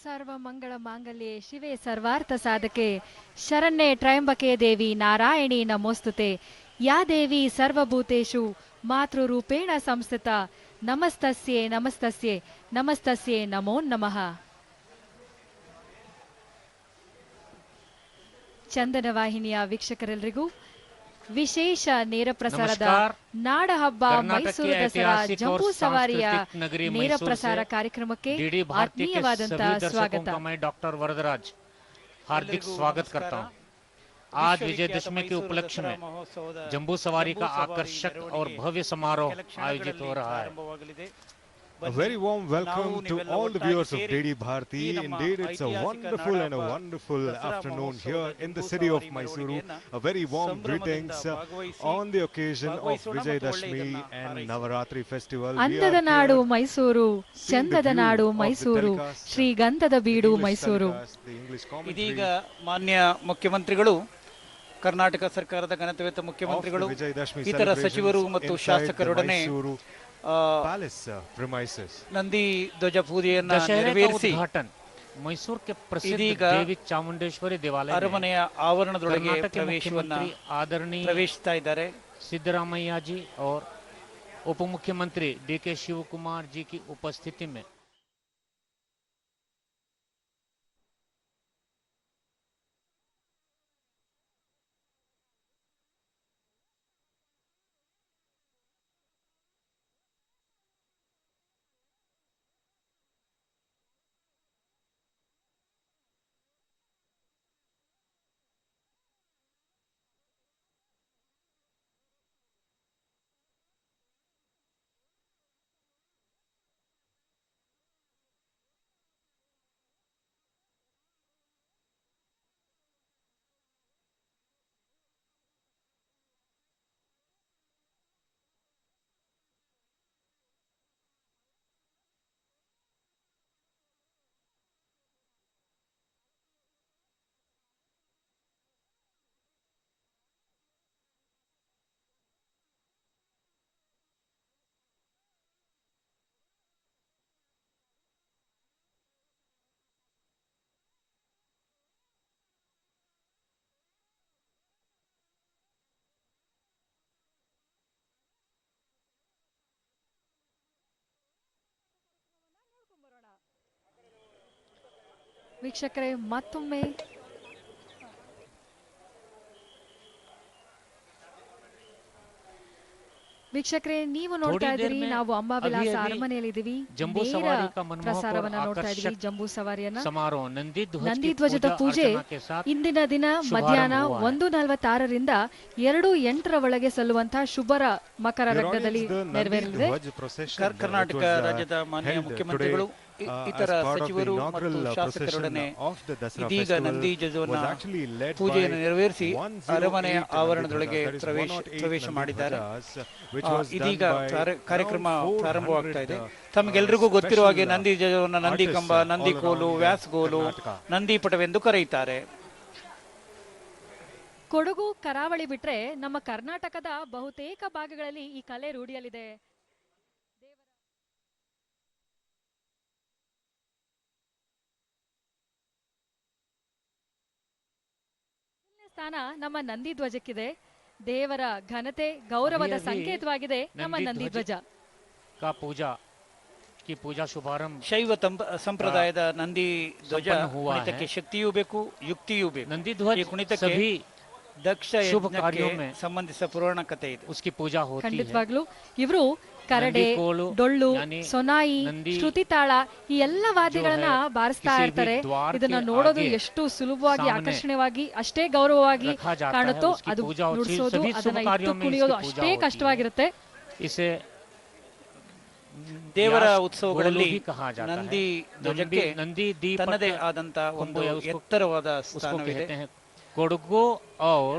ಸರ್ವಮಂಗಳ ಮಾಂಗಲ್ಯೆ ಶಿವೆ ಸರ್ವಾರ್ಥ ಸಾಧಕೆ ಶರಣ್ಯೆ ತ್ರಯಂಬಕೆ ದೇವಿ ನಾರಾಯಣಿ ನಮೋಸ್ತುತೆ ಯಾ ದೇವಿ ಸರ್ವಭೂತೇಷು ಮಾತೃರೂಪೇಣ ಸಂಸ್ಥಿತ ನಮಸ್ತಸ್ಯೆ ನಮಸ್ತಸ್ಯೆ ನಮಸ್ತಸ್ಯೆ ನಮೋ ನಮಃ. ಚಂದನ ವಾಹಿನಿಯ ವೀಕ್ಷಕರೆಲ್ಲರಿಗೂ ವಿಶೇಷ ನೇರ ಪ್ರಸಾರದ ನಾಡ ಹಬ್ಬ ಮೈಸೂರು ದಸರಾ ಜಂಬೂ ಸವಾರಿಯ ನೇರ ಪ್ರಸಾರ ಕಾರ್ಯಕ್ರಮಕ್ಕೆ ಆತ್ಮೀಯವಾದಂತಹ स्वागत. मैं डॉक्टर वरदराज हार्दिक स्वागत करता हूं. आज विजयदशमी के उपलक्ष्य में जंबू सवारी का आकर्षक और भव्य समारोह आयोजित हो रहा है. A very warm welcome to all the viewers of DD Bharati. Indeed, it's a wonderful afternoon here in the city of Mysuru. A very warm greetings on the occasion of Vijayadashmi and Navaratri festival. ಅಂದದ ನಾಡು ಮೈಸೂರು, ಚಂದದ ನಾಡು ಮೈಸೂರು, ಶ್ರೀಗಂಧದ ಬೀಡು ಮೈಸೂರು. ಇದೀಗ ಮಾನ್ಯ ಮುಖ್ಯಮಂತ್ರಿಗಳು, ಕರ್ನಾಟಕ ಸರ್ಕಾರದ ಘನತೆಯುತ ಮುಖ್ಯಮಂತ್ರಿಗಳು, ಇತರ ಸಚಿವರು ಮತ್ತು ಶಾಸಕರೊಡನೆ ನಂದಿ ಧ್ವಜ ಪೂಜೆಯನ್ನು ನೆರವೇರಿಸಿ ಮೈಸೂರು के प्रसिद्ध देवी चामुंडेश्वरी देवालय ಅರಮನೆಯ ಆವರಣದೊಳಗೆ ಪ್ರವೇಶಿಸ್ತಾ ಇದ್ದಾರೆ. सिद्धरामैया जी और उप मुख्यमंत्री DK शिव कुमार जी की उपस्थिति में ವೀಕ್ಷಕರೇ, ಮತ್ತೊಮ್ಮೆ ವೀಕ್ಷಕರೇ, ನೀವು ನೋಡ್ತಾ ಇದ್ದೀರಿ, ನಾವು ಅಂಬಾವಿಲಾಸ ಅರಮನೆಯಲ್ಲಿದ್ದೀವಿ. ಪ್ರಸಾರವನ್ನ ನೋಡ್ತಾ ಇದ್ದೀವಿ. ಜಂಬೂ ಸವಾರಿಯನ್ನ ನಂದಿ ಧ್ವಜದ ಪೂಜೆ ಇಂದಿನ ದಿನ ಮಧ್ಯಾಹ್ನ 1:46ರಿಂದ 2:08 ಒಳಗೆ ಸಲ್ಲುವಂತಹ ಶುಭರ ಮಕರ ಲಗ್ನದಲ್ಲಿ ನೆರವೇರಲಿದೆ. ಕರ್ನಾಟಕ ರಾಜ್ಯದ ಮಾನ್ಯ ಮುಖ್ಯಮಂತ್ರಿಗಳು, ಇತರ ಸಚಿವರು ಮತ್ತು ಶಾಸಕರೊಡನೆ ಇದೀಗ ನಂದಿ ಧ್ವಜವನ್ನ ಪೂಜೆಯನ್ನು ನೆರವೇರಿಸಿ ಅರಮನೆಯ ಆವರಣದೊಳಗೆ ಪ್ರವೇಶ ಮಾಡಿದ್ದಾರೆ. ಇದೀಗ ಕಾರ್ಯಕ್ರಮ ಪ್ರಾರಂಭವಾಗ್ತಾ ಇದೆ. ತಮಗೆಲ್ಲರಿಗೂ ಗೊತ್ತಿರುವ ಹಾಗೆ ನಂದಿ ಧ್ವಜವನ್ನು ನಂದಿ ಕಂಬ, ನಂದಿ ಕೋಲು, ವ್ಯಾಸಗೋಲು, ನಂದಿ ಪಟವೆಂದು ಕರೆಯುತ್ತಾರೆ. ಕೊಡಗು ಕರಾವಳಿ ಬಿಟ್ರೆ ನಮ್ಮ ಕರ್ನಾಟಕದ ಬಹುತೇಕ ಭಾಗಗಳಲ್ಲಿ ಈ ಕಲೆ ರೂಢಿಯಲ್ಲಿದೆ. ಸ್ಥಾನ ನಮ್ಮ ನಂದಿ ಧ್ವಜಕ್ಕಿದೆ. ದೇವರ ಘನತೆ, ಗೌರವದ ಸಂಕೇತವಾಗಿದೆ ನಮ್ಮ ನಂದಿ ಧ್ವಜ. ಪೂಜಾ ಶುಭಾರಂಭ ಶೈವ ಸಂಪ್ರದಾಯದ ನಂದಿ ಧ್ವಜ ಕುಣಿತಕ್ಕೆ ಶಕ್ತಿಯೂ ಬೇಕು, ಯುಕ್ತಿಯೂ ಬೇಕು. ನಂದಿ ಧ್ವಜ ಕುಣಿತಕ್ಕೆ ದಕ್ಷ ಯಜ್ಞಕ್ಕೆ ಸಂಬಂಧಿಸಿದ ಪುರಾಣ ಕಥೆ ಇದೆ. ಖಂಡಿತವಾಗ್ಲೂ ಇವರು ಕರಡೆ, ಡೊಳ್ಳು, ಸೊನಾಯಿ, ಶ್ರುತಿ ತಾಳ ಈ ಎಲ್ಲ ವಾದ್ಯಗಳನ್ನ ಬಾರಿಸ್ತಾ ಇರ್ತಾರೆ. ಇದನ್ನ ನೋಡೋದು ಎಷ್ಟು ಸುಲಭವಾಗಿ, ಆಕರ್ಷಣೀಯವಾಗಿ, ಅಷ್ಟೇ ಗೌರವವಾಗಿ ಕಾಣುತ್ತೋ ಅದು ನುಡಿಸೋದು, ಅದನ್ನ ಇಟ್ಟು ಕುಣಿಯೋದು ಅಷ್ಟೇ ಕಷ್ಟವಾಗಿರುತ್ತೆ. ದೇವರ ಉತ್ಸವಗಳಲ್ಲಿ ನಂದಿ ಧ್ವಜಕ್ಕೆ ತನ್ನದೇ ಆದಂತ ಒಂದು ಎತ್ತರವಾದ ಸ್ಥಾನವಿದೆ. ಕೊಡಗು और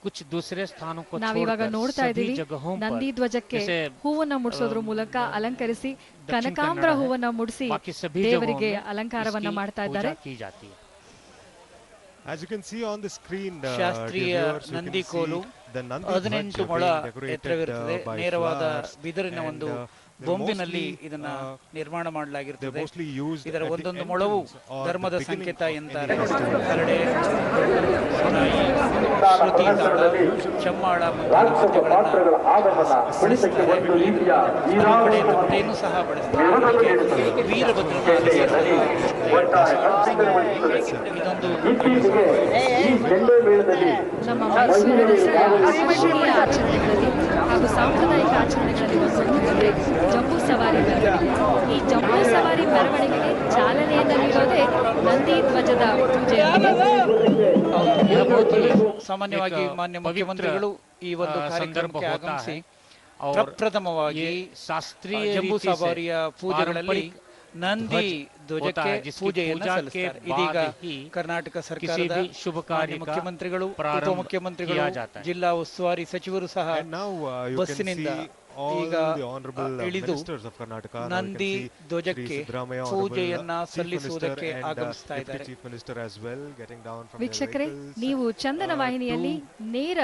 कुछ दूसरे स्थानों को ನಾವಿವಾಗ ನೋಡ್ತಾ ಇದ್ದೀವಿ, ನಂದಿ ಧ್ವಜಕ್ಕೆ ಹೂವನ್ನ ಮುಡಿಸೋದ್ರ ಮೂಲಕ ಅಲಂಕರಿಸಿ ಕನಕಾಂಬರ ಹೂವನ್ನ ಮುಡಿಸಿ ದೇವರಿಗೆ ಅಲಂಕಾರವನ್ನ ಮಾಡ್ತಾ ಇದ್ದಾರೆ. As you can see on the screen, ಶಾಸ್ತ್ರೀಯ ನಂದಿ ಕೋಲು 18 ಮೊಳ ಎತ್ತರವಿರುತ್ತದೆ. ನೇರವಾದ ಬಿದಿರಿನ ಒಂದು ಬೊಂಬಿನಲ್ಲಿ ಇದನ್ನ ನಿರ್ಮಾಣ ಮಾಡಲಾಗಿರುತ್ತದೆ. ಇದರ ಒಂದೊಂದು ಮೊಳವು ಧರ್ಮದ ಸಂಕೇತ ಎಂತಾರೆ. ಕರಡೆ, ಸುನಾಯಿ, ಶ್ರುತಿ ತಾಳ, ಚಮ್ಮಾಳ ಮುಂತಾದ ವಾದ್ಯಗಳನ್ನು ಬಳಸ್ತಾರೆ. ನಮ್ಮ ಕಡೆ ತಮಟೆಯನ್ನು ಸಹ ಬಳಸ್ತಾರೆ. ವೀರಭದ್ರನ ಇದೊಂದು ನಮ್ಮ ಮೈಸೂರು ದಸರಾ ಆಕರ್ಷಣೀಯ ಆಚರಣೆಗಳಲ್ಲಿ ಹಾಗೂ ಸಾಂಪ್ರದಾಯಿಕ ಆಚರಣೆಗಳಲ್ಲಿ ಒಂದೊಂದು ಜಂಬೂ ಸವಾರಿ ಮೆರವಣಿಗೆ. ಈ ಜಂಬೂ ಸವಾರಿ ಮೆರವಣಿಗೆಗೆ ಚಾಲನೆಯನ್ನು ನೀಡೋದೇ ನಂದಿ ಧ್ವಜದ ಪೂಜೆ. ಸಾಮಾನ್ಯವಾಗಿ ಮಾನ್ಯ ಮುಖ್ಯಮಂತ್ರಿಗಳು ಈ ಒಂದು ಕಾರ್ಯಕ್ರಮಕ್ಕೆ ಆಗಮಿಸಿ ಪ್ರಪ್ರಥಮವಾಗಿ ಶಾಸ್ತ್ರೀಯ ಜಂಬೂ ಸವಾರಿಯ ಪೂಜೆಗಳಲ್ಲಿ ನಂದಿ ಧ್ವಜಕ್ಕೆ ಪೂಜೆಯನ್ನು ಸಲ್ಲಿಸುತ್ತಾರೆ. ಇದೀಗ ಕರ್ನಾಟಕ ಸರ್ಕಾರದ ಶುಭ ಕಾರ್ಯ ಮುಖ್ಯಮಂತ್ರಿಗಳು, ಉಪಮುಖ್ಯಮಂತ್ರಿಗಳು, ಜಿಲ್ಲಾ ಉಸ್ತುವಾರಿ ಸಚಿವರು ಸಹ ಬಸ್ಸಿನಿಂದ ಈಗ ಇಳಿದು ನಂದಿ ಧ್ವಜಕ್ಕೆ ಪೂಜೆಯನ್ನ ಸಲ್ಲಿಸುವುದಕ್ಕೆ ಆಗಮಿಸ್ತಾ ಇದ್ದಾರೆ. ವೀಕ್ಷಕರೇ, ನೀವು ಚಂದನ ವಾಹಿನಿಯಲ್ಲಿ ನೇರ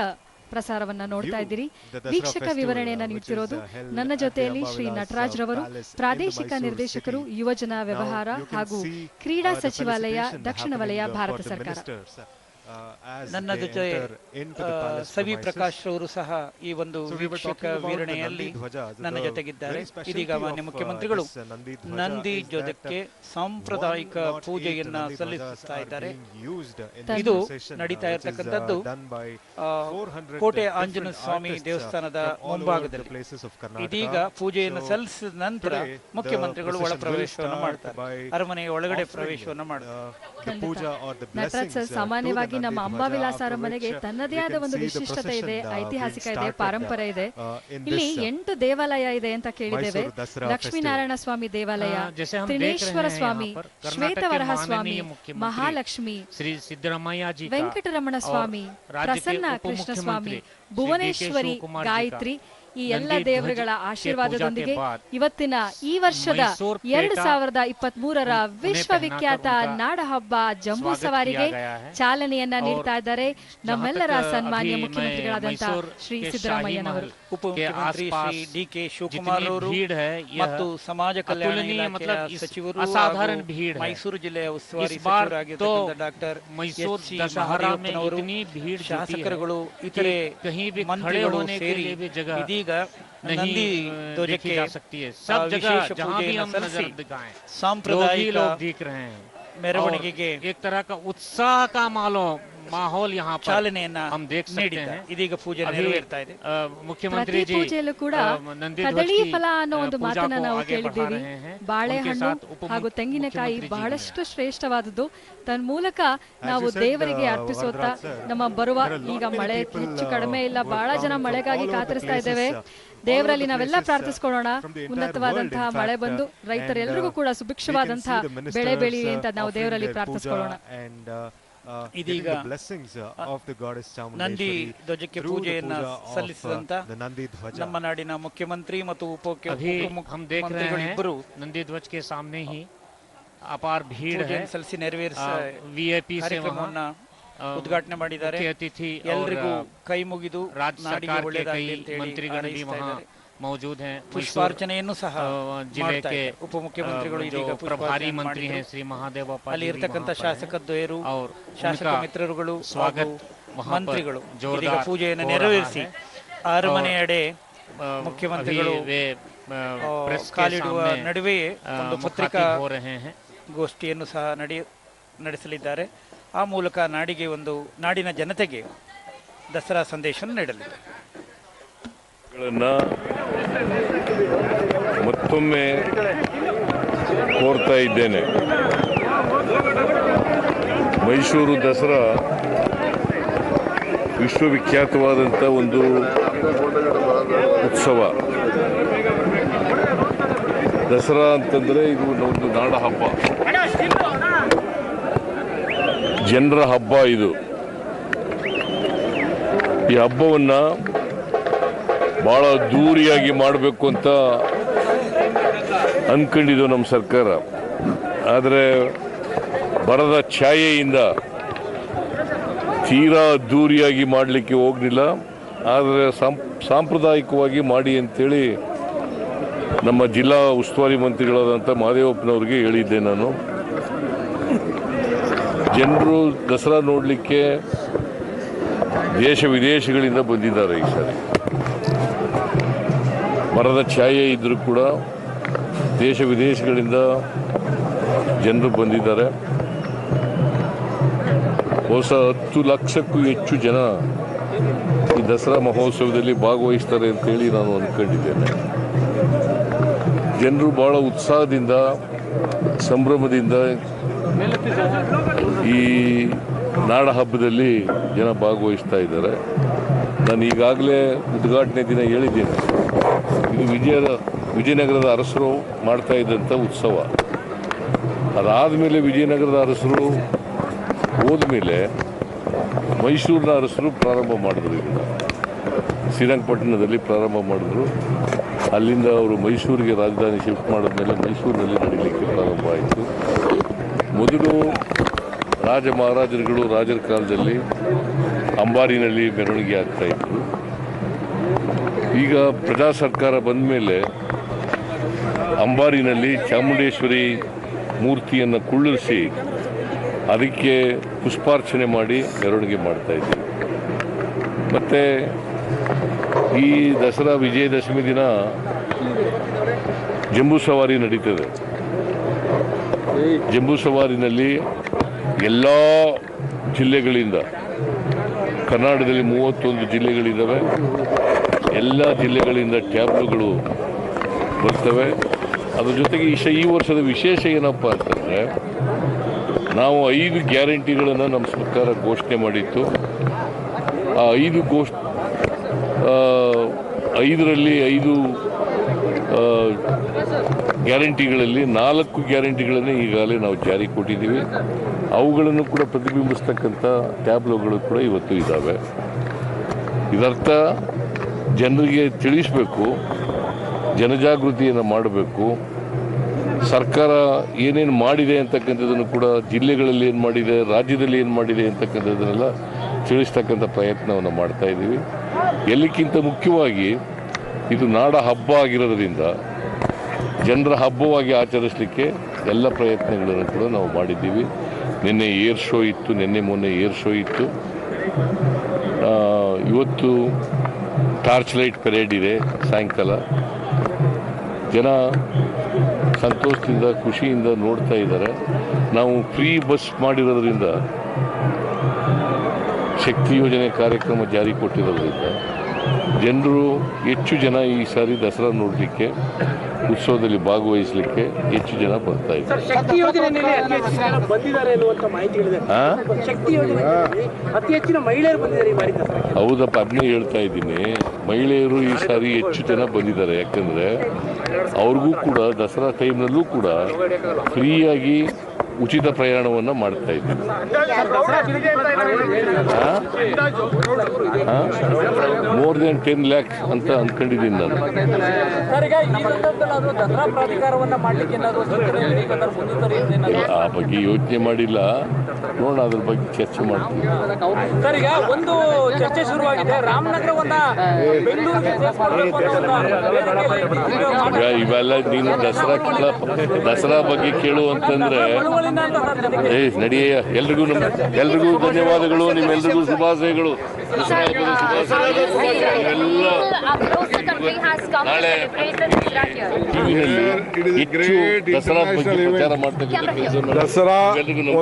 ಪ್ರಸಾರವನ್ನ ನೋಡ್ತಾ ಇದ್ದೀರಿ. ವೀಕ್ಷಕ ವಿವರಣೆಯನ್ನ ನೀಡ್ತಿರೋದು ನನ್ನ ಜೊತೆಯಲ್ಲಿ ಶ್ರೀ ನಟರಾಜ್ ರವರು, ಪ್ರಾದೇಶಿಕ ನಿರ್ದೇಶಕರು, ಯುವಜನ ವ್ಯವಹಾರ ಹಾಗೂ ಕ್ರೀಡಾ ಸಚಿವಾಲಯ, ದಕ್ಷಿಣ ವಲಯ, ಭಾರತ ಸರ್ಕಾರ. ನನ್ನ ಜೊತೆ ಸವಿ ಪ್ರಕಾಶ್ ರವರು ಸಹ ಈ ಒಂದು ವೀಕ್ಷಕ ವಿವರಣೆಯಲ್ಲಿ ನನ್ನ ಜೊತೆಗಿದ್ದಾರೆ. ಇದೀಗ ಮಾನ್ಯ ಮುಖ್ಯಮಂತ್ರಿಗಳು ನಂದಿ ಧ್ವಜಕ್ಕೆ ಸಾಂಪ್ರದಾಯಿಕ ಪೂಜೆಯನ್ನ ಸಲ್ಲಿಸುತ್ತಾ ಇದ್ದಾರೆ. ಇದು ನಡೀತಾ ಇರತಕ್ಕಂಥದ್ದು ಕೋಟೆ ಆಂಜನೇಯ ಸ್ವಾಮಿ ದೇವಸ್ಥಾನದ ಮುಂಭಾಗದಲ್ಲಿ. ಇದೀಗ ಪೂಜೆಯನ್ನು ಸಲ್ಲಿಸಿದ ನಂತರ ಮುಖ್ಯಮಂತ್ರಿಗಳು ಒಳ ಪ್ರವೇಶವನ್ನು ಮಾಡ್ತಾರೆ, ಅರಮನೆಯ ಒಳಗಡೆ ಪ್ರವೇಶವನ್ನು ಮಾಡ್ತಾರೆ. ಸಾಮಾನ್ಯವಾಗಿ ನಮ್ಮ ಅಂಬಾವಿಲಾಸ ಅರಮನೆಗೆ ತನ್ನದೇ ಆದ ಒಂದು ವಿಶಿಷ್ಟತೆ ಇದೆ, ಐತಿಹಾಸಿಕ ಇದೆ, ಪಾರಂಪರೆ ಇದೆ. ಇಲ್ಲಿ 8 ದೇವಾಲಯ ಇದೆ ಅಂತ ಕೇಳಿದ್ದೇವೆ. ಲಕ್ಷ್ಮೀನಾರಾಯಣ ಸ್ವಾಮಿ ದೇವಾಲಯ, ತ್ರಿನೇಶ್ವರ ಸ್ವಾಮಿ, ಶ್ವೇತವರಹ ಸ್ವಾಮಿ, ಮಹಾಲಕ್ಷ್ಮಿ, ಶ್ರೀ ಸಿದ್ದರಾಮಯ್ಯ, ವೆಂಕಟರಮಣ ಸ್ವಾಮಿ, ಪ್ರಸನ್ನ ಕೃಷ್ಣ ಸ್ವಾಮಿ, ಭುವನೇಶ್ವರಿ, ಗಾಯತ್ರಿ, ಈ ಎಲ್ಲ ದೇವರುಗಳ ಆಶೀರ್ವಾದದೊಂದಿಗೆ ಇವತ್ತಿನ ಈ ವರ್ಷದ 2023ರ ವಿಶ್ವವಿಖ್ಯಾತ ನಾಡ ಹಬ್ಬ ಜಂಬೂ ಸವಾರಿಗೆ ಚಾಲನೆಯನ್ನ ನೀಡ್ತಾ ಇದ್ದಾರೆ ನಮ್ಮೆಲ್ಲರ ಸನ್ಮಾನ್ಯ ಮುಖ್ಯಮಂತ್ರಿಗಳಾದಂತಹ ಶ್ರೀ ಸಿದ್ದರಾಮಯ್ಯನವರು. ಉಪಮುಖ್ಯಮಂತ್ರಿ ಶ್ರೀ ಡಿ.ಕೆ. ಶಿವಕುಮಾರ್ ಅವರು ಮತ್ತು ಸಮಾಜ ಕಲ್ಯಾಣ ಇಲಾಖೆಯ ಸಚಿವರು, ಮೈಸೂರು ಜಿಲ್ಲೆಯ ಉಸ್ತುವಾರಿ ಸಚಿವರಾಗಿರ್ತಕ್ಕಂಥ ಡಾಕ್ಟರ್ ಮೈಸೂರು ದಸರಾರವರು, ಶಾಸಕರುಗಳು, ಇತರೆ ಮಂತ್ರಿಗಳು ಸೇರಿ ಇದೀಗ ನಂದಿ ಧ್ವಜಕ್ಕೆ ವಿಶೇಷ ಪೂಜೆಯನ್ನು ಸಲ್ಲಿಸಿ ಸಾಂಪ್ರದಾಯಿಕ ಮೆರವಣಿಗೆಗೆ उत्साह का माहौल यहाँ पर ಚಾಲನೆಯನ್ನ हम देख सकते हैं. ಇದೀಗ ಪೂಜೆ ನೆರವೇರ್ತಾ ಇದೆ. ಮುಖ್ಯಮಂತ್ರಿ ಜಿ ಪೂಜೆಯಲ್ಲೂ ಕೂಡ ಕದಳಿ ಫಲ ಅನ್ನೋ ಒಂದು ಮಾತನ್ನ ನಾವು ಕೇಳಿದ್ದೀವಿ. ಬಾಳೆಹಣ್ಣು ಹಾಗೂ ತೆಂಗಿನಕಾಯಿ ಬಹಳಷ್ಟು ಶ್ರೇಷ್ಠವಾದದ್ದು. ತನ್ಮೂಲಕ ನಾವು ದೇವರಿಗೆ ಅರ್ಪಿಸೋತಾ ನಮ್ಮ ಬರುವ ಈಗ ಮಳೆ ಹೆಚ್ಚು ಕಡಿಮೆ ಇಲ್ಲ, ಬಹಳ ಜನ ಮಳೆಗಾಗಿ ಕಾತರಿಸ್ತಾ ಇದ್ದೇವೆ. ದೇವರಲ್ಲಿ ನಾವೆಲ್ಲ ಪ್ರಾರ್ಥಿಸ್ಕೊಳ್ಳೋಣ, ಉನ್ನತವಾದಂತಹ ಮಳೆ ಬಂದು ರೈತರೆಲ್ಲರಿಗೂ ಕೂಡ ಸುಭಿಕ್ಷವಾದಂತಹ ಬೆಳೆ ಬೆಳೀಲಿ ಅಂತ ನಾವು ದೇವರಲ್ಲಿ ಪ್ರಾರ್ಥಿಸ್ಕೊಳ್ಳೋಣ. ಇದೀಗ ನಂದಿ ಧ್ವಜಕ್ಕೆ ಪೂಜೆಯನ್ನ ಸಲ್ಲಿಸಿದಂತ ನಮ್ಮ ನಾಡಿನ ಮುಖ್ಯಮಂತ್ರಿ ಮತ್ತು ಉಪಮುಖ್ಯಮಂತ್ರಿಗಳಿಬ್ಬರು ನಂದಿ ಧ್ವಜ के सामने ही अपार भीड़ है, ಸಲ್ಲಿಸಿ ನೆರವೇರಿಸಿ वीआईपी ಕಾರ್ಯಕ್ರಮವನ್ನ ಉದ್ಘಾಟನೆ ಮಾಡಿದ್ದಾರೆ. ಎಲ್ಲರಿಗೂ ಕೈ ಮುಗಿದು ನಾಡಿಗೆ ಒಳ್ಳೆಯದಾಗಲಿ ಅಂತ ಹೇಳಿ मौजूद हैं. पुष्पार्चನೆಯನ್ನು ಸಹ जिले के ಉಪಮುಖ್ಯಮಂತ್ರಿಗಳು ಇದೀಗ प्रभारी मंत्री हैं श्री महादेव ಅಲ್ಲಿ ಇರತಕ್ಕಂತ ಶಾಸಕದ್ವಯರು, ಶಾಸಕ ಮಿತ್ರರುಗಳು, स्वागत ಮಂತ್ರಿಗಳು ಇದೀಗ ಪೂಜೆಯನ್ನು ನೆರವೇರಿಸಿ ಅರಮನೆಯಡೆ ಮುಖ್ಯಮಂತ್ರಿಗಳು ಕಾಲಿಡುವ ನಡುವೆಯೇ ಒಂದು ಪತ್ರಿಕಾ ಗೋಷ್ಠಿಯನ್ನು ಸಹ ನಡೆಸಲಿದ್ದಾರೆ. ಆ ಮೂಲಕ ನಾಡಿನ ಜನತೆಗೆ ದಸರಾ ಸಂದೇಶ ನೀಡಲಿದೆ. ಮತ್ತೊಮ್ಮೆ ಕೋರ್ತಾ ಇದ್ದೇನೆ. ಮೈಸೂರು ದಸರಾ ವಿಶ್ವವಿಖ್ಯಾತವಾದಂಥ ಒಂದು ಉತ್ಸವ. ದಸರಾ ಅಂತಂದರೆ ಇದು ಒಂದು ನಾಡ ಹಬ್ಬ, ಜನರ ಹಬ್ಬ. ಇದು ಈ ಹಬ್ಬವನ್ನು ಭಾಳ ದೂರಿಯಾಗಿ ಮಾಡಬೇಕು ಅಂತ ಅಂದ್ಕೊಂಡಿದ್ದು ನಮ್ಮ ಸರ್ಕಾರ. ಆದರೆ ಬರದ ಛಾಯೆಯಿಂದ ತೀರಾ ದೂರಿಯಾಗಿ ಮಾಡಲಿಕ್ಕೆ ಹೋಗಲಿಲ್ಲ. ಆದರೆ ಸಾಂಪ್ರದಾಯಿಕವಾಗಿ ಮಾಡಿ ಅಂತೇಳಿ ನಮ್ಮ ಜಿಲ್ಲಾ ಉಸ್ತುವಾರಿ ಮಂತ್ರಿಗಳಾದಂಥ ಮಹದೇವಪ್ಪನವ್ರಿಗೆ ಹೇಳಿದ್ದೆ ನಾನು. ಜನರು ದಸರಾ ನೋಡಲಿಕ್ಕೆ ದೇಶ ವಿದೇಶಗಳಿಂದ ಬಂದಿದ್ದಾರೆ. ಈ ಸಾರಿ ಮರದ ಛಾಯೆ ಇದ್ದರೂ ಕೂಡ ದೇಶ ವಿದೇಶಗಳಿಂದ ಜನರು ಬಂದಿದ್ದಾರೆ. ಹೊಸ 10 ಲಕ್ಷಕ್ಕೂ ಹೆಚ್ಚು ಜನ ಈ ದಸರಾ ಮಹೋತ್ಸವದಲ್ಲಿ ಭಾಗವಹಿಸ್ತಾರೆ ಅಂತೇಳಿ ನಾನು ಅಂದ್ಕೊಂಡಿದ್ದೇನೆ. ಜನರು ಬಹಳ ಉತ್ಸಾಹದಿಂದ ಸಂಭ್ರಮದಿಂದ ಈ ನಾಡ ಹಬ್ಬದಲ್ಲಿ ಜನ ಭಾಗವಹಿಸ್ತಾ ಇದ್ದಾರೆ. ನಾನು ಈಗಾಗಲೇ ಉದ್ಘಾಟನೆ ದಿನ ಹೇಳಿದ್ದೇನೆ, ಇದು ವಿಜಯನಗರದ ಅರಸರು ಮಾಡ್ತಾ ಇದ್ದಂಥ ಉತ್ಸವ. ಅದಾದಮೇಲೆ ವಿಜಯನಗರದ ಅರಸರು ಹೋದ್ಮೇಲೆ ಮೈಸೂರಿನ ಅರಸರು ಪ್ರಾರಂಭ ಮಾಡಿದ್ರು. ಇದನ್ನು ಶ್ರೀರಂಗಪಟ್ಟಣದಲ್ಲಿ ಪ್ರಾರಂಭ ಮಾಡಿದ್ರು. ಅಲ್ಲಿಂದ ಅವರು ಮೈಸೂರಿಗೆ ರಾಜಧಾನಿ ಶಿಫ್ಟ್ ಮಾಡಿದ್ಮೇಲೆ ಮೈಸೂರಿನಲ್ಲಿ ನಡೀಲಿಕ್ಕೆ ಪ್ರಾರಂಭ ಆಯಿತು. ಮೊದಲು ರಾಜ ಮಹಾರಾಜರುಗಳು ರಾಜರ ಕಾಲದಲ್ಲಿ ಅಂಬಾರಿನಲ್ಲಿ ಮೆರವಣಿಗೆ ಆಗ್ತಾಯಿದ್ರು. ಈಗ ಪ್ರಜಾ ಸರ್ಕಾರ ಬಂದ ಮೇಲೆ ಅಂಬಾರಿನಲ್ಲಿ ಚಾಮುಂಡೇಶ್ವರಿ ಮೂರ್ತಿಯನ್ನು ಕುಳ್ಳಿರಿಸಿ ಅದಕ್ಕೆ ಪುಷ್ಪಾರ್ಚನೆ ಮಾಡಿ ಮೆರವಣಿಗೆ ಮಾಡ್ತಾಯಿದ್ದೀವಿ. ಮತ್ತು ಈ ದಸರಾ ವಿಜಯದಶಮಿ ದಿನ ಜಂಬೂ ಸವಾರಿ ನಡೀತದೆ. ಜಂಬೂ ಸವಾರಿನಲ್ಲಿ ಎಲ್ಲ ಜಿಲ್ಲೆಗಳಿಂದ, ಕರ್ನಾಟಕದಲ್ಲಿ 31 ಜಿಲ್ಲೆಗಳಿದ್ದಾವೆ, ಎಲ್ಲ ಜಿಲ್ಲೆಗಳಿಂದ ಟ್ಯಾಬ್ಲುಗಳು ಬರ್ತವೆ. ಅದ್ರ ಜೊತೆಗೆ ಈ ವರ್ಷದ ವಿಶೇಷ ಏನಪ್ಪ ಅಂತಂದರೆ, ನಾವು 5 ಗ್ಯಾರಂಟಿಗಳನ್ನು ನಮ್ಮ ಸರ್ಕಾರ ಘೋಷಣೆ ಮಾಡಿತ್ತು. ಆ 5 ಗ್ಯಾರಂಟಿಗಳಲ್ಲಿ 4 ಗ್ಯಾರಂಟಿಗಳನ್ನು ಈಗಾಗಲೇ ನಾವು ಜಾರಿ ಕೊಟ್ಟಿದ್ದೀವಿ. ಅವುಗಳನ್ನು ಕೂಡ ಪ್ರತಿಬಿಂಬಿಸ್ತಕ್ಕಂಥ ಟ್ಯಾಬ್ಲೋಗಳು ಕೂಡ ಇವತ್ತು ಇದ್ದಾವೆ. ಇದರ್ಥ ಜನರಿಗೆ ತಿಳಿಸಬೇಕು, ಜನಜಾಗೃತಿಯನ್ನು ಮಾಡಬೇಕು. ಸರ್ಕಾರ ಏನೇನು ಮಾಡಿದೆ ಅಂತಕ್ಕಂಥದ್ದನ್ನು ಕೂಡ, ಜಿಲ್ಲೆಗಳಲ್ಲಿ ಏನು ಮಾಡಿದೆ, ರಾಜ್ಯದಲ್ಲಿ ಏನು ಮಾಡಿದೆ ಅಂತಕ್ಕಂಥದ್ದನ್ನೆಲ್ಲ ತಿಳಿಸ್ತಕ್ಕಂಥ ಪ್ರಯತ್ನವನ್ನು ಮಾಡ್ತಾ ಇದ್ದೀವಿ. ಎಲ್ಲಕ್ಕಿಂತ ಮುಖ್ಯವಾಗಿ ಇದು ನಾಡ ಹಬ್ಬ ಆಗಿರೋದ್ರಿಂದ ಜನರ ಹಬ್ಬವಾಗಿ ಆಚರಿಸಲಿಕ್ಕೆ ಎಲ್ಲ ಪ್ರಯತ್ನಗಳನ್ನು ಕೂಡ ನಾವು ಮಾಡಿದ್ದೀವಿ. ನಿನ್ನೆ ಏರ್ ಶೋ ಇತ್ತು, ಮೊನ್ನೆ ಏರ್ ಶೋ ಇತ್ತು. ಇವತ್ತು ಟಾರ್ಚ್ ಲೈಟ್ ಪೆರೇಡ್ ಇದೆ ಸಾಯಂಕಾಲ. ಜನ ಸಂತೋಷದಿಂದ ಖುಷಿಯಿಂದ ನೋಡ್ತಾ ಇದ್ದಾರೆ. ನಾವು ಫ್ರೀ ಬಸ್ ಮಾಡಿರೋದ್ರಿಂದ, ಶಕ್ತಿ ಯೋಜನೆ ಕಾರ್ಯಕ್ರಮ ಜಾರಿ ಕೊಟ್ಟಿರೋದ್ರಿಂದ ಜನರು ಹೆಚ್ಚು ಜನ ಈ ಸಾರಿ ದಸರಾ ನೋಡಲಿಕ್ಕೆ, ಉತ್ಸವದಲ್ಲಿ ಭಾಗವಹಿಸಲಿಕ್ಕೆ ಹೆಚ್ಚು ಜನ ಬರ್ತಾ ಇದ್ದಾರೆ. ಹೌದಪ್ಪ, ಅದನ್ನೇ ಹೇಳ್ತಾ ಇದ್ದೀನಿ. ಮಹಿಳೆಯರು ಈ ಸಾರಿ ಹೆಚ್ಚು ಜನ ಬಂದಿದ್ದಾರೆ. ಯಾಕಂದರೆ ಅವ್ರಿಗೂ ಕೂಡ ದಸರಾ ಟೈಮ್ನಲ್ಲೂ ಕೂಡ ಫ್ರೀಯಾಗಿ ಉಚಿತ ಪ್ರಯಾಣವನ್ನು ಮಾಡ್ತಾ ಇದ್ದೀವಿ. ಮೋರ್ ದೆನ್ 10 lakhs ಅಂತ ಅಂದ್ಕೊಂಡಿದ್ದೀನಿ ನಾನು. ಆ ಬಗ್ಗೆ ಯೋಚನೆ ಮಾಡಿಲ್ಲ, ನೋಡೋಣ, ಅದ್ರ ಬಗ್ಗೆ ಚರ್ಚೆ ಮಾಡ್ತೀವಿ. ಒಂದು ಚರ್ಚೆ ಶುರುವಾಗಿದೆ, ರಾಮನಗರವನ್ನ ಇವೆಲ್ಲ ನೀನು ದಸರಾ ಬಗ್ಗೆ ಕೇಳು ಅಂತಂದ್ರೆ ನಡಿಯ. ಎಲ್ರಿಗೂ ಧನ್ಯವಾದಗಳು, ನಿಮ್ಮೆಲ್ರಿಗೂ ಶುಭಾಶಯಗಳು. ನಾಳೆ ಟಿವಿನಲ್ಲಿ ದಸರಾ ಬಗ್ಗೆ ಪ್ರಚಾರ ಮಾಡ್ತಕ್ಕಂಥ ಕೆಲಸ. ದಸರಾ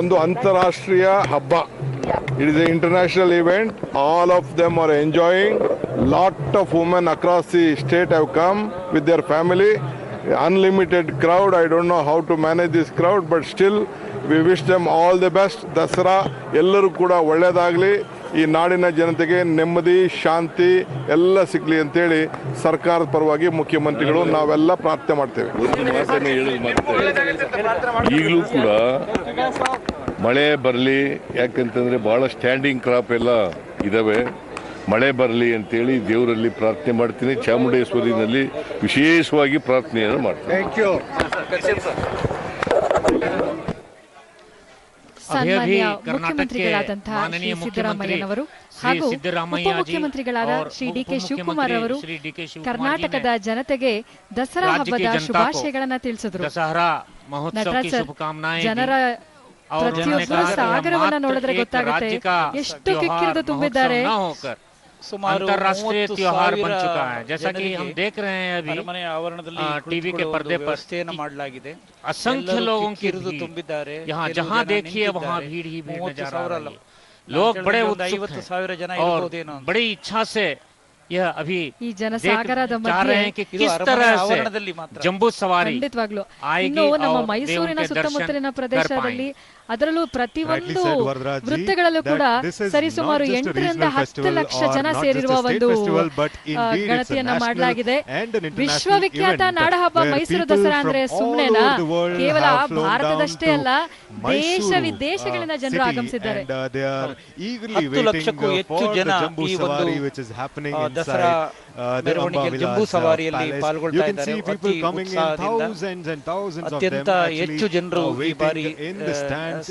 ಒಂದು ಅಂತಾರಾಷ್ಟ್ರೀಯ ಹಬ್ಬ. It is an international event. All of them are enjoying. Lot of women across the state have come with their family. Unlimited crowd. I don't know how to manage this crowd, but still we wish them all the best. Dasara ಎಲ್ಲರೂ ಕೂಡ ಒಳ್ಳೆಯದಾಗಲಿ, ಈ ನಾಡಿನ ಜನತೆಗೆ ನೆಮ್ಮದಿ ಶಾಂತಿ ಎಲ್ಲ ಸಿಗಲಿ ಅಂತೇಳಿ ಸರ್ಕಾರದ ಪರವಾಗಿ ಮುಖ್ಯಮಂತ್ರಿಗಳು ನಾವೆಲ್ಲ ಪ್ರಾರ್ಥನೆ ಮಾಡ್ತೇವೆ. ಒಂದು ಮಾತನ್ನು ಹೇಳೋದು ಮತ್ತೆ, ಈಗಲೂ ಕೂಡ ಮಳೆ ಬರಲಿ, ಯಾಕಂತಂದರೆ ಭಾಳ ಸ್ಟ್ಯಾಂಡಿಂಗ್ ಕ್ರಾಪ್ ಎಲ್ಲ ಇದ್ದಾವೆ. ಮಳೆ ಬರಲಿ ಅಂತೇಳಿ ದೇವರಲ್ಲಿ ಪ್ರಾರ್ಥನೆ ಮಾಡ್ತೀನಿ. ಚಾಮುಂಡೇಶ್ವರಿನಲ್ಲಿ ವಿಶೇಷವಾಗಿ ಪ್ರಾರ್ಥನೆಯನ್ನು ಮಾಡ್ತೀನಿ. ಸನ್ಮಾನ್ಯ ಮುಖ್ಯಮಂತ್ರಿಗಳಾದಂತಹ ಶ್ರೀ ಸಿದ್ದರಾಮಯ್ಯನವರು ಹಾಗೂ ಉಪಮುಖ್ಯಮಂತ್ರಿಗಳಾದ ಶ್ರೀ ಡಿ.ಕೆ. ಶಿವಕುಮಾರ್ ಅವರು ಕರ್ನಾಟಕದ ಜನತೆಗೆ ದಸರಾ ಹಬ್ಬದ ಶುಭಾಶಯಗಳನ್ನ ತಿಳಿಸಿದ್ರು. ನಟರಾಜ್ ಸರ್, ಜನರ ಪ್ರತಿಯೊಬ್ಬರ ಸಾಗರವನ್ನ ನೋಡಿದ್ರೆ ಗೊತ್ತಾಗುತ್ತೆ ಎಷ್ಟು ಕಿಕ್ಕಿರಿದು ತುಂಬಿದ್ದಾರೆ. अंतर्राष्ट्रीय त्योहार बन चुका है, जैसा कि हम देख रहे हैं अभी टीवी के पर्दे पर असंख्य लोगों की भीड़, यहाँ जहाँ देखिए वहाँ भीड़ ही भीड़ नजर आ रही है. लोग बड़े उत्सुक हैं और बड़ी इच्छा से यह अभी ಈ ಜನಸಾಗರದ चाह रहे हैं कि किस तरह से जम्बू सवारी ಇನ್ನು ನಮ್ಮ ಮೈಸೂರಿನ ಸುತ್ತಮುತ್ತಲಿನ ಪ್ರದೇಶದಲ್ಲಿ ಅದರಲ್ಲೂ ಪ್ರತಿಯೊಂದು ವೃತ್ತಗಳಲ್ಲೂ ಕೂಡ ಸರಿಸುಮಾರು 8 ರಿಂದ 10 ಲಕ್ಷ ಜನ ಸೇರಿರುವ ಒಂದು ಗಣತಿಯನ್ನ ಮಾಡಲಾಗಿದೆ. ವಿಶ್ವವಿಖ್ಯಾತ ನಾಡಹಬ್ಬ ಮೈಸೂರು ದಸರಾ ಅಂದ್ರೆ ಸುಮ್ಮನೆನಾ? ಕೇವಲ ಭಾರತದಷ್ಟೇ ಅಲ್ಲ, ದೇಶ ವಿದೇಶಗಳಿಂದ ಜನರು ಆಗಮಿಸಿದ್ದಾರೆ. 10 ಲಕ್ಷಕ್ಕೂ ಹೆಚ್ಚು ಜನ ಈ ಒಂದು ದಸರಾ ಮೆರವಣಿಗೆ ಜಂಬೂ ಸವಾರಿಯಲ್ಲಿ ಪಾಲ್ಗೊಳ್ತಾ ಇದ್ದಾರೆ. ಅತ್ಯಂತ ಹೆಚ್ಚು ಜನರು ಈ ಬಾರಿ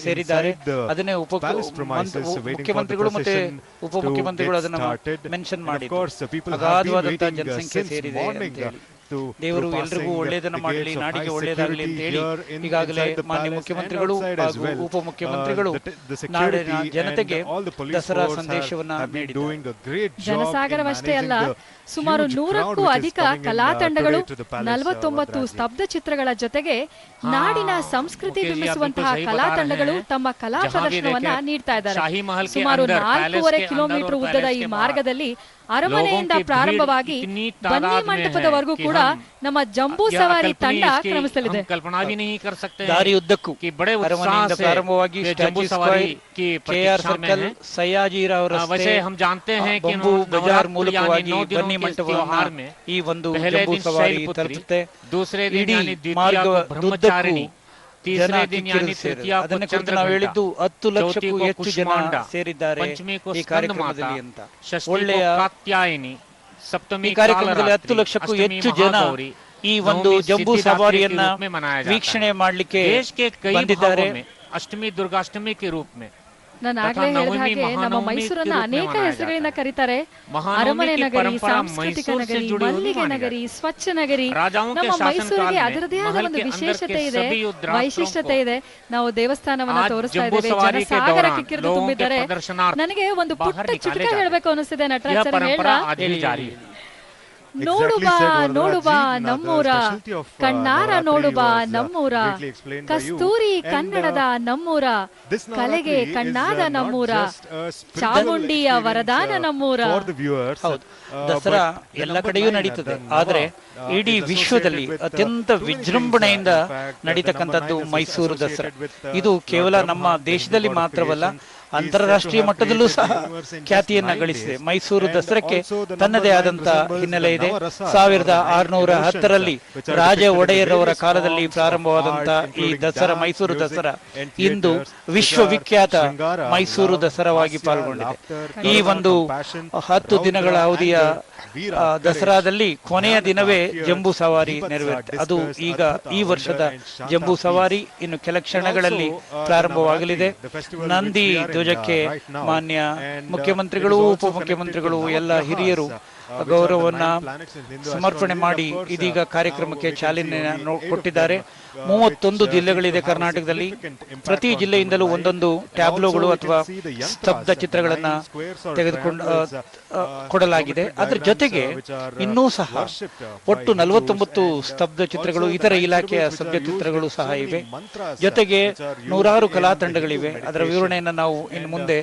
ಸೇರಿದ್ದಾರೆ. ಅದನ್ನೇ ಮುಖ್ಯಮಂತ್ರಿಗಳು ಮತ್ತೆ ಉಪಮುಖ್ಯಮಂತ್ರಿಗಳು ಅದನ್ನು ಮೆನ್ಷನ್ ಮಾಡಿದ್ದಾರೆ. ಅಗಾಧವಾದಂತಹ ಜನಸಂಖ್ಯೆ ಸೇರಿದೆ ಅಂತ ಹೇಳಿ. ದೇವರು ಎಲ್ರಿಗೂ ಒಳ್ಳೆಯದನ್ನು ಮಾಡಲಿ, ನಾಡಿಗೆ ಒಳ್ಳೆಯದಾಗಲಿ ಅಂತ ಹೇಳಿ ಈಗಾಗಲೇ ಮಾನ್ಯ ಮುಖ್ಯಮಂತ್ರಿಗಳು ಹಾಗೂ ಉಪಮುಖ್ಯಮಂತ್ರಿಗಳು ನಾಡಿನ ಜನತೆಗೆ ದಸರಾ ಸಂದೇಶವನ್ನ ನೀಡಿದ್ದಾರೆ. ಜನಸಾಗರವಷ್ಟೇ ಅಲ್ಲ, ಸುಮಾರು 100ಕ್ಕೂ ಅಧಿಕ ಕಲಾ ತಂಡಗಳು 49 ಸ್ತಬ್ಧ ಚಿತ್ರಗಳ ಜೊತೆಗೆ ನಾಡಿನ ಸಂಸ್ಕೃತಿ ಬಿಂಬಿಸುವಂತಹ ಕಲಾ ತಂಡಗಳು ತಮ್ಮ ಕಲಾ ಪ್ರದರ್ಶನವನ್ನ ನೀಡ್ತಾ ಇದ್ದಾರೆ. ಸುಮಾರು 4.5 ಕಿಲೋಮೀಟರ್ ಉದ್ದದ ಈ ಮಾರ್ಗದಲ್ಲಿ ಅರಮನೆಯಿಂದ ಪ್ರಾರಂಭವಾಗಿ ಬನ್ನಿ ಮಂಟಪದವರೆಗೂ ಕೂಡ ನಮ್ಮ ಜಂಬೂ ಸವಾರಿ ತಂಡ ಕ್ರಮಿಸಲಿದೆ. ದಾರಿಯುದ್ದಕ್ಕೂ ಅರಮನೆಯಿಂದ ಪ್ರಾರಂಭವಾಗಿ ಜಂಬೂ ಸವಾರಿ KR ಸರ್ಕಲ್, ಸಯ್ಯಾಜಿರಾವ್ ರಸ್ತೆ, ಬಂಬೂ ಬಜಾರ್ ಮೂಲಕವಾಗಿ ಬನ್ನಿ ಮಂಟಪವನ್ನ ಈ ಒಂದು ಜಂಬೂ ಸವಾರಿ ತಲುಪುತ್ತೆ. ಇಡೀ ಮಾರ್ಗದುದ್ದಕ್ಕೂ ಜನ ಕಿಕ್ಕಿರಿದು ಅದನ್ನ ಕುರಿತು ನಾವು ಹೇಳಿದ್ದು 10 ಲಕ್ಷಕ್ಕೂ ಹೆಚ್ಚು ಜನ ಸೇರಿದ್ದಾರೆ ಈ ಕಾರ್ಯಕ್ರಮದಲ್ಲಿ ಅಂತ. ಒಳ್ಳೆಯ ಈ ಕಾರ್ಯಕ್ರಮದಲ್ಲಿ 10 ಲಕ್ಷಕ್ಕೂ ಹೆಚ್ಚು ಜನ ಈ ಒಂದು ಜಂಬೂ ಸವಾರಿಯನ್ನ ವೀಕ್ಷಣೆ ಮಾಡ್ಲಿಕ್ಕೆ ಬಂದಿದ್ದಾರೆ. ಅಷ್ಟಮಿ ದುರ್ಗಾಷ್ಟಮಿ ಕೆ ರೂಪ ಮೇ ನಾನು ಆಗ್ಲೇ ಹೇಳಿದ ಹಾಗೆ ನಮ್ಮ ಮೈಸೂರನ್ನ ಅನೇಕ ಹೆಸರುಗಳಿಂದ ಕರೀತಾರೆ. ಅರಮನೆ ನಗರಿ, ಸಾಂಸ್ಕೃತಿಕ ನಗರಿ, ಮಲ್ಲಿಗೆ ನಗರಿ, ಸ್ವಚ್ಛ ನಗರಿ. ನಮ್ಮ ಮೈಸೂರಿಗೆ ಅದರದೇ ಆದ ಒಂದು ವಿಶೇಷತೆ ಇದೆ, ವೈಶಿಷ್ಟ್ಯತೆ ಇದೆ. ನಾವು ದೇವಸ್ಥಾನವನ್ನ ತೋರಿಸ್ತಾ ಇದ್ದೇವೆ, ಜನಸಾಗರ ಕಿಕ್ಕಿರಿದು ತುಂಬಿದ್ದಾರೆ. ನನಗೆ ಒಂದು ಪುಟ್ಟ ಚುಟುಕ ಹೇಳ್ಬೇಕು ಅನಿಸ್ತಿದೆ. ನಟರಾಜ್ ಸರ್ ಹೇಳ, ನೋಡುಬಾ ನೋಡುಬಾ ನಮ್ಮೂರ, ಕಣ್ಣಾರ ನೋಡುಬಾ ನಮ್ಮೂರ, ಕಸ್ತೂರಿ ಕನ್ನಡದ ನಮ್ಮೂರ, ಕಲೆಗೆ ಕಣ್ಣಾದ ನಮ್ಮೂರ, ಚಾಮುಂಡಿಯ ವರದಾನ ನಮ್ಮೂರ. ದಸರಾ ಎಲ್ಲ ಕಡೆಯೂ ನಡೀತದೆ, ಆದ್ರೆ ಇಡೀ ವಿಶ್ವದಲ್ಲಿ ಅತ್ಯಂತ ವಿಜೃಂಭಣೆಯಿಂದ ನಡೀತಕ್ಕಂಥದ್ದು ಮೈಸೂರು ದಸರಾ. ಇದು ಕೇವಲ ನಮ್ಮ ದೇಶದಲ್ಲಿ ಮಾತ್ರವಲ್ಲ, ಅಂತಾರಾಷ್ಟ್ರೀಯ ಮಟ್ಟದಲ್ಲೂ ಸಹ ಖ್ಯಾತಿಯನ್ನ ಗಳಿಸಿದೆ. ಮೈಸೂರು ದಸರಾಕ್ಕೆ ತನ್ನದೇ ಆದಂತ ಹಿನ್ನೆಲೆ ಇದೆ. 1610ರಲ್ಲಿ ರಾಜ ಒಡೆಯರವರ ಕಾಲದಲ್ಲಿ ಪ್ರಾರಂಭವಾದಂತ ಈ ದಸರಾ, ಮೈಸೂರು ದಸರಾ, ಇಂದು ವಿಶ್ವವಿಖ್ಯಾತ ಮೈಸೂರು ದಸರಾವಾಗಿ ಪಾಲ್ಗೊಂಡಿದೆ. ಈ ಒಂದು 10 ದಿನಗಳ ಅವಧಿಯ ದಸರಾದಲ್ಲಿ ಕೊನೆಯ ದಿನವೇ ಜಂಬೂ ಸವಾರಿ ನೆರವೇರುತ್ತೆ. ಅದು ಈಗ ಈ ವರ್ಷದ ಜಂಬೂ ಸವಾರಿ ಇನ್ನು ಕೆಲ ಕ್ಷಣಗಳಲ್ಲಿ ಪ್ರಾರಂಭವಾಗಲಿದೆ. ನಂದಿ ಧ್ವಜಕ್ಕೆ ಮಾನ್ಯ ಮುಖ್ಯಮಂತ್ರಿಗಳು, ಉಪಮುಖ್ಯಮಂತ್ರಿಗಳು, ಎಲ್ಲ ಹಿರಿಯರು ಗೌರವವನ್ನ ಸಮರ್ಪಣೆ ಮಾಡಿ ಇದೀಗ ಕಾರ್ಯಕ್ರಮಕ್ಕೆ ಚಾಲನೆ ಕೊಟ್ಟಿದ್ದಾರೆ. 31 ಜಿಲ್ಲೆಗಳಿದೆ ಕರ್ನಾಟಕದಲ್ಲಿ. ಪ್ರತಿ ಜಿಲ್ಲೆಯಿಂದಲೂ ಒಂದೊಂದು ಟ್ಯಾಬ್ಲೋಗಳು ಅಥವಾ ಸ್ತಬ್ಧ ಚಿತ್ರಗಳನ್ನ ತೆಗೆದುಕೊಂಡು ಕೊಡಲಾಗಿದೆ. ಅದರ ಜೊತೆಗೆ ಇನ್ನೂ ಸಹ ಒಟ್ಟು 49 ಸ್ತಬ್ಧ ಚಿತ್ರಗಳು, ಇತರ ಇಲಾಖೆಯ ಸ್ತಬ್ಧ ಚಿತ್ರಗಳು ಸಹ ಇವೆ. ಜೊತೆಗೆ 100 ಕಲಾ ತಂಡಗಳಿವೆ. ಅದರ ವಿವರಣೆಯನ್ನು ನಾವು ಇನ್ನು ಮುಂದೆ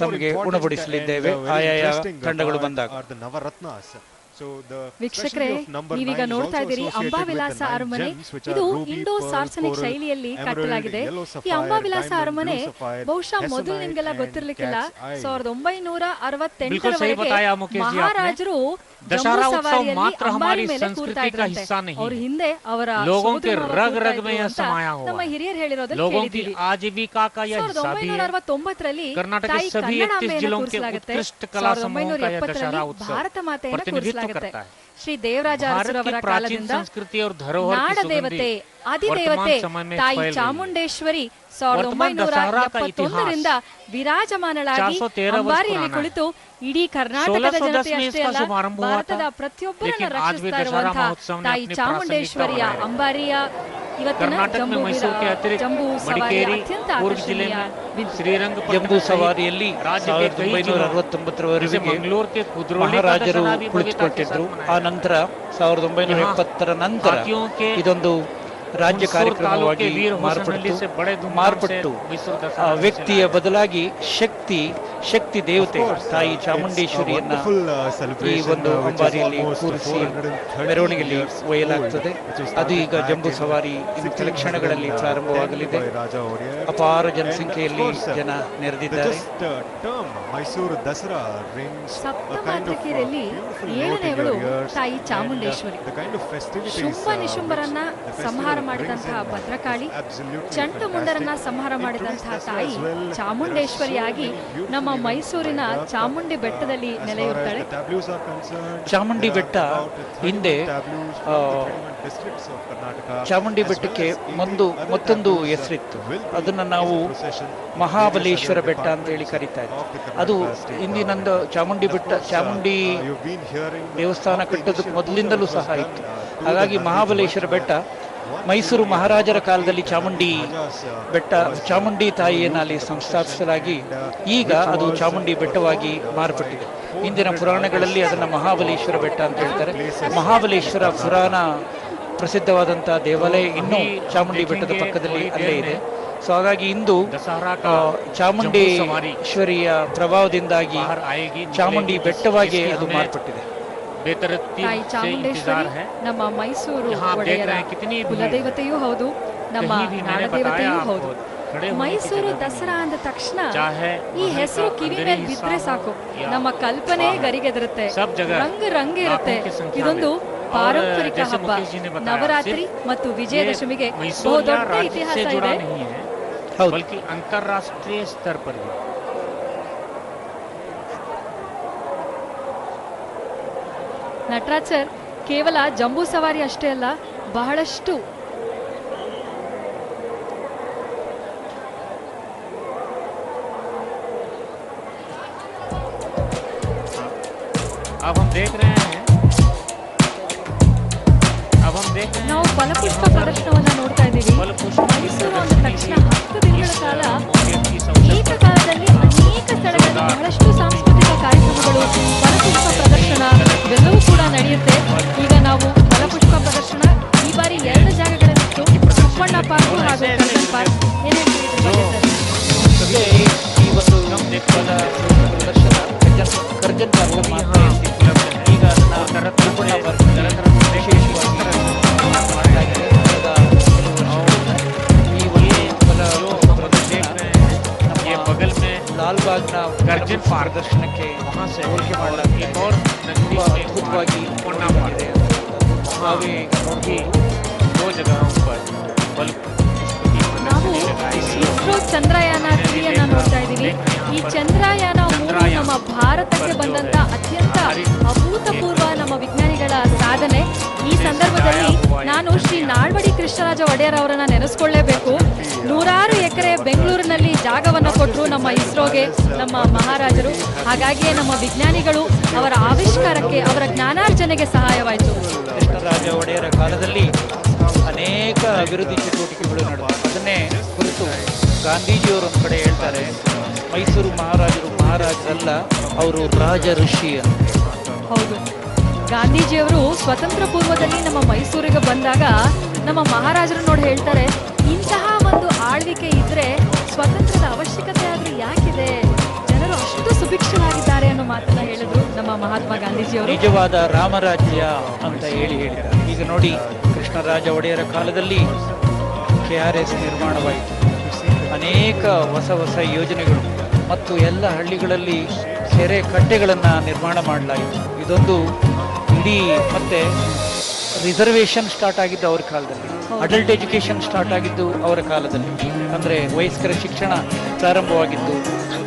ತಮಗೆ ಉಣಬಡಿಸಲಿದ್ದೇವೆ ಆಯಾಯ ತಂಡಗಳು ಬಂದಾಗ. ವೀಕ್ಷಕರೇ, ನೀವೀಗ ನೋಡ್ತಾ ಇದ್ದೀರಿ ಅಂಬಾವಿಲಾಸ ಅರಮನೆ. ಇದು ಇಂಡೋ ಸಾರ್ಸನಿಕ್ ಶೈಲಿಯಲ್ಲಿ ಕಟ್ಟಲಾಗಿದೆ. ಈ ಅಂಬಾವಿಲಾಸ ಅರಮನೆ ಬಹುಶಃ ಮೊದಲು ನಿಮ್ಗೆಲ್ಲ ಗೊತ್ತಿರ್ಲಿಕ್ಕಿಲ್ಲ, 1968ರವರೆಗೆ ಮಹಾರಾಜರು दशहरा उत्सव मात्र हमारी संस्कृति का हिस्सा नहीं है, लोगों के रग रग में यह समाया हुआ है, लोगों की आजीविका का यह हिस्सा भी है। कर्नाटक के सभी 31 जिलों के उत्कृष्ट कला समूहों का यह दशहरा उत्सव प्रतिनिधित्व ಆಗುತ್ತೆ. ಶ್ರೀ ದೇವರಾಜ ಅರಸರವರ ಕಾಲದಿಂದ ನಾಡ ದೇವತೆ ಅಧಿದೇವತೆ ತಾಯಿ ಚಾಮುಂಡೇಶ್ವರಿ 1971ರಿಂದ ವಿರಾಜಮಾನಳಾಗಿ ಅಂಬಾರಿಯಲ್ಲಿ ಕುಳಿತು ಇಡೀ ಕರ್ನಾಟಕದ ಜನತೆ ಅಷ್ಟೇ ಅಲ್ಲ, ಭಾರತದ ಪ್ರತಿಯೊಬ್ಬರನ್ನ ರಕ್ಷಿಸ್ತಾ ಇರುವಂತಹ ತಾಯಿ ಚಾಮುಂಡೇಶ್ವರಿಯ ಅಂಬಾರಿಯ ಇವತ್ತಿನ ಜಂಬೂ ಸವಾರಿ ಅತ್ಯಂತ ಆಕರ್ಷಣೀಯ. ಜಂಬೂ ಸವಾರಿಯಲ್ಲಿ 1969ರವರೆಗೆ ಮಹಾರಾಜರು ಕುಳಿತುಕೊಟ್ಟಿದ್ರು. ಆ ನಂತರ 1970ರ ನಂತರ ಇದೊಂದು ರಾಜ್ಯ ಕಾರ್ಯಕ್ರಮವಾಗಿ ಮಾರ್ಪಟ್ಟು ವ್ಯಕ್ತಿಯ ಬದಲಾಗಿ ಶಕ್ತಿ ದೇವತೆ ತಾಯಿ ಚಾಮುಂಡೇಶ್ವರಿಯನ್ನ ಈ ಒಂದು ಅಂಬಾರಿಯಲ್ಲಿ ಕೂರಿಸಿ ಮೆರವಣಿಗೆಯಲ್ಲಿ ಒಯ್ಯಲಾಗ್ತದೆ. ಅದು ಈಗ ಜಂಬೂ ಸವಾರಿ ಕೆಲ ಕ್ಷಣಗಳಲ್ಲಿ ಪ್ರಾರಂಭವಾಗಲಿದೆ. ಅಪಾರ ಜನಸಂಖ್ಯೆಯಲ್ಲಿ ಜನ ನೆರೆದಿದ್ದಾರೆ. ಮೈಸೂರು ದಸರಾ ಸಪ್ತಮಾತೃಕೆಯರಲ್ಲಿ 7ನೇವಳು ತಾಯಿ ಚಾಮುಂಡೇಶ್ವರಿ. ಶುಂಭ ನಿಶುಂಭರನ್ನ ಸಂಹಾರ ಮಾಡಿದಂತಹ ಭದ್ರಕಾಳಿ, ಚಂಡು ಮುಂಡರನ್ನ ಸಂಹಾರ ಮಾಡಿದಂತಹ ತಾಯಿ ಚಾಮುಂಡೇಶ್ವರಿಯಾಗಿ ನಮ್ಮ ಮೈಸೂರಿನ ಚಾಮುಂಡಿ ಬೆಟ್ಟದಲ್ಲಿ ನೆಲೆಯೂರ್ತಾಳೆ. ಚಾಮುಂಡಿ ಬೆಟ್ಟ ಹಿಂದೆ ಚಾಮುಂಡಿ ಬೆಟ್ಟಕ್ಕೆ ಮತ್ತೊಂದು ಹೆಸರಿತ್ತು. ಅದನ್ನ ನಾವು ಮಹಾಬಲೇಶ್ವರ ಬೆಟ್ಟ ಅಂತ ಹೇಳಿ ಕರೀತಾ ಇದ್ವಿ. ಅದು ಇಂದಿನಂದು ಚಾಮುಂಡಿ ದೇವಸ್ಥಾನ ಕಟ್ಟೋದಕ್ಕೆ ಮೊದಲಿಂದಲೂ ಸಹ ಇತ್ತು. ಹಾಗಾಗಿ ಮಹಾಬಲೇಶ್ವರ ಬೆಟ್ಟ ಮೈಸೂರು ಮಹಾರಾಜರ ಕಾಲದಲ್ಲಿ ಚಾಮುಂಡಿ ತಾಯಿಯನ್ನು ಅಲ್ಲಿ ಸಂಸ್ಥಾಪಿಸಲಾಗಿ ಈಗ ಅದು ಚಾಮುಂಡಿ ಬೆಟ್ಟವಾಗಿ ಮಾರ್ಪಟ್ಟಿದೆ. ಇಂದಿನ ಪುರಾಣಗಳಲ್ಲಿ ಅದನ್ನು ಮಹಾಬಲೇಶ್ವರ ಬೆಟ್ಟ ಅಂತ ಹೇಳ್ತಾರೆ. ಮಹಾಬಲೇಶ್ವರ ಪುರಾಣ ಪ್ರಸಿದ್ಧವಾದಂತಹ ದೇವಾಲಯ ಇನ್ನೂ ಚಾಮುಂಡಿ ಬೆಟ್ಟದ ಪಕ್ಕದಲ್ಲಿ ಅಲ್ಲೇ ಇದೆ. ಸೊ ಹಾಗಾಗಿ ಇಂದು ಚಾಮುಂಡೇಶ್ವರಿಯ ಪ್ರಭಾವದಿಂದಾಗಿ ಚಾಮುಂಡಿ ಬೆಟ್ಟವಾಗಿ ಅದು ಮಾರ್ಪಟ್ಟಿದೆ. ತಾಯಿ ಚಾಮುಂಡೇಶ್ವರಿ ನಮ್ಮ ಮೈಸೂರು ಒಡೆಯರ ಕುಲದೇವತೆಯೂ ಹೌದು, ನಮ್ಮ ನಾಡದೇವತೆಯೂ ಹೌದು. ಮೈಸೂರು ದಸರಾ ಅಂದ ತಕ್ಷಣ ಈ ಹೆಸರು ಕಿವಿ ಮೇಲೆ ಬಿದ್ರೆ ಸಾಕು, ನಮ್ಮ ಕಲ್ಪನೆ ಗರಿಗೆದರುತ್ತೆ, ರಂಗ್ ಇರುತ್ತೆ. ಇದೊಂದು ಪಾರಂಪರಿಕ ಹಬ್ಬ. ನವರಾತ್ರಿ ಮತ್ತು ವಿಜಯದಶಮಿಗೆ ಬಹುದೊಡ್ಡ ಇತಿಹಾಸ ಇದೆ. ಅಂತಾರಾಷ್ಟ್ರೀಯ ಸ್ತರ ಪರ್ ನಟರಾಜ್ ಸರ್, ಕೇವಲ ಜಂಬೂ ಸವಾರಿ ಅಷ್ಟೇ ಅಲ್ಲ, ಬಹಳಷ್ಟು ನಾವು ಫಲಪುಷ್ಪ ಪ್ರದರ್ಶನವನ್ನ ನೋಡ್ತಾ ಇದ್ದೀವಿ. ಮೈಸೂರು ಅಂದ ತಕ್ಷಣ 10 ದಿನಗಳ ಕಾಲ ಏಕಕಾಲದಲ್ಲಿ ಅನೇಕ ಸ್ಥಳಗಳಲ್ಲಿ ಬಹಳಷ್ಟು ಸಾಂಸ್ಕೃತಿಕ ಕಾರ್ಯಕ್ರಮಗಳು, ಫಲಪುಷ್ಪ ಪ್ರದರ್ಶನ ಇವೆಲ್ಲವೂ ಕೂಡ ನಡೆಯುತ್ತೆ. ಈಗ ನಾವು ಫಲಪುಷ್ಪ ಪ್ರದರ್ಶನ ಈ ಬಾರಿ 2 ಜಾಗಗಳಲ್ಲಿತ್ತು, ಕುಪ್ಪಣ್ಣ ಪಾರ್ಕ್ ಹಾಗೂ ಕರ್ಜನ್ ಪಾರ್ಕ್. ಈ ಒಂದು ಪ್ರದರ್ಶನ ಕರ್ಜನ್ ಪಾರ್ಕ್ ಮಾತ್ರ ಈಗ ಲಾಲ್ಬಾಗ್ನ ಕರ್ಜನ್ ಪ್ರದರ್ಶನಕ್ಕೆ ಹೋಲಿಕೆ ಮಾಡಲಾಗಿದೆ. ಅದ್ಭುತವಾಗಿ ನಾವು ಇಸ್ರೋ ಚಂದ್ರಯಾನ 3 ನೋಡ್ತಾ ಇದ್ದೀವಿ. ಈ ಚಂದ್ರಯಾನ 3 ನಮ್ಮ ಭಾರತಕ್ಕೆ ಬಂದಂತ ಅತ್ಯಂತ ಅಭೂತಪೂರ್ವ ನಮ್ಮ ವಿಜ್ಞಾನಿಗಳ ಸಾಧನೆ. ಈ ಸಂದರ್ಭದಲ್ಲಿ ನಾನು ಶ್ರೀ ನಾಲ್ವಡಿ ಕೃಷ್ಣರಾಜ ಒಡೆಯರ್ ಅವರನ್ನ ನೆನೆಸ್ಕೊಳ್ಳೇಬೇಕು. 100 ಎಕರೆ ಬೆಂಗಳೂರಿನಲ್ಲಿ ಜಾಗವನ್ನ ಕೊಟ್ಟರು ನಮ್ಮ ಇಸ್ರೋಗೆ ನಮ್ಮ ಮಹಾರಾಜರು. ಹಾಗಾಗಿಯೇ ನಮ್ಮ ವಿಜ್ಞಾನಿಗಳು ಅವರ ಆವಿಷ್ಕಾರಕ್ಕೆ, ಅವರ ಜ್ಞಾನಾರ್ಜನೆಗೆ ಸಹಾಯವಾಯಿತು. ಕೃಷ್ಣರಾಜ ಒಡೆಯರ ಕಾಲದಲ್ಲಿ ಅನೇಕ ಅಭಿವೃದ್ಧಿ ಚಟುವಟಿಕೆಗಳು ನಡೆದವು. ಅದನ್ನೇ ಕುರಿತು ಗಾಂಧೀಜಿಯವರು ಒಂದು ಕಡೆ ಹೇಳ್ತಾರೆ, ಮೈಸೂರು ಮಹಾರಾಜರಲ್ಲ, ಅವರು ರಾಜ ಋಷಿ ಅಂತ. ಹೌದು, ಗಾಂಧೀಜಿಯವರು ಸ್ವತಂತ್ರ ಪೂರ್ವದಲ್ಲಿ ನಮ್ಮ ಮೈಸೂರಿಗೆ ಬಂದಾಗ ನಮ್ಮ ಮಹಾರಾಜರು ನೋಡಿ ಹೇಳ್ತಾರೆ, ಇಂತಹ ಒಂದು ಆಳ್ವಿಕೆ ಇದ್ರೆ ಸ್ವತಂತ್ರದ ಅವಶ್ಯಕತೆ ಆದ್ರೆ ಯಾಕಿದೆ, ಜನರು ಅಷ್ಟು ಸುಭಿಕ್ಷರಾಗಿದ್ದಾರೆ ಅನ್ನೋ ಮಾತನ್ನ ಹೇಳಿದ್ರು ನಮ್ಮ ಮಹಾತ್ಮ ಗಾಂಧೀಜಿಯವರು. ನಿಜವಾದ ರಾಮರಾಜ್ಯ ಅಂತ ಹೇಳಿದ್ದಾರೆ. ಈಗ ನೋಡಿ, ಕೃಷ್ಣರಾಜ ಒಡೆಯರ ಕಾಲದಲ್ಲಿ KRS ನಿರ್ಮಾಣವಾಯಿತು. ಅನೇಕ ಹೊಸ ಯೋಜನೆಗಳು ಮತ್ತು ಎಲ್ಲ ಹಳ್ಳಿಗಳಲ್ಲಿ ಕೆರೆ ಕಟ್ಟೆಗಳನ್ನು ನಿರ್ಮಾಣ ಮಾಡಲಾಯಿತು. ಇದೊಂದು ಇಡೀ ಮತ್ತೆ ರಿಸರ್ವೇಷನ್ ಸ್ಟಾರ್ಟ್ ಆಗಿದ್ದು ಅವರ ಕಾಲದಲ್ಲಿ, ಅಡಲ್ಟ್ ಎಜುಕೇಶನ್ ಸ್ಟಾರ್ಟ್ ಆಗಿದ್ದು ಅವರ ಕಾಲದಲ್ಲಿ, ಅಂದರೆ ವಯಸ್ಕರ ಶಿಕ್ಷಣ ಪ್ರಾರಂಭವಾಗಿದ್ದು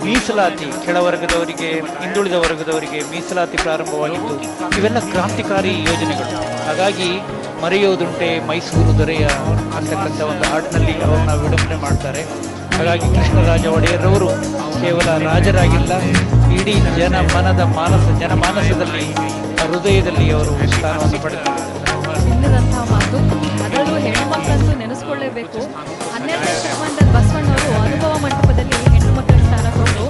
ಮೀಸಲಾತಿ, ಕೆಳವರ್ಗದವರಿಗೆ, ಹಿಂದುಳಿದ ವರ್ಗದವರಿಗೆ ಮೀಸಲಾತಿ ಪ್ರಾರಂಭವಾಗಿತ್ತು. ಇವೆಲ್ಲ ಕ್ರಾಂತಿಕಾರಿ ಯೋಜನೆಗಳು. ಹಾಗಾಗಿ ಮರೆಯೋದುಂಟೆ ಮೈಸೂರು ದೊರೆಯ ಅಂತಕ್ಕಂಥ ಒಂದು ಹಾಡಿನಲ್ಲಿ ಅವ್ರನ್ನ ವಿಡಂಬನೆ ಮಾಡ್ತಾರೆ. ಹಾಗಾಗಿ ಕೃಷ್ಣರಾಜ ಒಡೆಯರವರು ಕೇವಲ ರಾಜರಾಗಿಲ್ಲ, ಇಡೀ ಜನಮಾನಸದಲ್ಲಿ, ಹೃದಯದಲ್ಲಿ ಅವರು ಸ್ಥಾನವನ್ನು ಪಡೆದಿದ್ದಾರೆ. ಮಾತು, ಅದರಲ್ಲೂ ಹೆಣ್ಣು ಮಕ್ಕಳಂತೂ ನೆನೆಸ್ಕೊಳ್ಳೇಬೇಕು. 12ನೇ ಶತಮಾನದಲ್ಲಿ ಬಸವಣ್ಣವರು ಅನುಭವ ಮಂಟಪದಲ್ಲಿ ಹೆಣ್ಣು ಮಕ್ಕಳ ಸ್ಥಾನ ಕೊಟ್ಟು,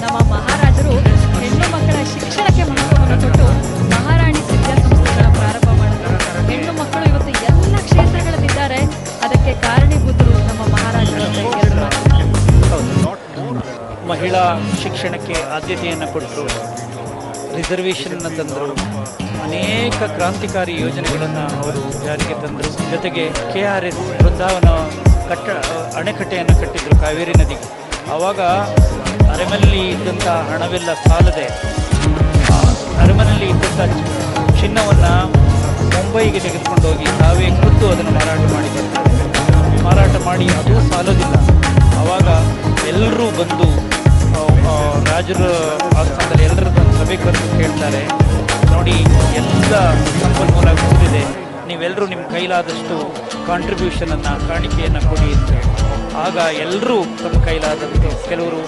ನಮ್ಮ ಮಹಾರಾಜರು ಹೆಣ್ಣು ಮಕ್ಕಳ ಶಿಕ್ಷಣಕ್ಕೆ ಮಹತ್ವವನ್ನು ಕೊಟ್ಟು ಮಹಾರಾಣಿ ವಿದ್ಯಾಸಂಸ್ಥೆಗಳ ಪ್ರಾರಂಭ ಮಾಡಿದ್ರು. ಹೆಣ್ಣು ಮಕ್ಕಳು ಇವತ್ತು ಎಲ್ಲ ಕ್ಷೇತ್ರಗಳಲ್ಲಿದ್ದಾರೆ. ಅದಕ್ಕೆ ಕಾರಣೀಭೂತರು ನಮ್ಮ ಮಹಾರಾಜರು. ಮಹಿಳಾ ಶಿಕ್ಷಣಕ್ಕೆ ಆದ್ಯತೆಯನ್ನು ಕೊಟ್ಟರು, ರಿಸರ್ವೇಷನ್ ತಂದರು, ಅನೇಕ ಕ್ರಾಂತಿಕಾರಿ ಯೋಜನೆಗಳನ್ನು ಅವರು ಜಾರಿಗೆ ತಂದರು. ಜೊತೆಗೆ KRS ಬೃಂದಾವನ ಅಣೆಕಟ್ಟೆಯನ್ನು ಕಟ್ಟಿದ್ರು ಕಾವೇರಿ ನದಿಗೆ. ಆವಾಗ ಅರಮನೆಯಲ್ಲಿ ಇದ್ದಂಥ ಹಣವೆಲ್ಲ ಸಾಲದೆ ಅರಮನೆಯಲ್ಲಿ ಇದ್ದಂಥ ಚಿನ್ನವನ್ನು ಮುಂಬೈಗೆ ತೆಗೆದುಕೊಂಡು ಹೋಗಿ ತಾವೇ ಖುದ್ದು ಅದನ್ನು ಮಾರಾಟ ಮಾಡಿ ಅದು ಸಾಲೋದಿಲ್ಲ. ಆವಾಗ ಎಲ್ಲರೂ ಬಂದು ರಾಜರ ಆಸ್ಥಾನದಲ್ಲಿ ಎಲ್ಲರೂ ಬಂದು ಸಭೆ ಕರೆದು ಕೇಳ್ತಾರೆ, ನೋಡಿ ಎಲ್ಲ ಸಂಪನ್ಮೂಲ ಕೂಡಿದೆ, ನೀವೆಲ್ಲರೂ ನಿಮ್ಮ ಕೈಲಾದಷ್ಟು ಕಾಣಿಕೆಯನ್ನು ಕೊಡಿ ಅಂತ. ಆಗ ಎಲ್ಲರೂ ತಮ್ಮ ಕೈಲಾದಷ್ಟು, ಕೆಲವರು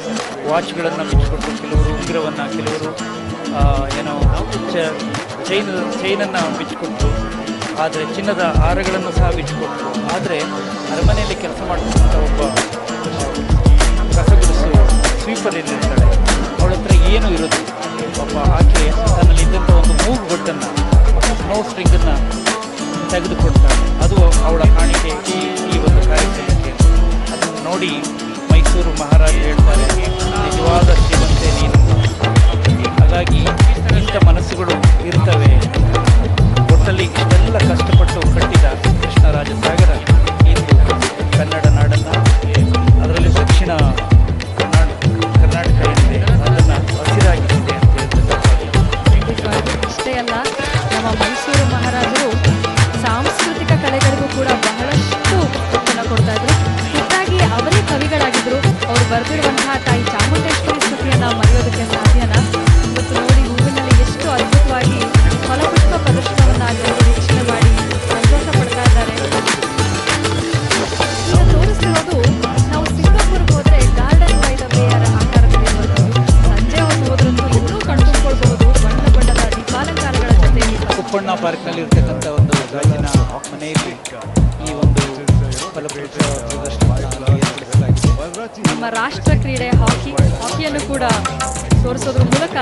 ವಾಚ್ಗಳನ್ನು ಬಿಚ್ಚಿಕೊಟ್ರು, ಕೆಲವರು ಉಂಗುರವನ್ನು, ಕೆಲವರು ಚೈನನ್ನು ಬಿಚ್ಚಿಕೊಟ್ರು, ಆದರೆ ಚಿನ್ನದ ಹಾರಗಳನ್ನು ಸಹ ಬಿಚ್ಚಿಕೊಟ್ರು. ಆದರೆ ಅರಮನೆಯಲ್ಲಿ ಕೆಲಸ ಮಾಡ್ತಕ್ಕಂಥ ಒಬ್ಬ ಕಸಗುಡಿಸು ಸ್ವೀಪರ್ ಏನಿರ್ತಾಳೆ, ಅವಳ ಹತ್ರ ಏನೂ ಇರೋದು. ಪಾಪ ಆಕೆ ತನ್ನಲ್ಲಿದ್ದಂಥ ಒಂದು ಮೂಗುಗೊಟ್ಟನ್ನು, ಸ್ನೋ ಸ್ಟ್ರಿಂಗನ್ನು ತೆಗೆದುಕೊಡ್ತಾಳೆ. ಅದು ಅವಳ ಕಾಣಿಕೆ ಈ ಒಂದು ಕಾರ್ಯಕ್ರಮಕ್ಕೆ. ಅದನ್ನು ನೋಡಿ ಮೈಸೂರು ಮಹಾರಾಜ ಹೇಳ್ತಾರೆ, ನಿಜವಾದ ಶ್ರೀಮಂತೆ ನೀನು. ಹಾಗಾಗಿ ಇಂಥ ಮನಸ್ಸುಗಳು ಇರ್ತವೆ. ಒಟ್ಟಲ್ಲಿ ಇಷ್ಟೆಲ್ಲ ಕಷ್ಟಪಟ್ಟು ಕಟ್ಟಿದ ಕೃಷ್ಣರಾಜ ಸಾಗರ ಇಂದು ಕನ್ನಡ ನಾಡನ್ನು, ಅದರಲ್ಲಿ ದಕ್ಷಿಣ ಕರ್ನಾಟಕ ಏನಿದೆ ಅದನ್ನು ಹಸಿರಾಗಿಸಿದೆ ಅಂತ ಹೇಳ್ತಾರೆ. ಅಷ್ಟೇ ಅಲ್ಲ, ನಮ್ಮ ಮೈಸೂರು ಮಹಾರಾಜರು ಸಾಂಸ್ಕೃತಿಕ ಕಲೆಗಳಿಗೂ ಕೂಡ ಬಹಳಷ್ಟು ಒತ್ತನ್ನು ಕೊಡ್ತಾ ಇದ್ರು. ಖುದ್ದಾಗಿ ಅವರೇ ಕವಿಗಳಾಗಿದ್ರು. ಅವರು ಬರೆದಿರುವಂತಹ ತಾಯಿ ಚಾಮುಂಡೇಶ್ವರಿ ಸ್ತುತಿಯನ್ನು ಮರೆಯೋದಕ್ಕೆ ಸಾಧ್ಯನಾ? ಇವತ್ತು ನೋಡಿ, ಹೂವಿನಲ್ಲಿ ಎಷ್ಟು ಅದ್ಭುತವಾಗಿ ಫಲಪುಷ್ಪ ಪ್ರದರ್ಶನವನ್ನು ವೀಕ್ಷಣೆ ಮಾಡಿ ಸಂತೋಷ ಪಡ್ತಾ ಇದ್ದಾರೆ. ಈಗ ತೋರಿಸ್ತಿರೋದು, ನಾವು ಸಿಂಗಾಪುರ್ಗೆ ಹೋದ್ರೆ ಗಾರ್ಡನ್ ಬೈ ದ ಬೇ ಆಕಾರದಲ್ಲಿ ಇರುವಂಥದ್ದು. ಸಂಜೆ ಹೊತ್ತು ಹೋದ್ರಂತೂ ಇನ್ನೂ ಕಣ್ತುಂಬಿಕೊಳ್ಬಹುದು ಬಣ್ಣ ಬಣ್ಣದ ದೀಪಾಲಂಕಾರಗಳ ಜೊತೆಯಲ್ಲಿ. ಕುಪ್ಪಣ್ಣ ಪಾರ್ಕ್ನಲ್ಲಿ ಇರ್ತಕ್ಕಂಥ ಒಂದು ಗಾಜಿನ ಮನೆಯಲ್ಲಿ ಈ ಒಂದು ಫಲಪುಷ್ಪ ಪ್ರದರ್ಶನವನ್ನು ಏರ್ಪಡಿಸಲಾಗಿದೆ. ನಮ್ಮ ರಾಷ್ಟ್ರ ಕ್ರೀಡೆ ಹಾಕಿಯನ್ನು ಕೂಡ ತೋರಿಸೋದ್ರ ಮೂಲಕ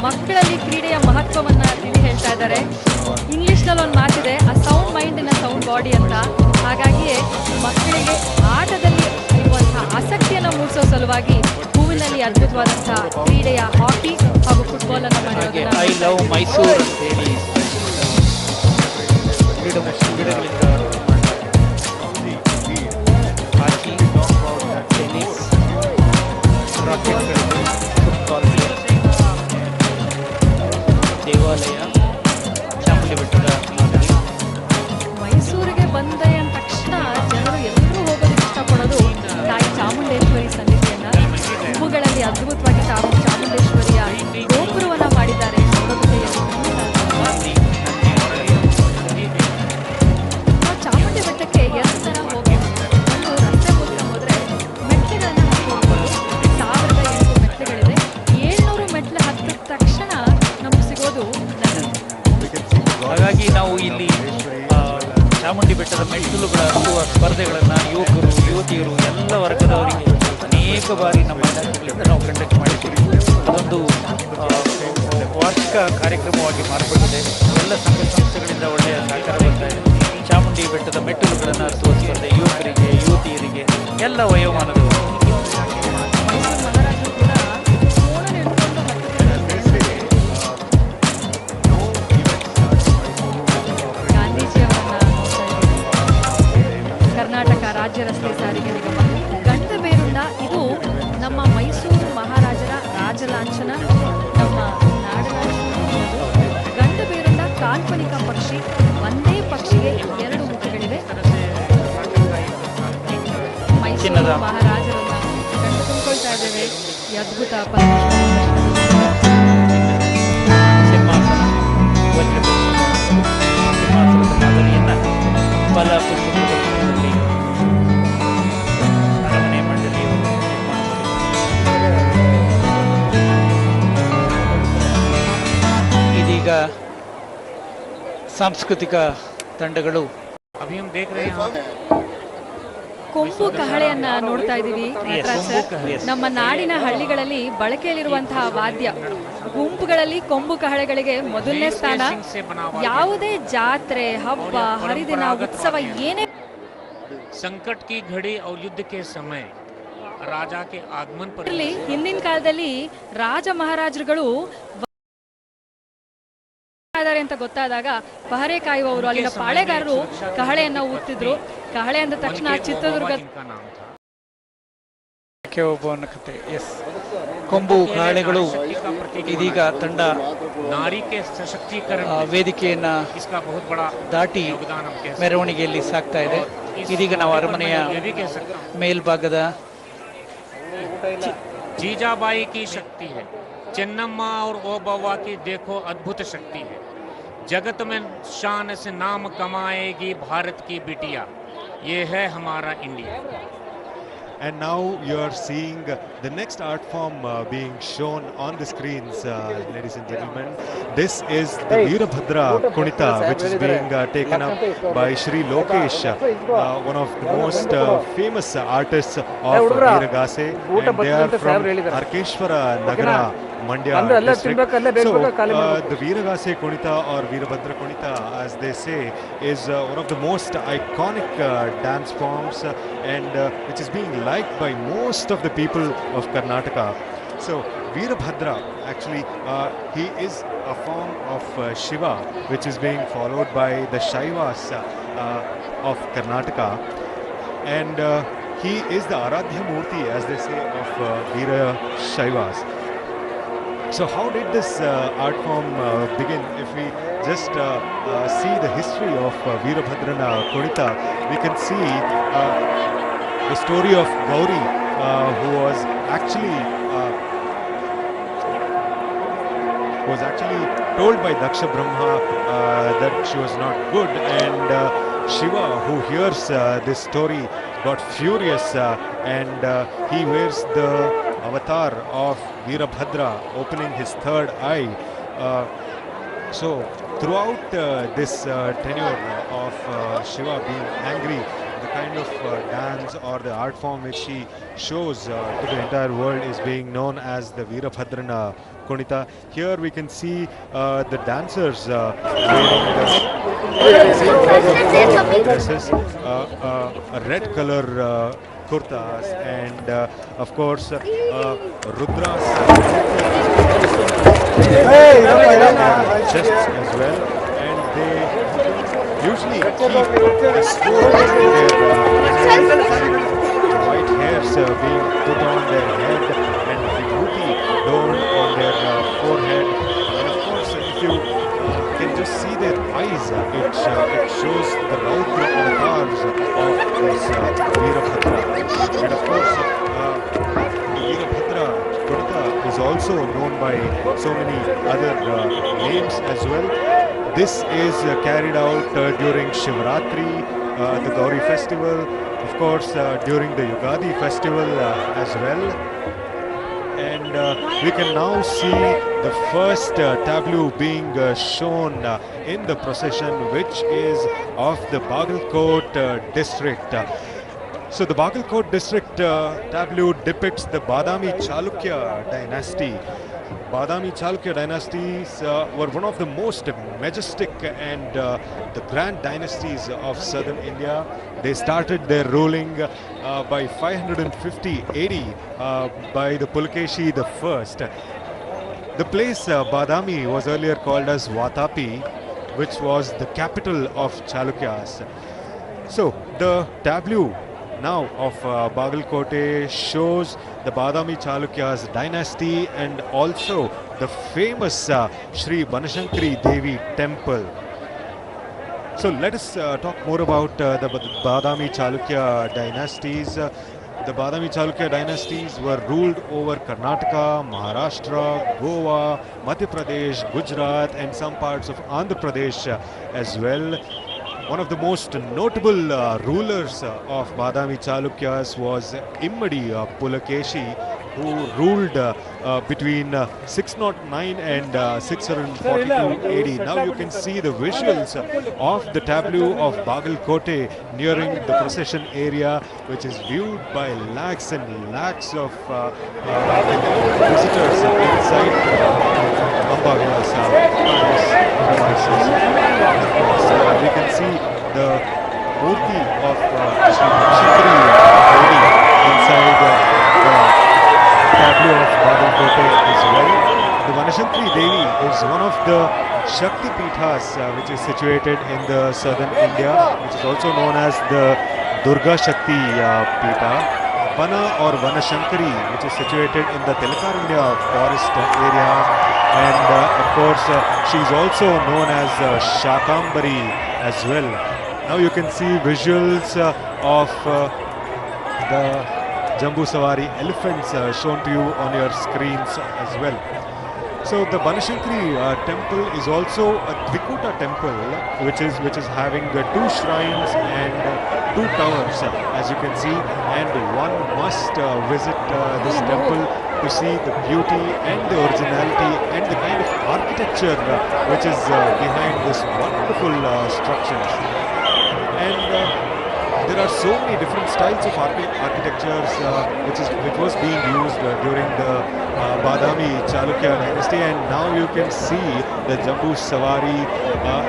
ಮಕ್ಕಳಲ್ಲಿ ಕ್ರೀಡೆಯ ಮಹತ್ವವನ್ನ ತಿಳಿ ಹೇಳ್ತಾ ಇದ್ದಾರೆ. ಇಂಗ್ಲಿಷ್ನಲ್ಲಿ ಒಂದು ಮಾತಿದೆ, ಆ sound mind in a sound body ಅಂತ. ಹಾಗಾಗಿಯೇ ಮಕ್ಕಳಿಗೆ ಆಟದಲ್ಲಿ ಇರುವಂತಹ ಆಸಕ್ತಿಯನ್ನು ಮೂಡಿಸೋ ಸಲುವಾಗಿ ಹೂವಿನಲ್ಲಿ ಅದ್ಭುತವಾದಂತಹ ಕ್ರೀಡೆಯ ಹಾಕಿ ಹಾಗೂ ಫುಟ್ಬಾಲ್ ಅನ್ನು ಮಾಡೋದನ್ನ ಐ ಲವ್ ಮೈಸೂರು ಅಂತ ಹೇಳಿ ಕ್ರೀಡೆಗಳಿಂದ ಹಾಕಿ, ಟೆನ್ನಿಸ್, ರಾಕೆಟ್ಗಳು, ಫುಟ್ಬಾಲ್, ದೇವಾಲಯ, ಚಾಮುಂಡಿ ಬೆಟ್ಟದ ಮೈಸೂರಿಗೆ ಬಂದೆ ಅಂದ ತಕ್ಷಣ ಜನರು ಎಲ್ಲರೂ ಹೋಗೋದಕ್ಕೆ ಇಷ್ಟಪಡೋದು ತಾಯಿ ಚಾಮುಂಡೇಶ್ವರಿ ಸನ್ನಿಧಿಯನ್ನ. ಹೂವುಗಳಲ್ಲಿ ಅದ್ಭುತವಾಗಿ ಚಾಮುಂಡೇಶ್ವರಿಯ ಗೋಪುರವನ್ನ ಮಾಡಿದ್ದಾರೆ. ಚಾಮುಂಡಿ ಬೆಟ್ಟಕ್ಕೆ 2 ಜನ ಹೋಗ್ಬೋದು. ಒಂದು ರಸ್ತೆ ಮೂಲಕ ಹೋದ್ರೆ ಮೆಟ್ಲೆಗಳನ್ನ ಹತ್ಕೊಂಡು 1008 ಮೆಟ್ಲೆಗಳಿದೆ. 700 ಮೆಟ್ಲೆ ಹತ್ತಿದ ತಕ್ಷಣ ನಮ್ಗೆ ಸಿಗೋದು. ಹಾಗಾಗಿ ನಾವು ಇಲ್ಲಿ ಚಾಮುಂಡಿ ಬೆಟ್ಟದ ಮೆಟ್ಟಿಲುಗಳ ಹತ್ತುವ ಸ್ಪರ್ಧೆಗಳನ್ನು ಯುವಕರು, ಯುವತಿಯರು, ಎಲ್ಲ ವರ್ಗದವರಿಗೆ ಅನೇಕ ಬಾರಿ ನಮ್ಮ ಇಲಾಖೆಗಳಿಂದ ನಾವು ಕಂಡಕ್ಟ್ ಮಾಡಿದ್ದೀವಿ. ಅದೊಂದು ವಾರ್ಷಿಕ ಕಾರ್ಯಕ್ರಮವಾಗಿ ಮಾರ್ಪಟ್ಟಿದೆ. ಎಲ್ಲ ಸಂಘ ಸಂಸ್ಥೆಗಳಿಂದ ಒಳ್ಳೆಯ ಸಹಕಾರ ಬರ್ತಾ ಇದೆ. ಚಾಮುಂಡಿ ಬೆಟ್ಟದ ಮೆಟ್ಟಿಲುಗಳನ್ನು ಹತ್ತುವ ಸ್ಪರ್ಧೆ ಯುವಕರಿಗೆ, ಯುವತಿಯರಿಗೆ, ಎಲ್ಲ ವಯೋಮಾನದವರು. ಕರ್ನಾಟಕ ರಾಜ್ಯ ರಸ್ತೆ ಸಾರಿಗೆ ನಿಗಮ ಗಂಡಬೇರುಂಡ, ಇದು ನಮ್ಮ ಮೈಸೂರು ಮಹಾರಾಜರ ರಾಜಲಾಂಛನ, ನಮ್ಮ ನಾಡಲಾಂಛನ. ಗಂಡಬೇರುಂಡ ಕಾಲ್ಪನಿಕ ಪಕ್ಷಿ. ಒಂದೇ ಪಕ್ಷಿಗೆ 2 ಮುಖಗಳಿವೆ. ಮೈಸೂರು ಮಹಾರಾಜರನ್ನ ಕಂಡು ತುಂಬಿಕೊಳ್ತಾ ಇದ್ದೇವೆ. ಈ ಅದ್ಭುತ ಪರಮೇಶ್ವರ ಸಿಂಹಾಸನ ಸಿಂಹಾಸನದ ಮಾದರಿಯನ್ನ ಬಲ ಪುಷ್ಪದಲ್ಲಿ ಅರಮನೆ ಮಂಡಳಿಯವರು ನಿರ್ಮಾಣ ಮಾಡಿದ್ದಾರೆ. ಇದೀಗ ಸಾಂಸ್ಕೃತಿಕ ತಂಡಗಳು ಕೊಂಬು ಕಹಳೆಯನ್ನ ನೋಡ್ತಾ ಇದೀವಿ. ನಮ್ಮ ನಾಡಿನ ಹಳ್ಳಿಗಳಲ್ಲಿ ಬಳಕೆಯಲ್ಲಿರುವಂತಹ ವಾದ್ಯ. ಗುಂಪುಗಳಲ್ಲಿ ಕೊಂಬು ಕಹಳೆಗಳಿಗೆ ಮೊದಲನೇ ಸ್ಥಾನ. ಯಾವುದೇ ಜಾತ್ರೆ, ಹಬ್ಬ, ಹರಿದಿನ, ಉತ್ಸವ ಏನೇ ಸಂಕಟ ಕಿ ಘಡಿ और युद्ध के समय ರಾಜಾ के ಆಗಮನ पर ಹಿಂದಿನ ಕಾಲದಲ್ಲಿ ರಾಜ ಮಹಾರಾಜರುಗಳು ಅಂತ ಗೊತ್ತಾದಾಗ ಪಹರೆ ಕಾಯುವವರು, ಅಲ್ಲಿನ ಪಾಳೆಗಾರರು ಕಹಳೆಯನ್ನ ಊದ್ತಿದ್ರು. ಕಹಳೆ ಅಂದ ತಕ್ಷಣ ಚಿತ್ರದುರ್ಗ ಕತೆ. ಎಸ್, ಕೊಂಬು ಕಹಳೆಗಳು ಇದೀಗ ತಂಡ ವೇದಿಕೆಯನ್ನ ದಾಟಿ ಮೆರವಣಿಗೆಯಲ್ಲಿ ಸಾಗ್ತಾ ಇದೆ. ಇದೀಗ ನಾವು ಅರಮನೆಯ ಮೇಲ್ಭಾಗದ जीजाबाई की शक्ति है, चेन्नम्मा और ओबव्वा की देखो अद्भुत शक्ति है, जगत में शान से नाम कमाएगी भारत की बिटिया, ये है हमारा India. And now you are seeing the next art form being shown on the screens, ladies and gentlemen. This is the Veerabhadra Kunita, which is being taken up by Shri Lokesh, one of the most famous artists of Veeragase, and they are from Arkeshwara Nagara, Mandya district. So the Veeragase Kunita or Veerabhadra Kunita, as they say, is one of the most iconic dance forms and which is being liked by most of the people of Karnataka. So Veerabhadra, actually he is a form of Shiva, which is being followed by the Shaivas of Karnataka, and he is the Aradhya Murti, as they say, of Veera Shaivas. So how did this art form begin? If we just see the history of Veerabhadrana Kunita, we can see the story of Gauri, who was actually told by Daksha Brahma that she was not good, and Shiva, who hears this story, got furious and he wears the avatar of Veerabhadra, opening his third eye. So throughout this tenure of Shiva being angry, the kind of dance or the art form which he shows to the entire world is being known as the Veerabhadrana Kunita. Here we can see the dancers wearing dresses, a red color kurtas, and of course Rudras chests as well, and they usually keep a sword in their white hairs being put on their head, and the booty worn on their forehead, and of course if you can just see their eyes, it shows the Raudra avatars of this Veerabhadra. And of course Veerabhadra Kunita is also known by so many other names as well. This is carried out during Shivratri, the Gauri festival, of course during the Yugadi festival as well. And we can now see the first tableau being shown in the procession, which is of the Bagalkot district. So the Bagalkot district tableau depicts the Badami Chalukya dynasty. Badami Chalukya dynasties were one of the most majestic and the grand dynasties of southern India. They started their ruling by 550 AD by the Pulakeshi the First. The place Badami was earlier called as Vatapi, which was the capital of Chalukyas. So the tableau now of Bagalkote shows the Badami Chalukyas dynasty and also the famous Sri Banashankari Devi temple. So let us talk more about the Badami Chalukya dynasties. the Badami Chalukya dynasties were ruled over Karnataka, Maharashtra, Goa, Madhya Pradesh, Gujarat and some parts of Andhra Pradesh as well. One of the most notable rulers of Badami Chalukyas was Immadi Pulakeshi, who ruled between 609 and 642 AD. Now you can see the visuals of the tableau of Bagalkote nearing the procession area, which is viewed by lakhs and lakhs of visitors inside Amba Vilasa premises. We can see the murti of Shri Shankari Devi inside the tableau of Bagalkote as well. The Vanashankari Devi is one of the Shakti Pithas which is situated in the southern India, which is also known as the Durga Shakti Pitha. Vana or Vanashankari, which is situated in the Telekaranya forest area, and of course she is also known as Shakambari as well. Now you can see visuals of the Jambu Sawari elephants shown to you on your screens as well. So the Banashankari temple is also a Trikuta temple, which is having two shrines and two towers, as you can see, and one must visit this temple to see the beauty and the originality and the kind of architecture which is behind this wonderful structures. And there are so many different styles of architectures which was being used during the Badami Chalukya dynasty, and now you can see the Jambu Sawari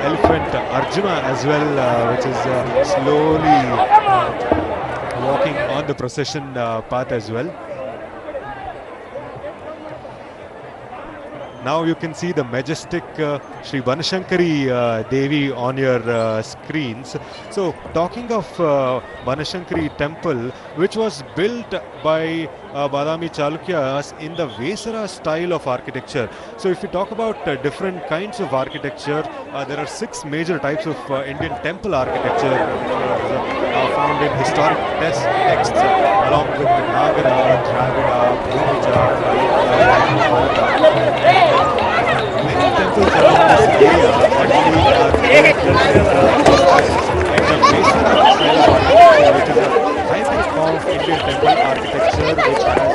elephant Arjuna as well, which is slowly walking on the procession path as well. Now you can see the majestic Sri Banashankari Devi on your screens. So talking of Banashankari temple, which was built by Badami Chalukyas in the Vesara style of architecture. So if we talk about different kinds of architecture, there are 6 major types of Indian temple architecture which was found in historic texts along with the Nagara, Dravida, Bhumija. Many temples around this area actually are built and the Mysore Dasara Procession, which is a hybrid of Indian temple architecture which has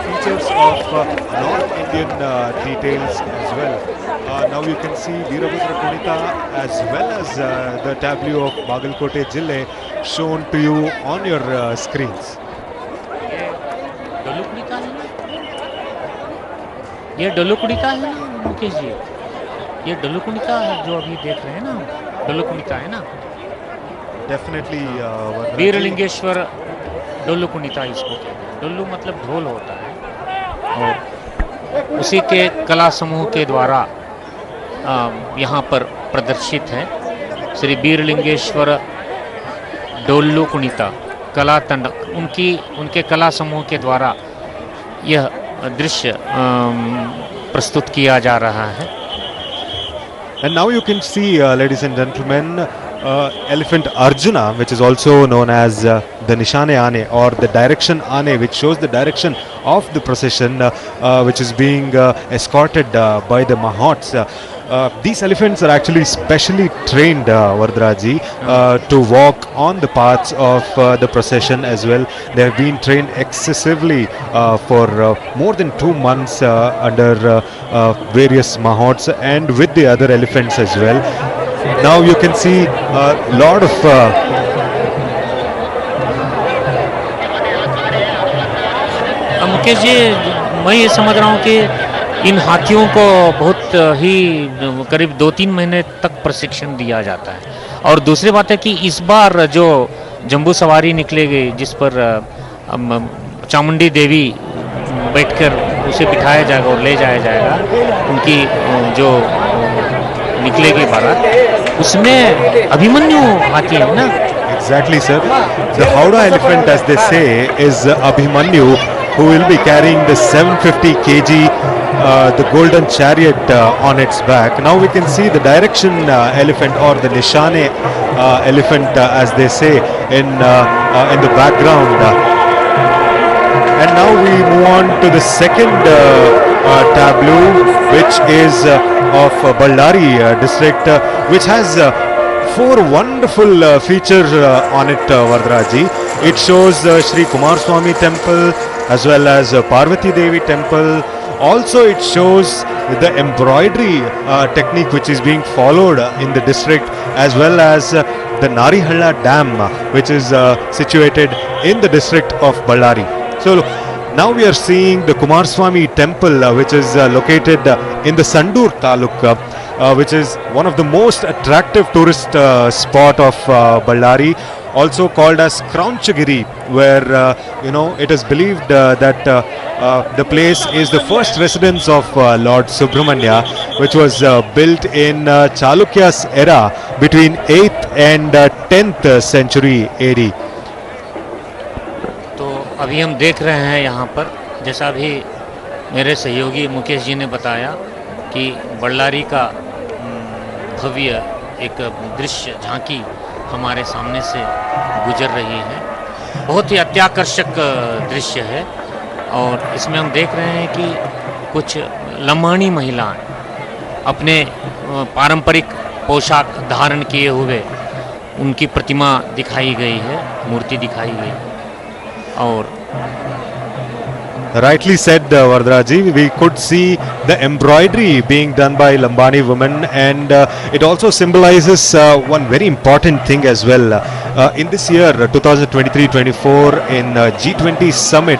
features of North Indian details as well. Now you can see Veerabhadra Kunita as well as the tableau of Bagalkote Jille shown to you on your screens. ये डोलुकुणिता है ना मुकेश जी, ये डोलुकुणिता जो अभी देख रहे हैं ना, डोलुकुणिता है ना, डेफिनेटली वीरलिंगेश्वर डोलुकुणिता इसको कहते हैं। डोलु मतलब ढोल होता है और उसी के कला समूह के द्वारा यहाँ पर प्रदर्शित है श्री वीरलिंगेश्वर डोलुकुणिता कला तंड, उनके कला समूह के द्वारा यह दृश्य प्रस्तुत किया जा रहा है। And now you can see, ladies and gentlemen, elephant Arjuna, which is also known as the Nishane Ane or the direction Ane, which shows the direction of the procession, which is being escorted by the Mahots. These elephants are actually specially trained, Vardraji, to walk on the paths of the procession as well. They have been trained excessively for more than 2 months under various Mahots and with the other elephants as well. Now you can see a lot of Mukesh ji, मैं ये समझ रहा हूँ कि इन हाथियों को बहुत ही करीब 2-3 महीने तक प्रशिक्षण दिया जाता है। और दूसरी बात है कि इस बार जो जंबू सवारी निकलेगी जिस पर चामुंडी देवी बैठकर उसे बिठाया जाएगा और ले जाया जाएगा, उनकी जो निकलेगी बारात, उसमें अभिमन्यु हाथी है ना? Exactly, sir. The Howrah elephant, as they say, is Abhimanyu, who will be carrying the 750 kg, the golden chariot on its back. Now we can see the direction elephant or the Nishane elephant, as they say, in the background. And now we move on to the second tableau, which is of Ballari district, which has four wonderful features on it, Vardraji. It shows Shri Kumaraswamy temple as well as Parvati Devi temple. Also it shows the embroidery technique which is being followed in the district, as well as the Narihalla Dam, which is situated in the district of Ballari. So now we are seeing the Kumaraswamy temple, which is located in the Sandur Taluk, which is one of the most attractive tourist spot of Ballari, also called as Kraunchagiri, where it is believed that the place is the first residence of Lord Subramanya, which was built in Chalukya's era between 8th and 10th century AD. तो अभी हम देख रहे हैं यहाँ पर, जैसा भी मेरे सहयोगी मुकेश जी ने बताया कि बल्लारी का भव्य एक दृश्य झांकी हमारे सामने से गुजर रही है। बहुत ही अत्याकर्षक दृश्य है और इसमें हम देख रहे हैं कि कुछ लम्हानी महिलाएं अपने पारंपरिक पोशाक धारण किए हुए उनकी प्रतिमा दिखाई गई है, मूर्ति दिखाई गई है। और Rightly said, Vardraji, we could see the embroidery being done by Lambani women, and it also symbolizes one very important thing as well. In this year 2023-24 in G20 summit,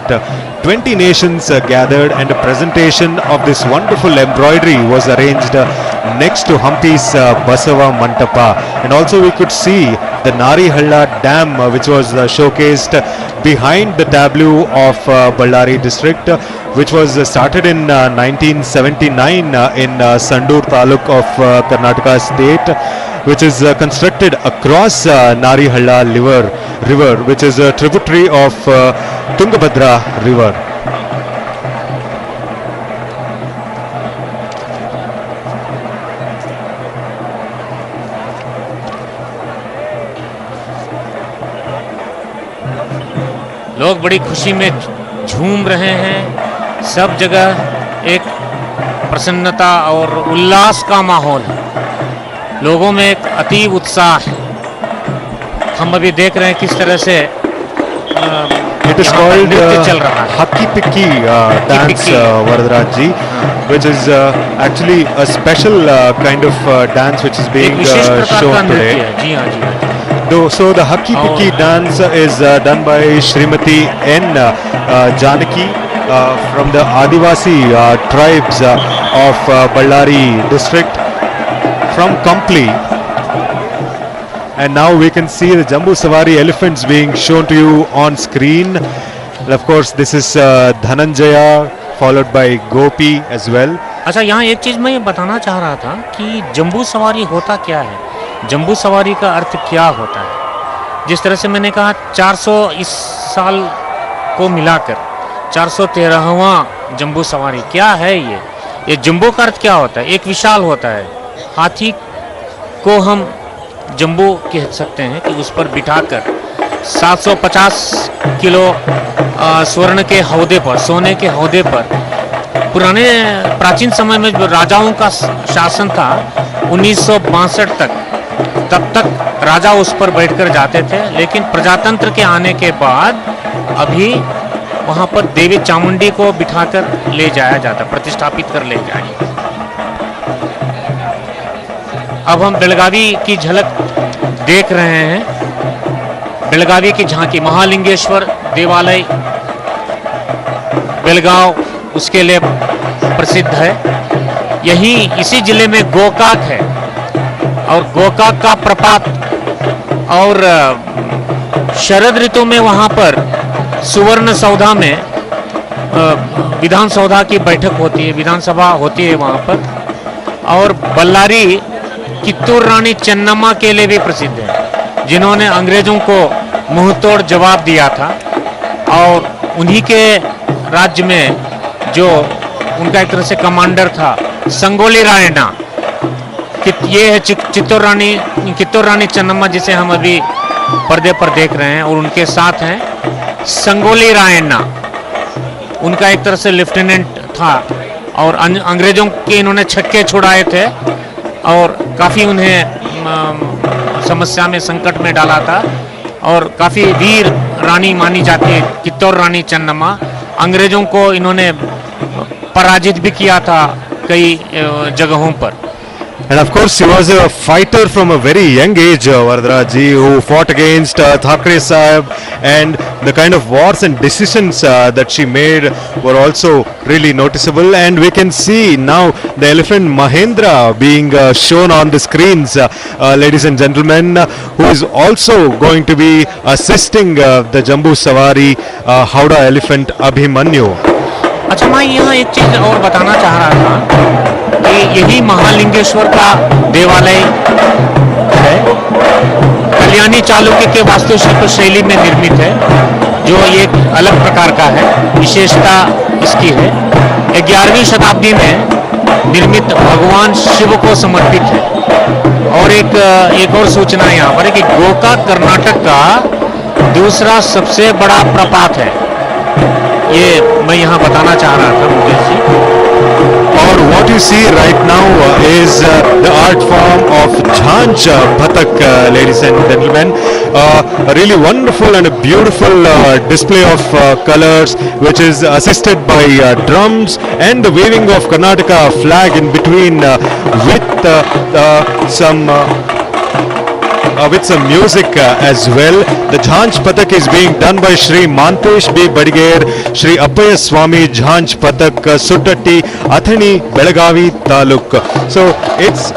20 nations gathered, and a presentation of this wonderful embroidery was arranged next to Hampi's Basava Mantapa, and also we could see the Narihalla Dam, which was showcased behind the tableau of Ballari district, which was started in 1979 in Sandur Taluk of Karnataka state, which is constructed across Narihalla river, which is a tributary of Tungabhadra river. लोग बड़ी खुशी में झूम रहे हैं, सब जगह एक प्रसन्नता और उल्लास का माहौल है, लोगों में एक अतीब उत्साह है। हम अभी देख रहे हैं किस तरह से It is called Hakki Pikki dance, Varadaraj ji, which is actually a special kind of dance which is being shown today. So the Hakki Pikki dance is done by Srimati N. Janaki from the Adivasi tribes of Ballari district from Kompli. And now we can see the Jambu Sawari elephants being shown to you on screen. And of course this is Dhananjaya followed by Gopi as well. अच्छा, यहाँ एक चीज़ मैं ये बताना चाह रहा था कि जंबू सवारी होता क्या है, जंबू सवारी का अर्थ क्या होता है। जिस तरह से मैंने कहा 400 इस साल को मिलाकर 413वां जंबू सवारी क्या है ये जंबू का अर्थ क्या होता है। एक विशाल होता है, हाथी को हम जंबू कह सकते हैं कि उस पर बिठाकर 750 किलो स्वर्ण के हौदे पर, सोने के हौदे पर, पुराने प्राचीन समय में जो राजाओं का शासन था 1962 तक, तब तक राजा उस पर बैठकर जाते थे। लेकिन प्रजातंत्र के आने के बाद अभी वहां पर देवी चामुंडी को बिठाकर ले जाया जाता, प्रतिष्ठापित कर ले जाए। अब हम बेलगावी की झलक देख रहे हैं, बेलगावी की झांकी, महालिंगेश्वर देवालय बेलगांव उसके लिए प्रसिद्ध है। यही इसी जिले में गोकाक है और गोकाक का प्रपात, और शरद ऋतु में वहां पर सुवर्ण सौधा में विधान सौधा की बैठक होती है, विधानसभा होती है वहां पर। और बल्लारी कित्तूर रानी चन्नम्मा के लिए भी प्रसिद्ध है, जिन्होंने अंग्रेजों को मुंहतोड़ जवाब दिया था। और उन्हीं के राज्य में जो उनका एक तरह से कमांडर था संगोली रायण्णा, ये है कित्तूर रानी चन्नम्मा, जिसे हम अभी पर्दे पर देख रहे हैं, और उनके साथ हैं संगोली रायण्णा। उनका एक तरह से लेफ्टिनेंट था और अंग्रेजों के इन्होंने छक्के छुड़ाए थे और काफ़ी उन्हें समस्या में, संकट में डाला था और काफ़ी वीर रानी मानी जाती है कित्तौर रानी चन्नम्मा। अंग्रेजों को इन्होंने पराजित भी किया था कई जगहों पर। And of course, she was a fighter from a very young age, Varadarajji, who fought against Thakre Sahib, and the kind of wars and decisions that she made were also really noticeable. And we can see now the elephant Mahendra being shown on the screens, ladies and gentlemen, who is also going to be assisting the Jambu Sawari Howdah elephant Abhimanyu. अच्छा, मैं यहाँ एक चीज और बताना चाह रहा था कि यही महालिंगेश्वर का देवालय है, कल्याणी चालुक्य के वास्तुशिल्प शैली में निर्मित है, जो एक अलग प्रकार का है, विशेषता इसकी है। 11वीं शताब्दी में निर्मित भगवान शिव को समर्पित है। और एक और सूचना यहाँ पर है कि गोकाक कर्नाटक का दूसरा सबसे बड़ा प्रपात है, ये मैं यहाँ बताना चाह रहा था Mukesh ji. Or what you see right now is the art form of Jhanj Pathak, ladies and gentlemen. A really wonderful and a beautiful display of colors, which is assisted by drums and the waving of Karnataka flag in between with some music as well. The Jhanj Pathak is being done by Shri Mantesh B. Badiger, Shri Appaya Swami Jhanj Pathak, Suttatti, Athani, Belagavi Taluk. So it's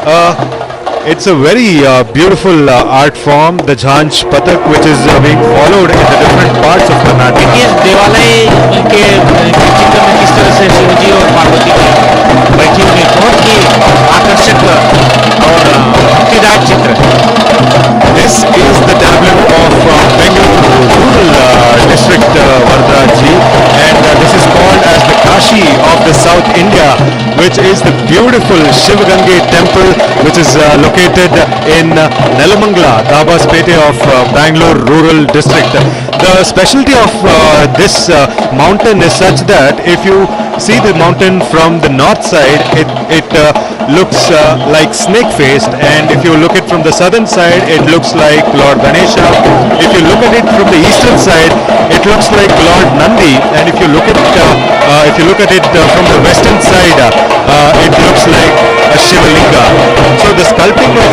a very beautiful art form, the Jhanj Pathak, which is being followed in the different parts of Karnataka. इस देवालय के चित्र में किस तरह से शिवजी और पार्वती बैठी हुई बहुत ही आकर्षक और भक्तिदायक चित्र है। This is the tableau of Bengaluru rural district, Varadarajji, and this is called as the Kashi of the South India, which is the beautiful Shivagange temple, which is located in Nelamangala, Dabaspete of Bangalore rural district. The specialty of this mountain is such that if you see the mountain from the north side, it looks like snake-faced, and if you look it from the southern side, it looks like Lord Ganesha. If you look at it from the eastern side, it looks like Lord Nandi, and if you look at it from the western side, it looks like a Shivalinga. So the sculpting of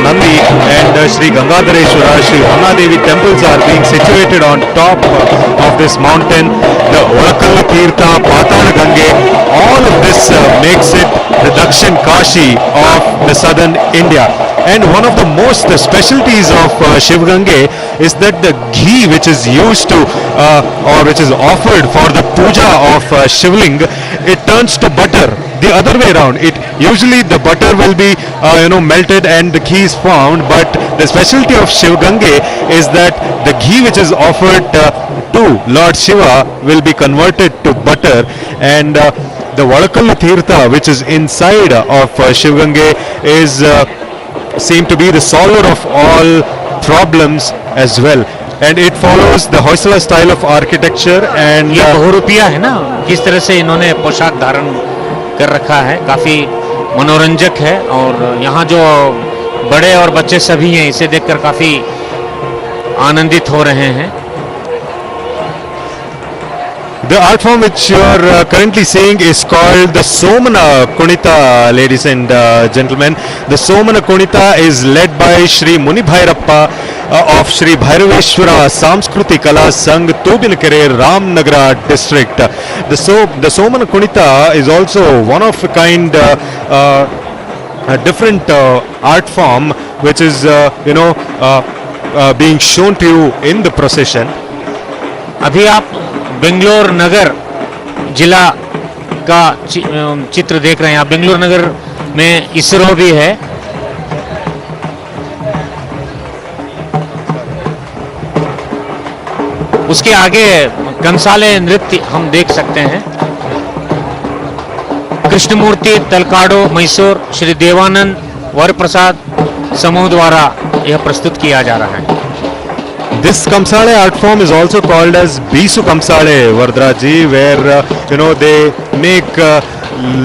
Nandi and Shri Gangadhareshwara, Shri Rangadevi temples are being situated on top of this mountain. The Olakalla Tirtha, Patala Gange, all of this makes it the Dakshin Kashi of the southern India. And one of the most specialties of Shivagange is that the ghee which is used to or which is offered for the puja of Shivling, it turns to butter. The other way around, usually the butter will be melted and the ghee is formed, but the specialty of Shivagange is that the ghee which is offered to Lord Shiva will be converted to butter, and the Vadakalla Tirtha, which is inside of Shivagange, is seem to be the solver of all problems as well, and it follows the Hoysala style of architecture. And ये बहुरूपिया है ना, किस तरह से इन्होंने पोशाक धारण कर रखा है, काफी मनोरंजक है और यहाँ जो बड़े और बच्चे सभी हैं इसे देखकर काफी आनंदित हो रहे हैं। The art form which you are currently seeing is called the Somana Kunita, ladies and gentlemen. The Somana Kunita is led by Shri Muni Bhairappa of Shri Bhairaveshwara Samskruti Kala Sangh, Tubinakere, Ramnagara district. The Somana Kunita is also one of a kind, a different art form which is being shown to you in the procession. अभी आप बेंगलोर नगर जिला का चित्र देख रहे हैं। आप बेंगलोर नगर में इसरो भी है। उसके आगे कंसाले नृत्य हम देख सकते हैं। कृष्णमूर्ति तलकाड़ो मैसूर श्री देवानंद वर प्रसाद समूह द्वारा यह प्रस्तुत किया जा रहा है। This Kamsale art form is also called as Bisu Kamsale, Vardraji, where they make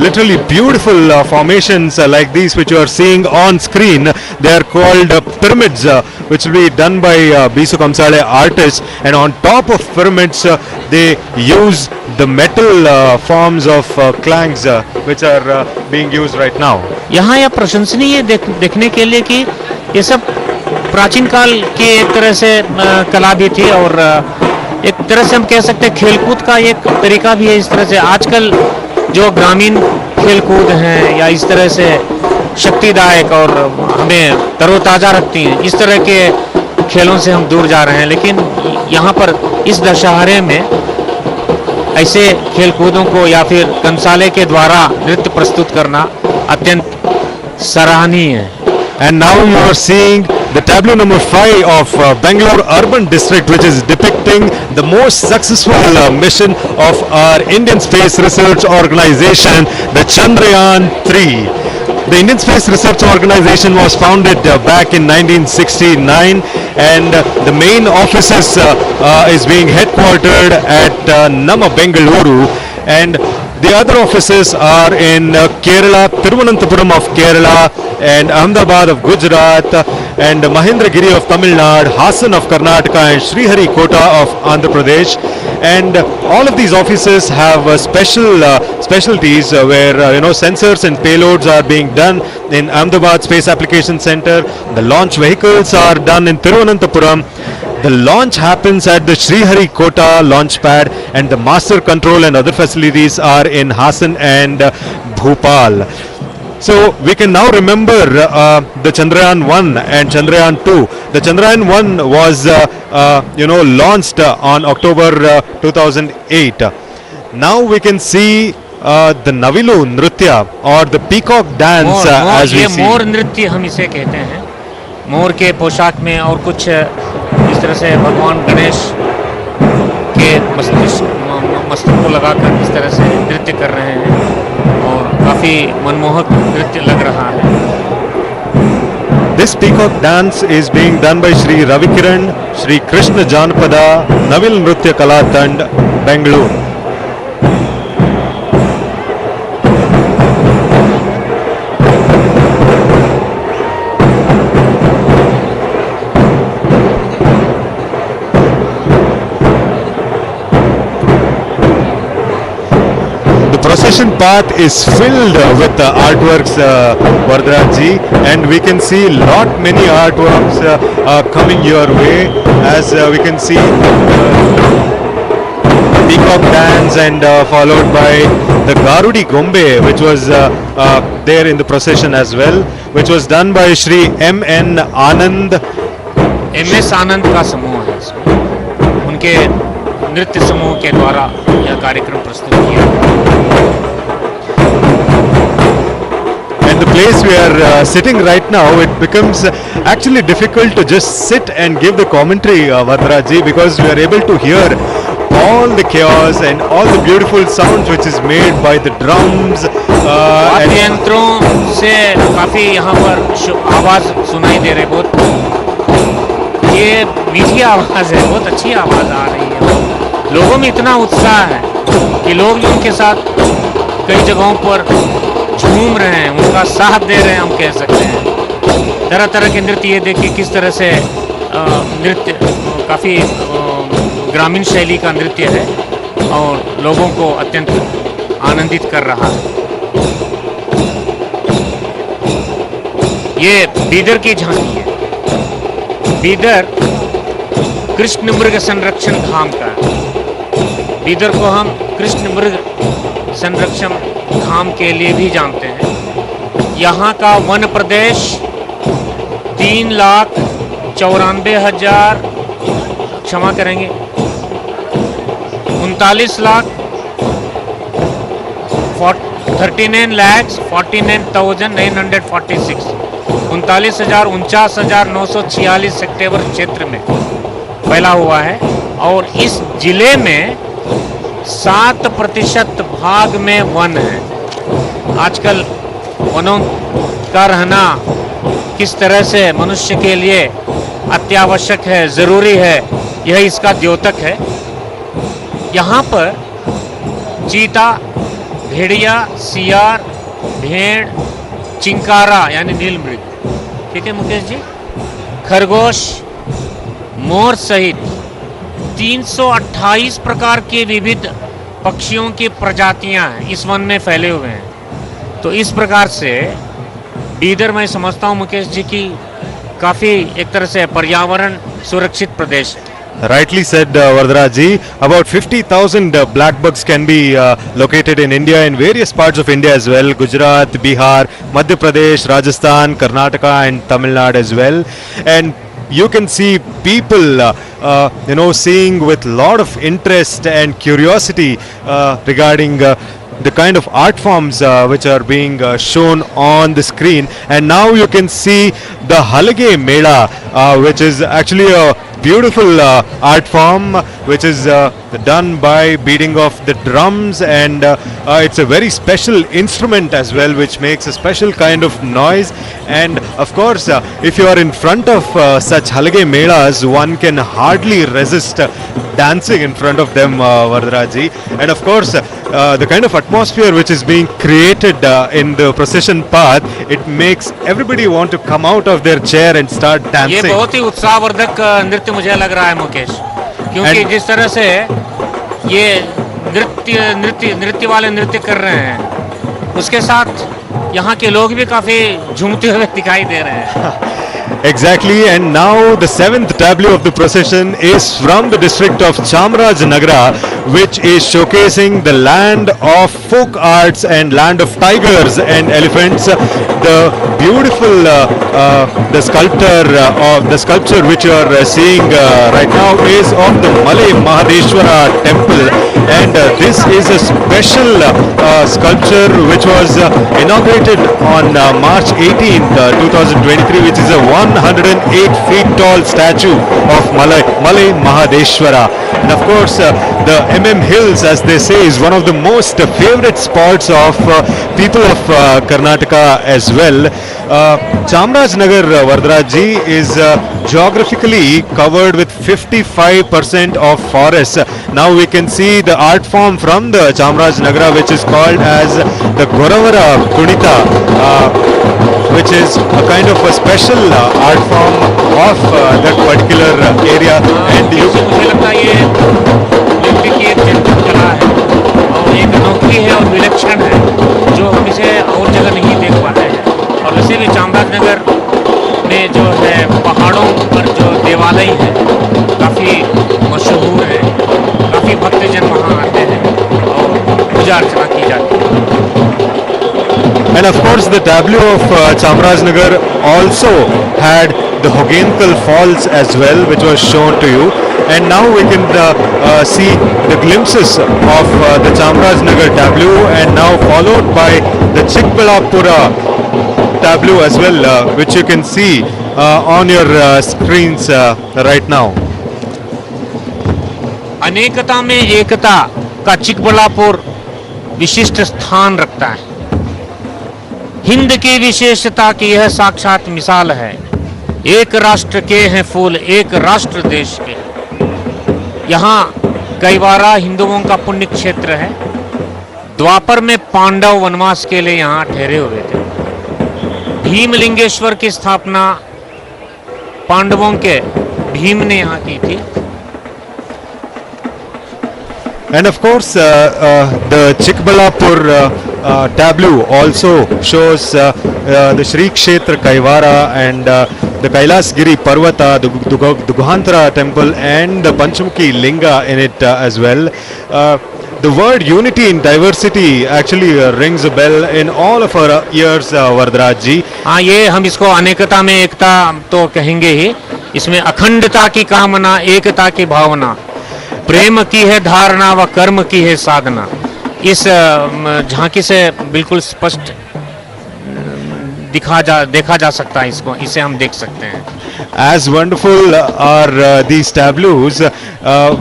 literally beautiful formations like these which you are seeing on screen. They are called pyramids, which will be done by Bisu Kamsale artists, and on top of pyramids they use the metal forms of clangs which are being used right now. यहाँ यह प्रशंसनीय है देखने के लिए कि ये सब प्राचीन काल की एक तरह से कला भी थी, और एक तरह से हम कह सकते हैं खेलकूद का एक तरीका भी है। इस तरह से आजकल जो ग्रामीण खेलकूद हैं या इस तरह से शक्तिदायक और हमें तरोताज़ा रखती हैं, इस तरह के खेलों से हम दूर जा रहे हैं। लेकिन यहाँ पर इस दशहरे में ऐसे खेलकूदों को या फिर कंसाले के द्वारा नृत्य प्रस्तुत करना अत्यंत सराहनीय है। And now you are seeing the tableau number 5 of Bangalore Urban District, which is depicting the most successful mission of our Indian Space Research Organization, the Chandrayaan-3. The Indian Space Research Organization was founded back in 1969, and the main offices is being headquartered at Nama, Bengaluru, and the other offices are in Kerala, Thiruvananthapuram of Kerala, and Ahmedabad of Gujarat, and Mahendragiri of Tamil Nadu, Hassan of Karnataka, and Sriharikota of Andhra Pradesh. And all of these offices have specialties where sensors and payloads are being done in Ahmedabad Space Application Center. The launch vehicles are done in Thiruvananthapuram. The launch happens at the Sriharikota launch pad, and the master control and other facilities are in Hassan and Bhopal. So we can now remember the Chandrayaan-1 and Chandrayaan-2. The Chandrayaan-1 was launched on October 2008. Now we can see the Navilu Nritya or the peacock dance as we see. ये मोर नृत्य हम इसे कहते हैं। मोर के पोशाक में और कुछ इस तरह से भगवान गणेश के मस्तक को लगाकर इस तरह से नृत्य कर रहे हैं, और काफी मनमोहक नृत्य लग रहा है। This peacock dance is being done by Shri Ravikiran, Shri Krishna Janapada, Navil Nritya Kala Tand, Bangalore. Procession path is filled with artworks, Vardraji, and we can see many artworks coming your way, as we can see peacock dance, and followed by the Garudi Gombe, which was there in the procession as well, which was done by Shri M.N. Anand. M.S. Anand का समूह है, उनके नृत्य समूह के द्वारा यह कार्यक्रम प्रस्तुत किया। And the place we are sitting right now, it becomes actually difficult to just sit and give the commentary, Vardraji, because we are able to hear all the chaos and all the beautiful sounds which is made by the drums. वाद्य यंत्रों से काफी यहाँ पर आवाज सुनाई दे रही, बहुत ये मीठी आवाज है, बहुत अच्छी आवाज आ रही है। लोगों में इतना उत्साह है कि लोग उनके साथ कई जगहों पर झूम रहे हैं, उनका साथ दे रहे हैं, हम कह सकते हैं। तरह तरह के नृत्य, ये देखिए किस तरह से नृत्य काफ़ी ग्रामीण शैली का नृत्य है और लोगों को अत्यंत आनंदित कर रहा है। ये बीदर की झांकी है। बीदर कृष्ण मृग संरक्षण धाम का है। बीदर को हम कृष्ण मृग संरक्षण धाम के लिए भी जानते हैं। यहाँ का वन प्रदेश 3,94,000, क्षमा करेंगे 39,49,946 39,49,946 हेक्टेयर क्षेत्र में फैला हुआ है, और इस जिले में 7% भाग में वन है। आजकल वनों का रहना किस तरह से मनुष्य के लिए अत्यावश्यक है, जरूरी है, यह इसका द्योतक है। यहाँ पर चीता, भेड़िया, सियार, भेड़, चिंकारा यानी नीलमृग, ठीक है मुकेश जी, खरगोश, मोर सहित 328 प्रकार के विविध पक्षियों की प्रजातियां इस वन में फैले हुए हैं। तो इस प्रकार से बीदर, मैं समझता हूं मुकेश जी की काफी एक तरह से पर्यावरण सुरक्षित प्रदेश है। Rightly said, Varadaraj. About 50,000 black bugs can be located in India, in various parts of India as well. Gujarat, Bihar, Madhya Pradesh, Rajasthan, Karnataka and Tamil Nadu as well. And you can see people, seeing with lot of interest and curiosity regarding the kind of art forms which are being shown on the screen. And now you can see the Halage Mela, which is actually a beautiful art form which is done by beating of the drums, and it's a very special instrument as well which makes a special kind of noise. And of course if you are in front of such Halage Melas, one can hardly resist dancing in front of them, Varadaraj. And of course the kind of atmosphere which is being created in the procession path, it makes everybody want to come out of their chair and start dancing. ये बहुत ही उत्साहवर्धक नृत्य मुझे लग रहा है मुकेश, क्योंकि जिस तरह से ये नृत्य वाले नृत्य कर रहे हैं, उसके साथ यहाँ के लोग भी काफी झूमते हुए दिखाई दे रहे हैं। Exactly, and now the seventh tableau of the procession is from the district of Chamarajanagar, which is showcasing the land of folk arts and land of tigers and elephants. The beautiful the sculpture which you are seeing right now is of the Malay Mahadeshwara temple, and this is a special sculpture which was inaugurated on March 18th, 2023, which is a 108 feet tall statue of Malay Mahadeshwara. And of course the Hills, as they say, is one of the most favorite spots of people of Karnataka as well. Chamarajanagar, Varadaraj, is geographically covered with 55% of forests. Now we can see the art form from the Chamarajanagar, which is called as the Goravara Kunita, which is a kind of a special art form of that particular area. And you मुझे लगता है ये नृत्य की एक जटिल कला है और एक अनोखी है और विलक्षण है, जो हम इसे और जगह नहीं देख पाते हैं। और वैसे भी चामराजनगर में जो है पहाड़ों पर जो देवालय है काफ़ी मशहूर है, काफ़ी भक्तजन वहाँ आते हैं और पूजा अर्चना की जाती है। And of course the tableau of Chamarajanagar also had the Hogenkal Falls as well, which was shown to you. And now we can see the glimpses of the Chamarajanagar tableau, and now followed by the Chikbalapura tableau as well, which you can see on your screens right now. अनेकता में एकता का चिकबलापुर विशिष्ट स्थान रखता है। हिंद की विशेषता की यह साक्षात मिसाल है। एक राष्ट्र के हैं फूल, एक राष्ट्र देश के। यहाँ कैवारा हिंदुओं का पुण्य क्षेत्र है। द्वापर में पांडव वनवास के लिए यहाँ ठहरे हुए थे। भीमलिंगेश्वर की स्थापना पांडवों के भीम ने यहाँ की थी। And of course the Chikbalapur tableau also shows the Shri Kshetra Kaivara and the Kailasgiri Parvata, the Guhantara temple and the Panchamuki Linga in it as well. The word unity in diversity actually rings a bell in all of our ears, Varadaraj ji. हाँ, ये हम इसको अनेकता में एकता तो कहेंगे ही। इसमें अखंडता की कामना, एकता की भावना, प्रेम की है धारणा व कर्म की है साधना। इस झांकी से बिल्कुल स्पष्ट देखा जा सकता है, इसे हम देख सकते हैं। As wonderful are these tableaus,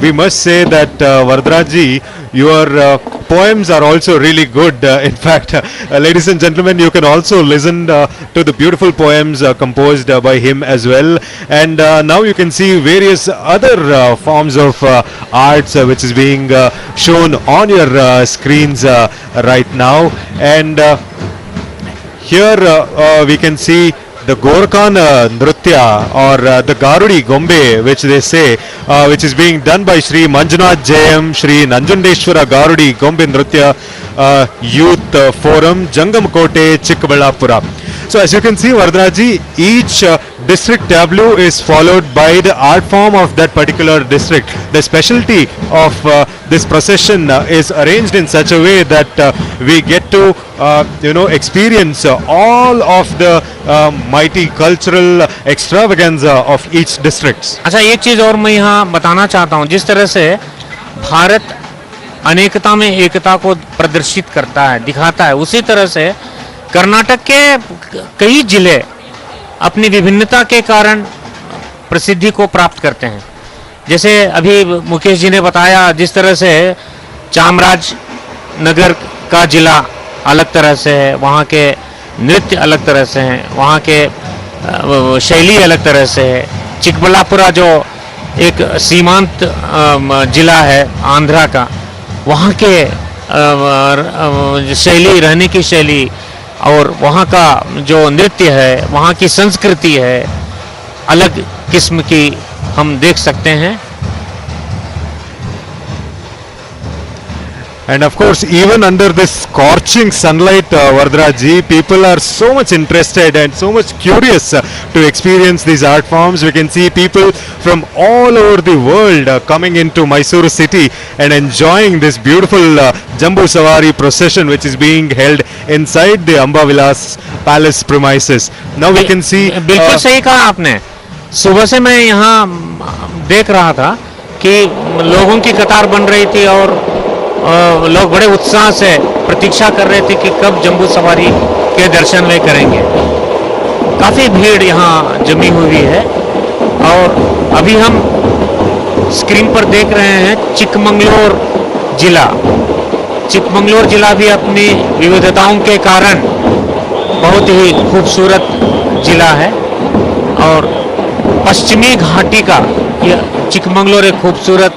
we must say that Varadaraj, your poems are also really good. In fact, ladies and gentlemen, you can also listen to the beautiful poems composed by him as well. And now you can see various other forms of arts which is being shown on your screens right now. And here we can see the Gorkhan Nritya or the Garudi Gombe, which they say, which is being done by Shri Manjunath Jayam, Shri Nanjundeshwara Garudi Gombe Nritya Youth Forum, Jangamkote, Chikkaballapura. So as you can see, Varadaraj, each district tableau is followed by the art form of that particular district. The specialty of this procession is arranged in such a way that we get to experience all of the mighty cultural extravaganza of each district. अच्छा, एक चीज और मैं यहाँ बताना चाहता हूँ, जिस तरह से भारत अनेकता में एकता को प्रदर्शित करता है, दिखाता है, उसी तरह से कर्नाटक के कई जिले अपनी विभिन्नता के कारण प्रसिद्धि को प्राप्त करते हैं। जैसे अभी मुकेश जी ने बताया, जिस तरह से चामराजनगर का जिला अलग तरह से है, वहाँ के नृत्य अलग तरह से हैं, वहाँ के शैली अलग तरह से है। चिकबल्लापुरा जो एक सीमांत जिला है आंध्रा का, वहाँ के शैली, रहने की शैली और वहाँ का जो नृत्य है, वहाँ की संस्कृति है, अलग किस्म की हम देख सकते हैं। And of course, even under this scorching sunlight, Varadaraj, people are so much interested and so much curious to experience these art forms. We can see people from all over the world coming into Mysore city and enjoying this beautiful Jambu Sawari procession which is being held inside the Ambavilas Palace premises. Now we can see... बिल्कुल सही कहा आपने। सुबह से मैं यहाँ देख रहा था कि लोगों की कतार बन रही थी और लोग बड़े उत्साह से प्रतीक्षा कर रहे थे कि कब जम्बू सवारी के दर्शन वे करेंगे। काफ़ी भीड़ यहाँ जमी हुई है और अभी हम स्क्रीन पर देख रहे हैं चिकमंगलूर जिला। चिकमंगलूर जिला भी अपनी विविधताओं के कारण बहुत ही खूबसूरत जिला है और पश्चिमी घाटी का यह चिकमंगलूर एक खूबसूरत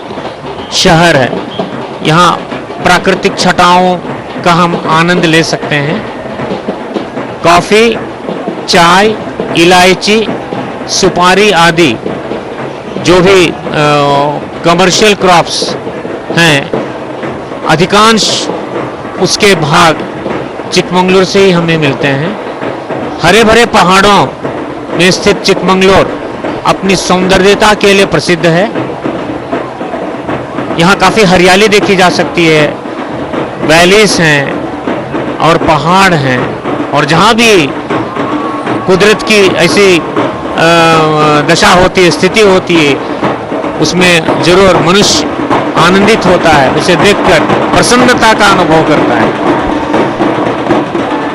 शहर है। यहाँ प्राकृतिक छटाओं का हम आनंद ले सकते हैं। कॉफ़ी, चाय, इलायची, सुपारी आदि जो भी कमर्शियल क्रॉप्स हैं, अधिकांश उसके भाग चिकमंगलूर से ही हमें मिलते हैं। हरे भरे पहाड़ों में स्थित चिकमंगलूर अपनी सौंदर्यता के लिए प्रसिद्ध है। यहाँ काफ़ी हरियाली देखी जा सकती है, वैलीज हैं और पहाड़ हैं और जहाँ भी कुदरत की ऐसी दशा होती है, स्थिति होती है, उसमें जरूर मनुष्य आनंदित होता है, उसे देखकर प्रसन्नता का अनुभव करता है।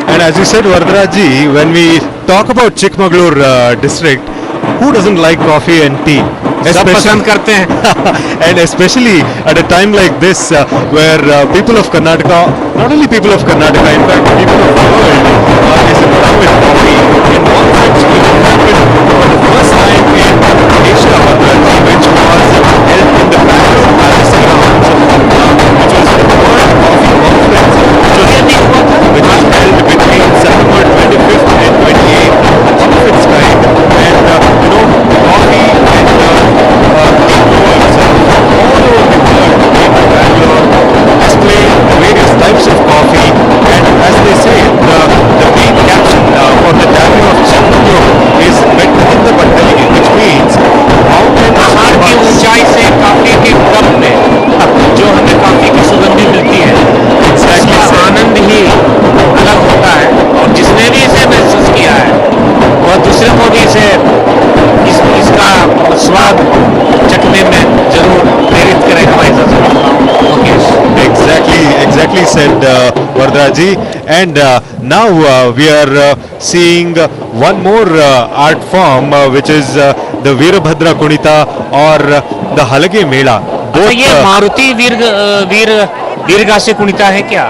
And as you said, Varadaraj, when we talk about Chikmagalur district, who doesn't like coffee and tea? सब पसंद करते हैं। And especially at a time like this where people of Karnataka, not only people of Karnataka, in fact people of the world is in love with coffee. And one such event happened for the first time in Asia, Varadaraj, which was held in the Bangalore Palace grounds, which was the World Coffee Conference, which was held between September 25th and 28th, one of its kind. And coffee and tea growers all over the world came to Bangalore, displayed various types of coffee, and as they say, the main caption for the tableau of Chikmagalur is "Better in the Bandali," which means Vardraji. And now we are seeing one more art form, which is the Veerabhadra Kunita or the Halage Mela. Both, ये मारुति वीरगासे कुणिता है क्या?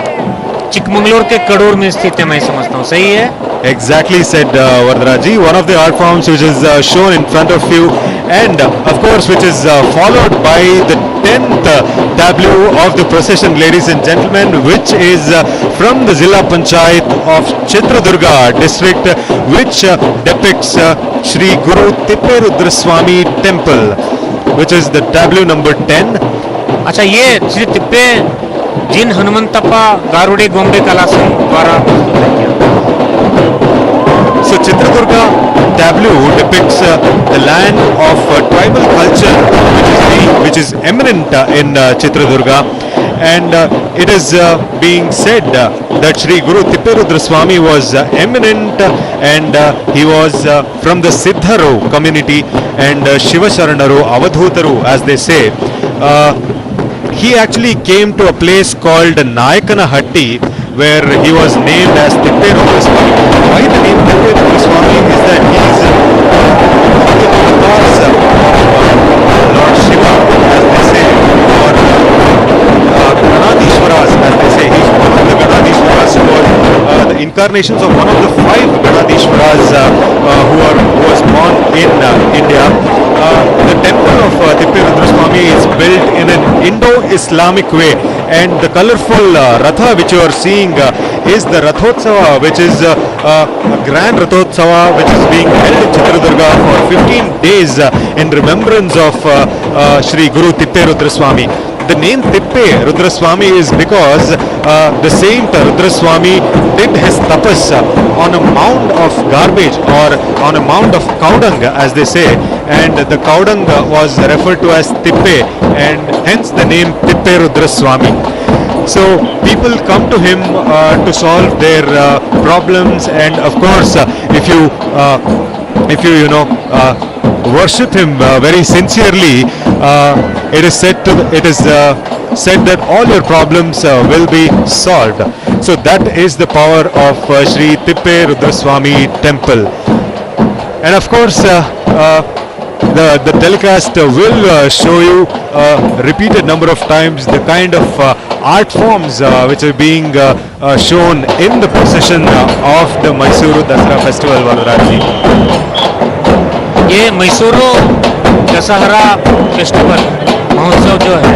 चिकमंगलूर के कड़ूर में स्थित है, मैं समझता हूँ, सही है? Exactly said Vardraji. One of the art forms which is shown in front of you, and of course which is followed by the 10th tableau of the procession, ladies and gentlemen, which is from the Zilla Panchayat of Chitradurga district, which depicts Shri Guru Tipperudra Swami temple, which is the tableau number 10. अच्छा, ये श्री तिप्पे जिन हनुमंतप्पा गारुड़े गोंबे कला संघ द्वारा प्रस्तुत है क्या? So Chitradurga tableau depicts the land of tribal culture, which is eminent in Chitradurga, and it is being said that Shri Guru Tipperudra Swami was eminent, and he was from the Siddharo community and Shiva Sharanaru, Avadhutaru as they say. He actually came to a place called Nayakanahatti, where he was named as Tipperudra Swami. Why the name Tipperudra Swami is that he is the avatars of Lord Shiva, as they say, or Ganadishwaras, as they say. He's one of the Ganadishwaras, or the incarnations of one of the 5 Ganadishwaras who was born in India. The temple of Tipperudra Swami is built in an Indo-Islamic way, and the colorful Ratha which you are seeing is the Rathotsava, which is a grand Rathotsava which is being held in Chitradurga for 15 days in remembrance of Shri Guru Tipperudra Swami. The name Tippe Rudra Swami is because the saint Rudra Swami did his tapas on a mound of garbage, or on a mound of cowdung as they say, and the cowdung was referred to as Tippe, and hence the name Tippe Rudra Swami. So people come to him to solve their problems, and of course if you worship him very sincerely, it is said that all your problems will be solved. So that is the power of Shri Tipperudra Swami temple. And of course the telecast will show you repeated number of times the kind of art forms which are being shown in the procession of the Mysore Dasara festival, Vardraji. ये Mysuru Dussehra festival महोत्सव जो है,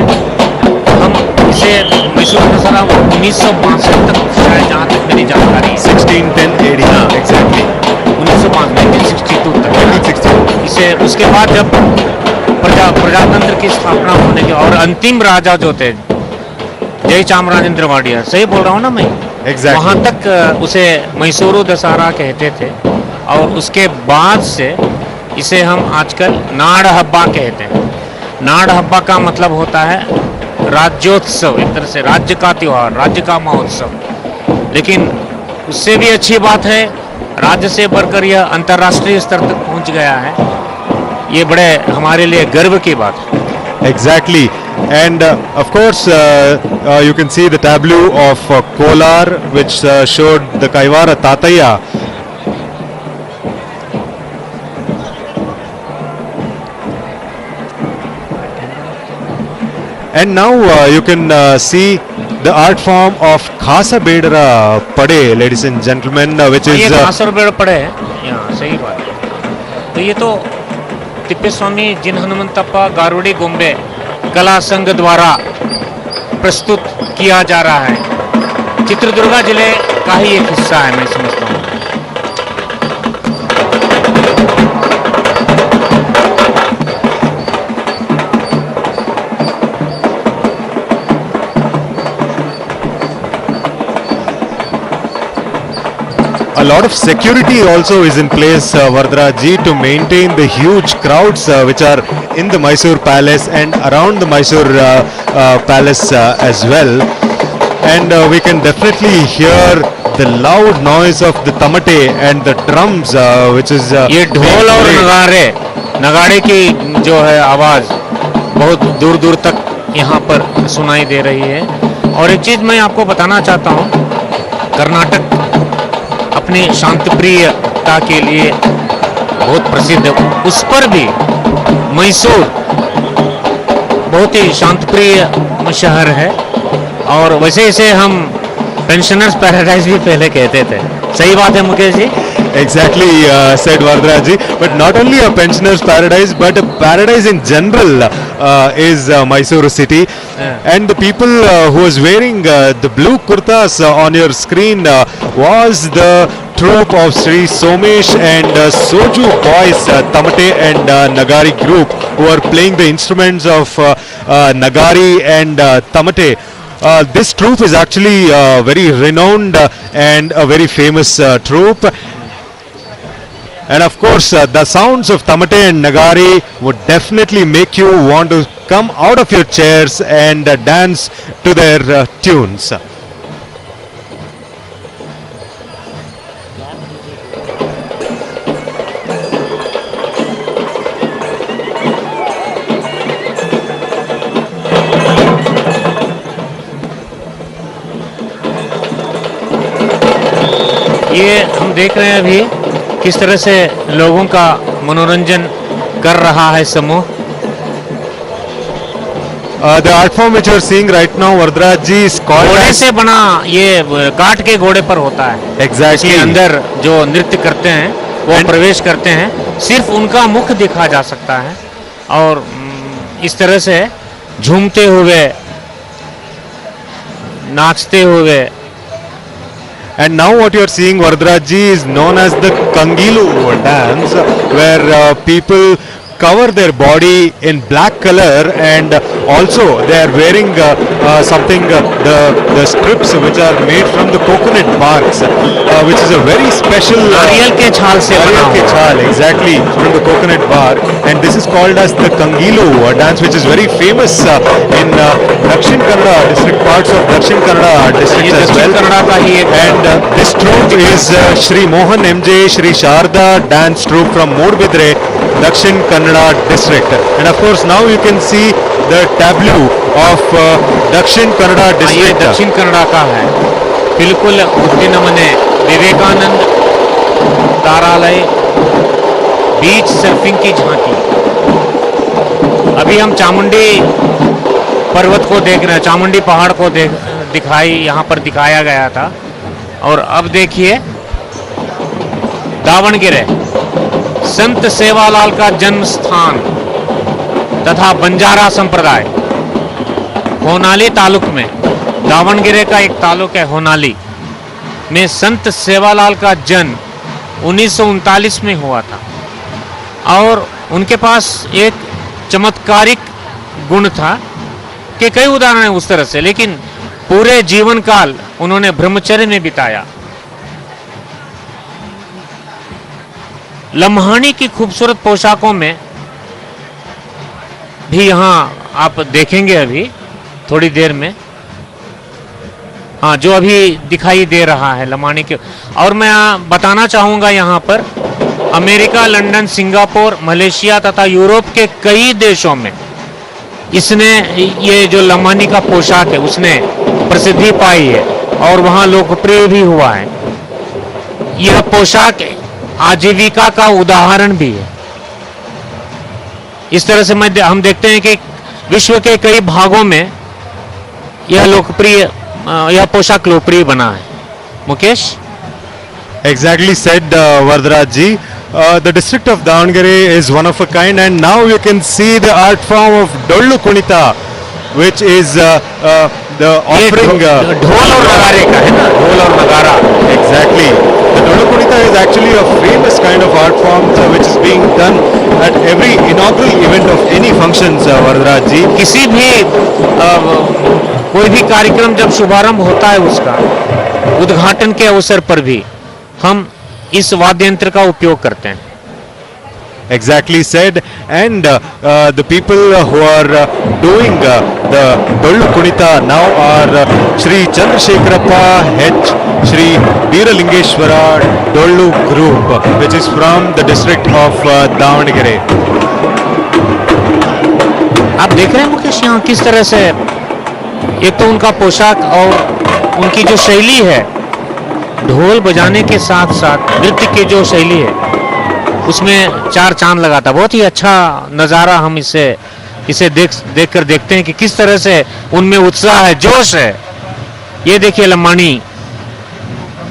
हम इसे मैसूरू दशहरा 1962 तक शायद, जहाँ तक मेरी जानकारी है, 1610 AD, हाँ एग्जैक्टली 1962 तक इसे, उसके बाद जब प्रजातंत्र की स्थापना होने के और अंतिम राजा जो थे जय चामराजेंद्र वाडिया, सही बोल रहा हूँ ना मैं? exactly. वहाँ तक उसे मैसूरू दशहरा कहते थे, और उसके बाद से इसे हम आजकल नाड़ हब्बा कहते हैं। नाड़ हब्बा का मतलब होता है राज्योत्सव, एक तरह से राज्य का त्योहार, राज्य का महोत्सव। लेकिन उससे भी अच्छी बात है, राज्य से बढ़कर यह अंतर्राष्ट्रीय स्तर तक पहुंच गया है। ये बड़े हमारे लिए गर्व की बात है। Exactly, and of course you can see the tableau of Kolar, which showed the Kaivara Tataya. And now you can see the art form of Khasa Bedara Pade, ladies and gentlemen, which is Khasa Bedara Pade है, यहाँ सही बात है। तो ये तो तिप्पे स्वामी जिन हनुमंतप्पा गारुड़ी गोंबे कला संघ द्वारा प्रस्तुत किया जा रहा है। चित्रदुर्गा जिले का ही एक हिस्सा है, मैं समझता हूँ। A lot of security also is in place, Vardra ji, to maintain the huge crowds which are in the Mysore Palace and around the Mysore Palace as well. And we can definitely hear the loud noise of the tamate and the drums, which is ये ढोल और नगाड़े की जो है आवाज बहुत दूर दूर तक यहाँ पर सुनाई दे रही है। और एक चीज मैं आपको बताना चाहता हूँ कर्नाटक अपनी शांतिप्रियता के लिए बहुत प्रसिद्ध है, उस पर भी मैसूर बहुत ही शांतिप्रिय शहर है। और वैसे इसे हम पेंशनर्स पैराडाइज भी पहले कहते थे। सही बात है Mukesh ji? Exactly, said Vardaraji. But not only a pensioner's paradise, but a paradise in general is Mysore city. And the people who was wearing the blue kurtas on your screen was the troupe of Sri Somesh and Soju boys, Tamate and Nagari group, who are playing the instruments of Nagari and Tamate. This troupe is actually very renowned and a very famous troupe. And of course, the sounds of Tamate and Nagari would definitely make you want to come out of your chairs and dance to their tunes. ये हम देख रहे हैं अभी किस तरह से लोगों का मनोरंजन कर रहा है समूह। The art form which you are seeing right now, Vardaraji, is called घोड़े से बना, ये काट के घोड़े पर होता है। Exactly. इसके अंदर जो नृत्य करते हैं वो प्रवेश करते हैं, सिर्फ उनका मुख दिखा जा सकता है और इस तरह से झूमते हुए, नाचते हुए। And now what you are seeing, Vardaraji, is known as the Kangilu dance, where people cover their body in black color and also they are wearing something, the strips which are made from the coconut barks, which is a very special नारियल के छाल से बना नारियल के छाल, exactly, from the coconut bark. And this is called as the Kangilu dance, which is very famous in Dakshin Kannada district, parts of Dakshin Kannada district as well. And this troupe is Shri Mohan MJ Shri Sharda dance troupe from Modbidre, Dakshin Kannada district. And of course now you can see the tableau of Dakshin Kannada district. ये दक्षिण कन्नड़ा का है, बिल्कुल उत्तीर्णमने विवेकानंद तारालय बीच surfing की झांकी। अभी हम चामुंडी पर्वत को देख रहे हैं, चामुंडी पहाड़ को यहाँ पर दिखाया गया था। और अब देखिए दावणगेरे, संत सेवालाल का जन्म स्थान तथा बंजारा संप्रदाय, होनाली तालुक में, दावणगेरे का एक तालुक है होनाली में, संत सेवालाल का जन्म 1939 में हुआ था। और उनके पास एक चमत्कारिक गुण था कि कई उदाहरण हैं उस तरह से, लेकिन पूरे जीवन काल उन्होंने ब्रह्मचर्य में बिताया। लम्हानी की खूबसूरत पोशाकों में भी यहाँ आप देखेंगे अभी थोड़ी देर में, हाँ, जो अभी दिखाई दे रहा है लम्हानी के। और मैं बताना चाहूंगा यहाँ पर अमेरिका, लंदन, सिंगापुर, मलेशिया तथा यूरोप के कई देशों में इसने, ये जो लम्हानी का पोशाक है उसने प्रसिद्धि पाई है और वहाँ लोकप्रिय भी हुआ है। यह पोशाक आजीविका का उदाहरण भी है। इस तरह से हम देखते हैं कि विश्व के कई भागों में यह पोशाक लोकप्रिय बना है। Mukesh? Exactly said Vardaraji. The district of Davangere is one of a kind, and now you can see the art form of Dollu Kunita, which is the offering ढोल और नगारे का है ना, ढोल और नगारा। Exactly. The Dollu Kunita is actually a famous kind of art form which is being done at every inaugural event of any functions, Vardaraji. किसी भी कोई भी कार्यक्रम जब शुभारंभ होता है उसका उद्घाटन के अवसर पर भी हम इस वाद्य यंत्र का उपयोग करते हैं। Exactly said. And the people who are doing the Dollu Kunita now are Shri Chandrasekharappa H. Shri Veeralingeshwara Dollu Group, which is from the district of Davangere. आप देख रहे हैं मुकेश यहाँ किस तरह से, एक तो उनका पोशाक और उनकी जो शैली है ढोल बजाने के साथ साथ नृत्य की जो शैली है उसमें चार चांद लगाता। बहुत ही अच्छा नज़ारा हम इसे देखते हैं कि किस तरह से उनमें उत्साह है, जोश है। ये देखिए लम्बानी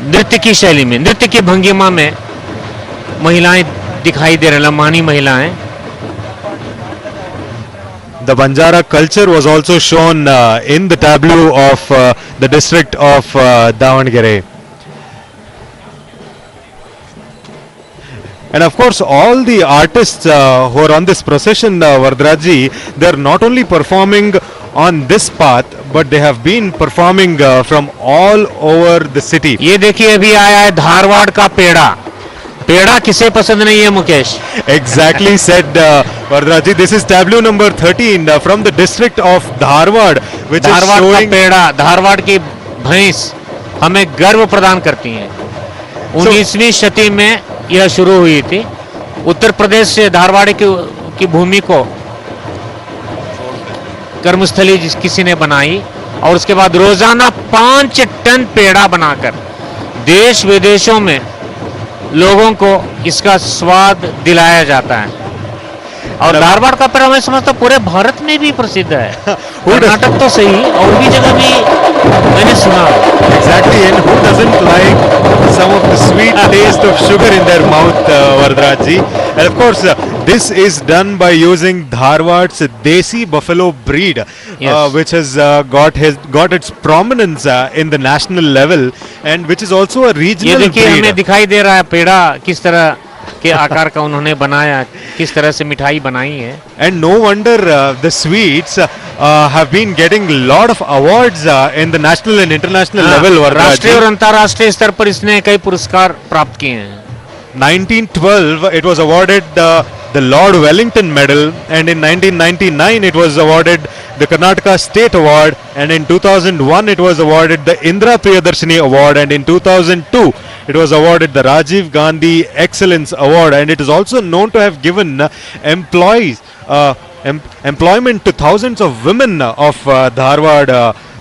नृत्य की शैली में, नृत्य की भंगिमा में महिलाएं दिखाई दे रही, लम्बानी महिलाएं। The Banjara culture was also shown in the tableau of the district of Davangere. And of course, all the artists who are on this procession, Vardraji, they are not only performing on this path, but they have been performing from all over the city. ये देखिए अभी आया है धारवाड़ का पेड़ा। पेड़ा किसे पसंद नहीं है Mukesh? Exactly said Vardraji. This is tableau number 13 from the district of Dharwad, which is showing पेड़ा, धारवाड़ की भैंस हमें गर्व प्रदान करती हैं। 19वीं शती में यह शुरू हुई थी। उत्तर प्रदेश से धारवाड़ की भूमि को कर्मस्थली किसी ने बनाई और उसके बाद रोजाना 5 टन पेड़ा बनाकर देश विदेशों में लोगों को इसका स्वाद दिलाया जाता है। और धारवाड़ का पेड़ा मैं समझता पूरे भारत में भी प्रसिद्ध है। कर्नाटक तो सही और भी जगह भी मैंने सुना। Exactly, and who doesn't like some of the sweet taste of sugar in their mouth, Vardraji? And of course, this is done by using Dharwad's Desi buffalo breed, Yes. which has got its prominence in the national level, and which is also a ये regional देखिए हमें breed. दिखाई दे रहा है पेड़ा किस तरह के आकार का उन्होंने बनाया, किस तरह से मिठाई बनाई है। And no wonder the sweets have been getting a lot of awards in the national and international level. राष्ट्रीय और अंतर्राष्ट्रीय स्तर पर इसने कई पुरस्कार प्राप्त किए हैं। 1912 it was awarded the Lord Wellington Medal, and in 1999 it was awarded the Karnataka State Award, and in 2001 it was awarded the Indra Priyadarshini Award, and in 2002 it was awarded the Rajiv Gandhi Excellence Award, and it is also known to have given employment to thousands of women of Dharwad,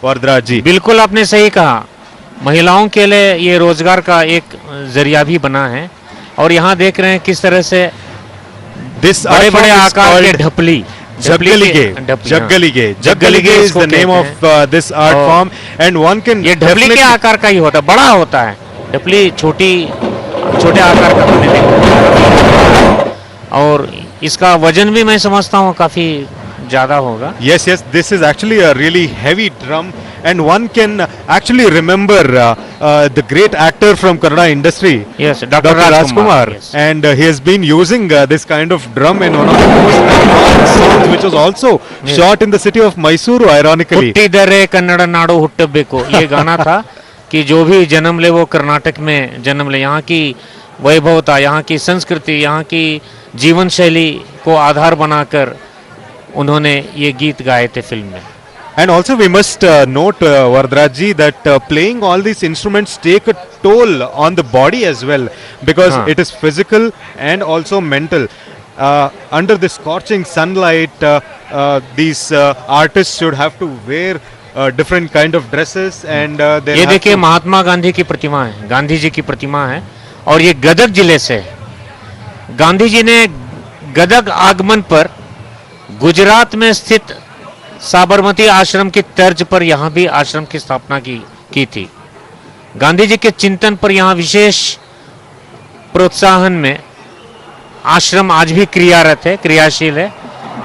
Vardraji. बिल्कुल आपने सही कहा, महिलाओं के लिए ये रोजगार का एक जरिया भी बना है। और यहाँ देख रहे हैं किस तरह से बड़े-बड़े आकार के ढपली, Jaggalige is the name of this art form, and one can ये ढपली के आकार का ही होता है, बड़ा होता है। ढपली छोटे आकार का होने लगता और इसका वजन भी मैं समझता हूँ काफी ज्यादा होगा। Yes, this is actually a really heavy drum, and one can actually remember the great actor from Kannada industry, Yes, Dr. Rajkumar. Yes. And he has been using this kind of drum in one of the most iconic songs, which was also shot in the city of Mysore, ironically. ಹುಟ್ಟಿದರೆ ಕನ್ನಡ ನಾಡು ಹುಟ್ಟಬೇಕು, ये गाना था कि जो भी जन्म ले वो कर्नाटक में जन्म ले। यहाँ की वैभवता, यहाँ की संस्कृति, यहाँ की जीवन शैली को आधार बनाकर उन्होंने ये गीत गाए थे फिल्म में। And also we must note, Vardraji, that playing all these instruments take a toll on the body as well, because it is physical and also mental. Under the scorching sunlight, these artists should have to wear different kind of dresses, and ये देखिए महात्मा गांधी की प्रतिमा है, गांधी जी की प्रतिमा है, और ये गदग जिले से है। गांधी जी ने गदग आगमन पर गुजरात में स्थित साबरमती आश्रम की तर्ज पर यहाँ भी आश्रम की स्थापना की थी। गांधी जी के चिंतन पर यहाँ विशेष प्रोत्साहन में आश्रम आज भी क्रियारत है, क्रियाशील है,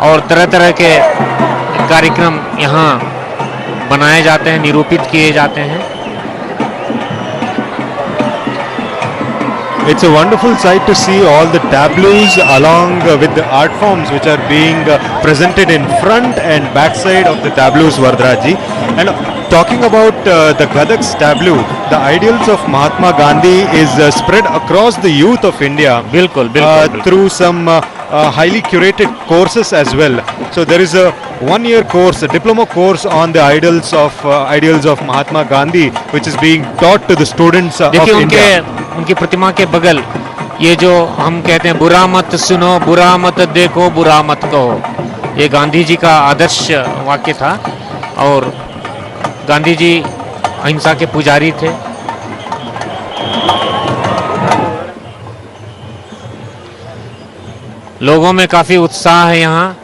और तरह तरह के कार्यक्रम यहाँ बनाए जाते हैं, निरूपित किए जाते हैं। It's a wonderful sight to see all the tableaus along with the art forms which are being presented in front and backside of the tableaus, Vardraji. And talking about the Gadak's tableau, the ideals of Mahatma Gandhi is spread across the youth of India. बिल्कुल, through some highly curated courses as well. So there is a one-year course, a diploma course on the ideals of Mahatma Gandhi, which is being taught to the students of India. उनकी प्रतिमा के बगल ये जो हम कहते हैं बुरा मत सुनो, बुरा मत देखो, बुरा मत कहो, ये गांधी जी का आदर्श वाक्य था। और गांधी जी अहिंसा के पुजारी थे। लोगों में काफी उत्साह है, यहाँ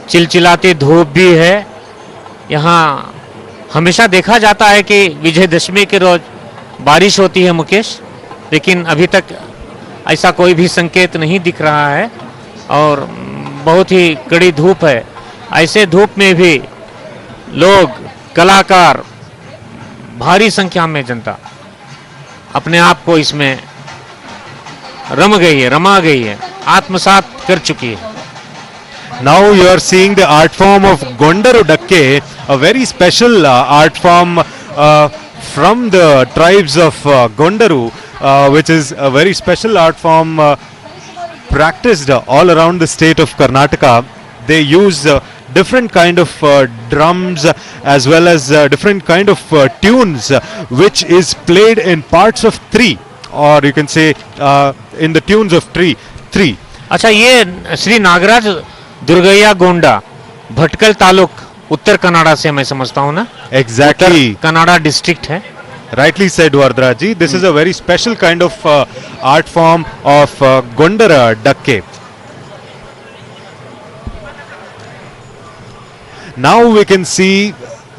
चिलचिलाती धूप भी है। यहाँ हमेशा देखा जाता है कि विजयदशमी के रोज बारिश होती है मुकेश, लेकिन अभी तक ऐसा कोई भी संकेत नहीं दिख रहा है और बहुत ही कड़ी धूप है। ऐसे धूप में भी लोग, कलाकार, भारी संख्या में जनता अपने आप को इसमें रमा गई है, आत्मसात कर चुकी है। Now you are seeing the art form of Gondaru Dakke, a very special art form from the tribes of Gondaru, which is a very special art form practiced all around the state of Karnataka. They use different kind of drums as well as different kind of tunes, which is played in parts of three, or you can say in the tunes of three. अच्छा, ये श्री नागराज दुर्गैया गोंडा भटकल तालुक उत्तर Canada से मैं समझता हूँ ना? Exactly. Canada district है. Rightly said, Vardraji. This is a very special kind of art form of Gondara Dakke. Now we can see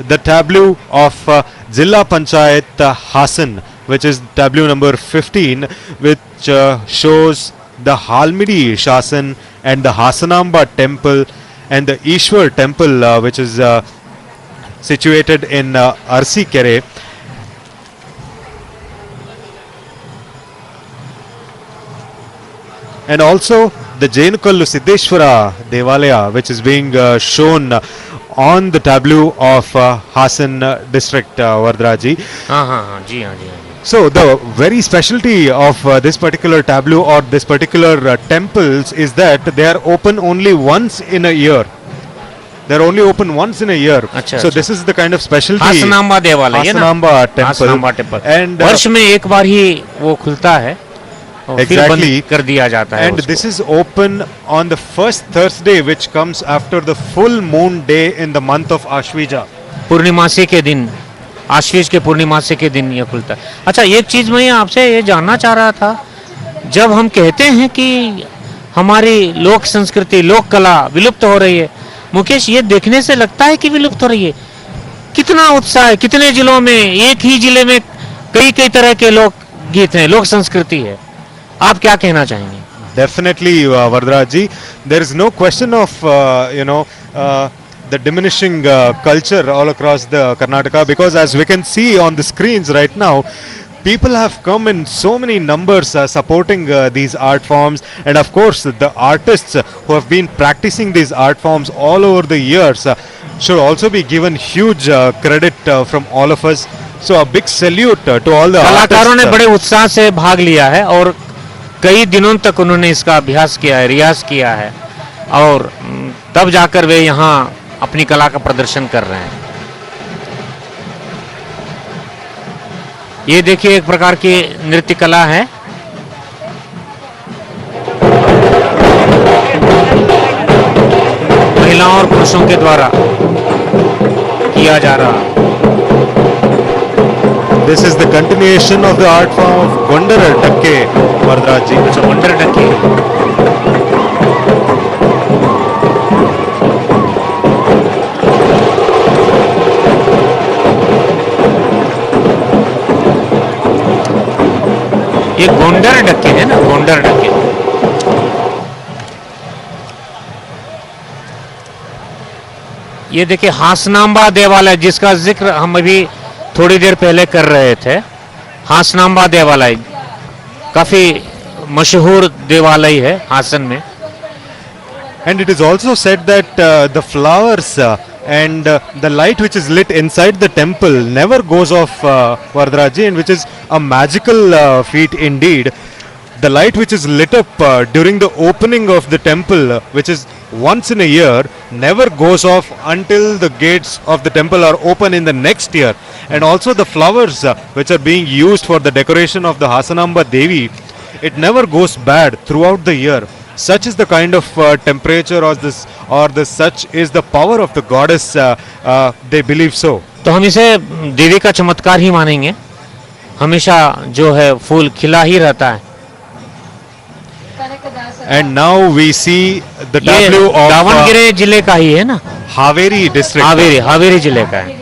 the tableau of Jilla Panchayat Hasan, which is tableau number 15, which shows the Halmidi Shasan and the Hasanamba temple and the Ishwar temple, which is situated in Arsi Kere. And also the Jainukallu Siddheshwara Devalaya, which is being shown on the tableau of Hasan district, Vardraji. So the very specialty of this particular tableau or this particular temples is that they are open only once in a year. They are only open once in a year. So this is the kind of specialty. हासनांबा देवालय है ना? हासनांबा temple. And वर्ष में एक बार ही वो खुलता है. Exactly. कर दिया जाता है. And this is open on the first Thursday, which comes after the full moon day in the month of Ashvija. पूर्णिमासी के दिन, आश्वीज के पूर्णिमासी के दिन ये खुलता है. अच्छा, एक चीज मैं आपसे ये जानना चाह रहा था, जब हम कहते हैं कि हमारी लोक संस्कृति, लोक कला विलुप्त हो रही है, मुकेश, ये देखने से लगता है कि विलुप्त हो रही है. कितना उत्साह है, कितने जिलों में, एक ही जिले में कई कई तरह के लोक गीत हैं, लोक संस्कृति है. आप क्या कहना चाहेंगे? Definitely, Vardraji. There is no question of the diminishing culture all across the Karnataka, because as we can see on the screens right now, people have come in so many numbers supporting these art forms, and of course the artists who have been practicing these art forms all over the years should also be given huge credit from all of us. So a big salute to all the कलाकारों ने बड़े उत्साह से भाग लिया है और कई दिनों तक उन्होंने इसका अभ्यास किया है, रियाज किया है, और तब जाकर वे यहाँ अपनी कला का प्रदर्शन कर रहे हैं. ये देखिए, एक प्रकार की नृत्य कला है. महिलाओं और पुरुषों के द्वारा किया जा रहा. This is the continuation of the art form of Gondara Dakke, Vardraji. अच्छा, Gondara Dakke. ये गोंडर डक्के है ना, गोंडर डक्के. ये देखिए, हासनांबा देवालय, जिसका जिक्र हम अभी थोड़ी देर पहले कर रहे थे. हासनांबा देवालय काफी मशहूर देवालय है हासन में. And it is also said that the flowers and the light which is lit inside the temple never goes off, Vardraji, and which is a magical feat indeed. The light which is lit up during the opening of the temple, which is once in a year, never goes off until the gates of the temple are open in the next year. And also the flowers which are being used for the decoration of the Hasanamba Devi, it never goes bad throughout the year. Such is the kind of temperature or such is the power of the goddess, they believe so. तो हम इसे देवी का चमत्कार ही मानेंगे. हमेशा जो है फूल खिला ही रहता है। And now we see the tableau of Davangere जिले का ही है ना, Haveri district. हावेरी जिले का है।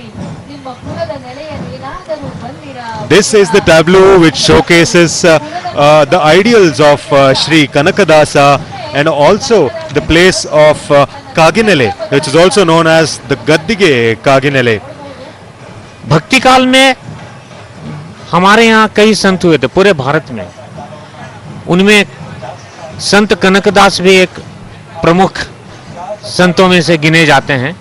This is the tableau which showcases the ideals of Shri Kanakadasa and also the place of Kaginele, which is also known as the Gaddige Kaginele. भक्ति काल में हमारे यहाँ कई संत हुए थे पूरे भारत में, उनमें संत कनकदास भी एक प्रमुख संतों में से गिने जाते हैं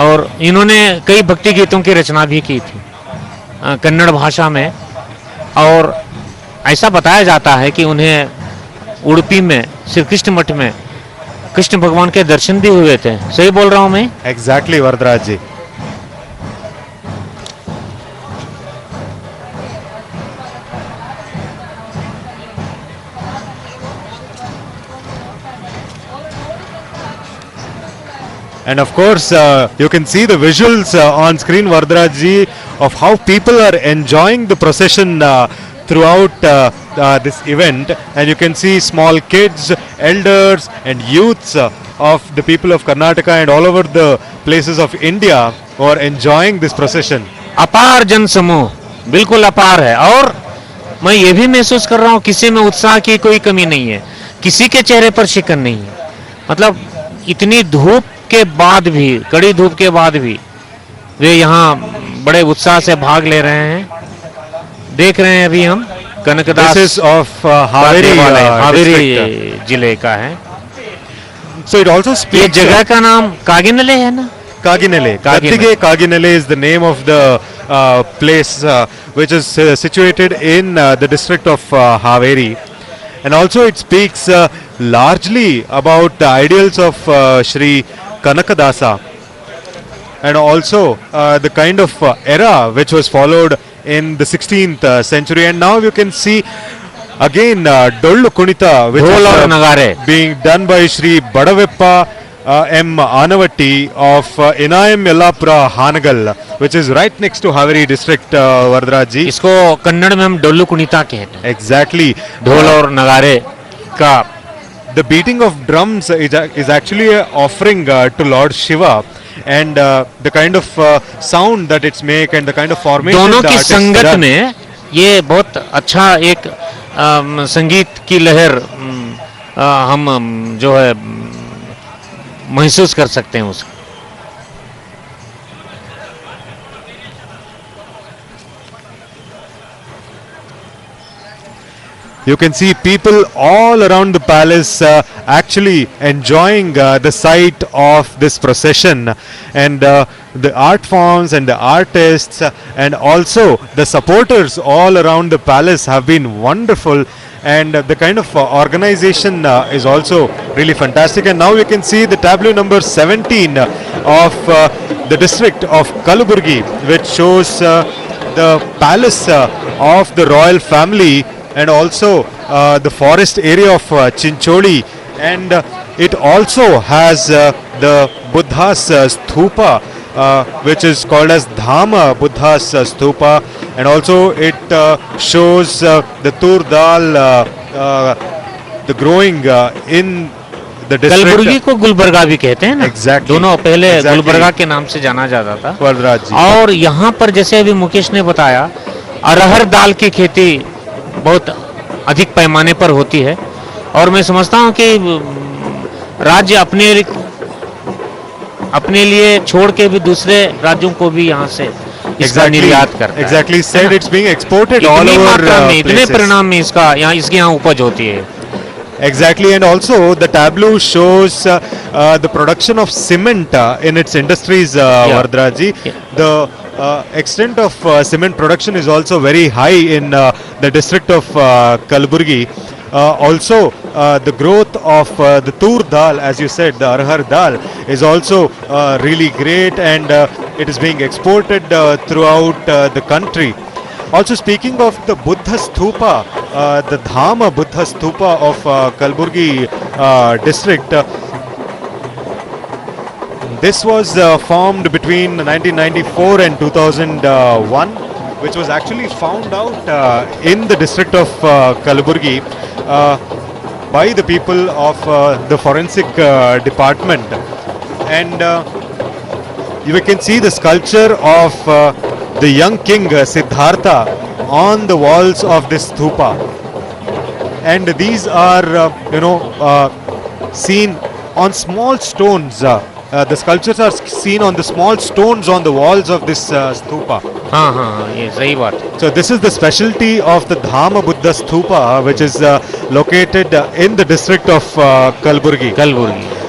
और इन्होंने कई भक्ति गीतों की रचना भी की थी कन्नड़ भाषा में। और ऐसा बताया जाता है कि उन्हें उड़पी में श्री कृष्ण मठ में कृष्ण भगवान के दर्शन भी हुए थे। सही बोल रहा हूं मैं? Exactly, Varadraj ji. And of course, you can see the visuals on screen, Vardharaj ji, of how people are enjoying the procession throughout this event. And you can see small kids, elders and youths of the people of Karnataka and all over the places of India who are enjoying this procession. अपार जन समूह, बिल्कुल अपार है। और मैं ये भी महसूस कर रहा हूँ किसी में उत्साह की कोई कमी नहीं है, किसी के चेहरे पर शिकन नहीं है। मतलब इतनी धूप के बाद भी, कड़ी धूप के बाद भी वे यहाँ बड़े उत्साह से भाग ले रहे हैं। देख रहे हैं अभी हम कनकदास ऑफ हावेरी जिले का है। So it also speaks. ये जगह का नाम कागिनले है ना? Kaginele. Gaddige Kaginele is the name of the place which is situated in the district of Haveri. And also it speaks largely about the ideals of Shri Kanakadasa and also the kind of era which was followed in the 16th century. And now you can see again Dollu Kunita, which is being done by Shri Badaveppa M. Anavatti of Inayam Yellapura Hanagal, which is right next to Haveri district, Vardharaj ji. इसको कन्नड़ में हम डोल्लू कुणिता कहते हैं। Exactly. ढोल और नगारे का the beating of drums is actually an offering to Lord Shiva, and the kind of sound that it's make and the kind of formation दोनों that की it's संगत done. में ये बहुत अच्छा एक संगीत की लहर हम जो है महसूस कर सकते हैं उसको। You can see people all around the palace actually enjoying the sight of this procession, and the art forms and the artists and also the supporters all around the palace have been wonderful, and the kind of organization is also really fantastic. And now you can see the tableau number 17 of the district of Kalaburgi, which shows the palace of the royal family and also the forest area of Chincholi, and it also has the Buddha's stupa, which is called as Dhama Buddha's stupa, and also it shows the tur dal, the growing in the district. Kalaburagi को गुलबर्गा भी कहते हैं ना? Exactly. दोनों पहले गुलबर्गा के नाम से जाना जाता था। वरदराज जी। और यहाँ पर जैसे अभी मुकेश ने बताया, अरहर दाल की खेती बहुत अधिक पैमाने पर होती है, और मैं समझता हूँ कि राज्य अपने लिए छोड़ के भी दूसरे राज्यों को भी यहाँ से इसका निर्यात करता है। Exactly said, it's being exported all over इतने places. परिणाम में इसकी यहाँ उपज होती है। Exactly, and also the tableau shows the production of cement in its industries, Vardharaj ji. The extent of cement production is also very high in the district of Kalaburgi. Also, the growth of the tur dal, as you said, the arhar dal, is also really great, and it is being exported throughout the country. Also, speaking of the Buddha Stupa, the Dhama Buddha Stupa of Kalaburgi district, this was formed between 1994 and 2001, which was actually found out in the district of Kalaburgi by the people of the forensic department. And you can see the sculpture of the young king Siddhartha on the walls of this stupa. And these are, seen on small stones. The sculptures are seen on the small stones on the walls of this stupa. ये सही बात. So this is the specialty of the Dhama Buddha Stupa, which is located in the district of Kalaburgi.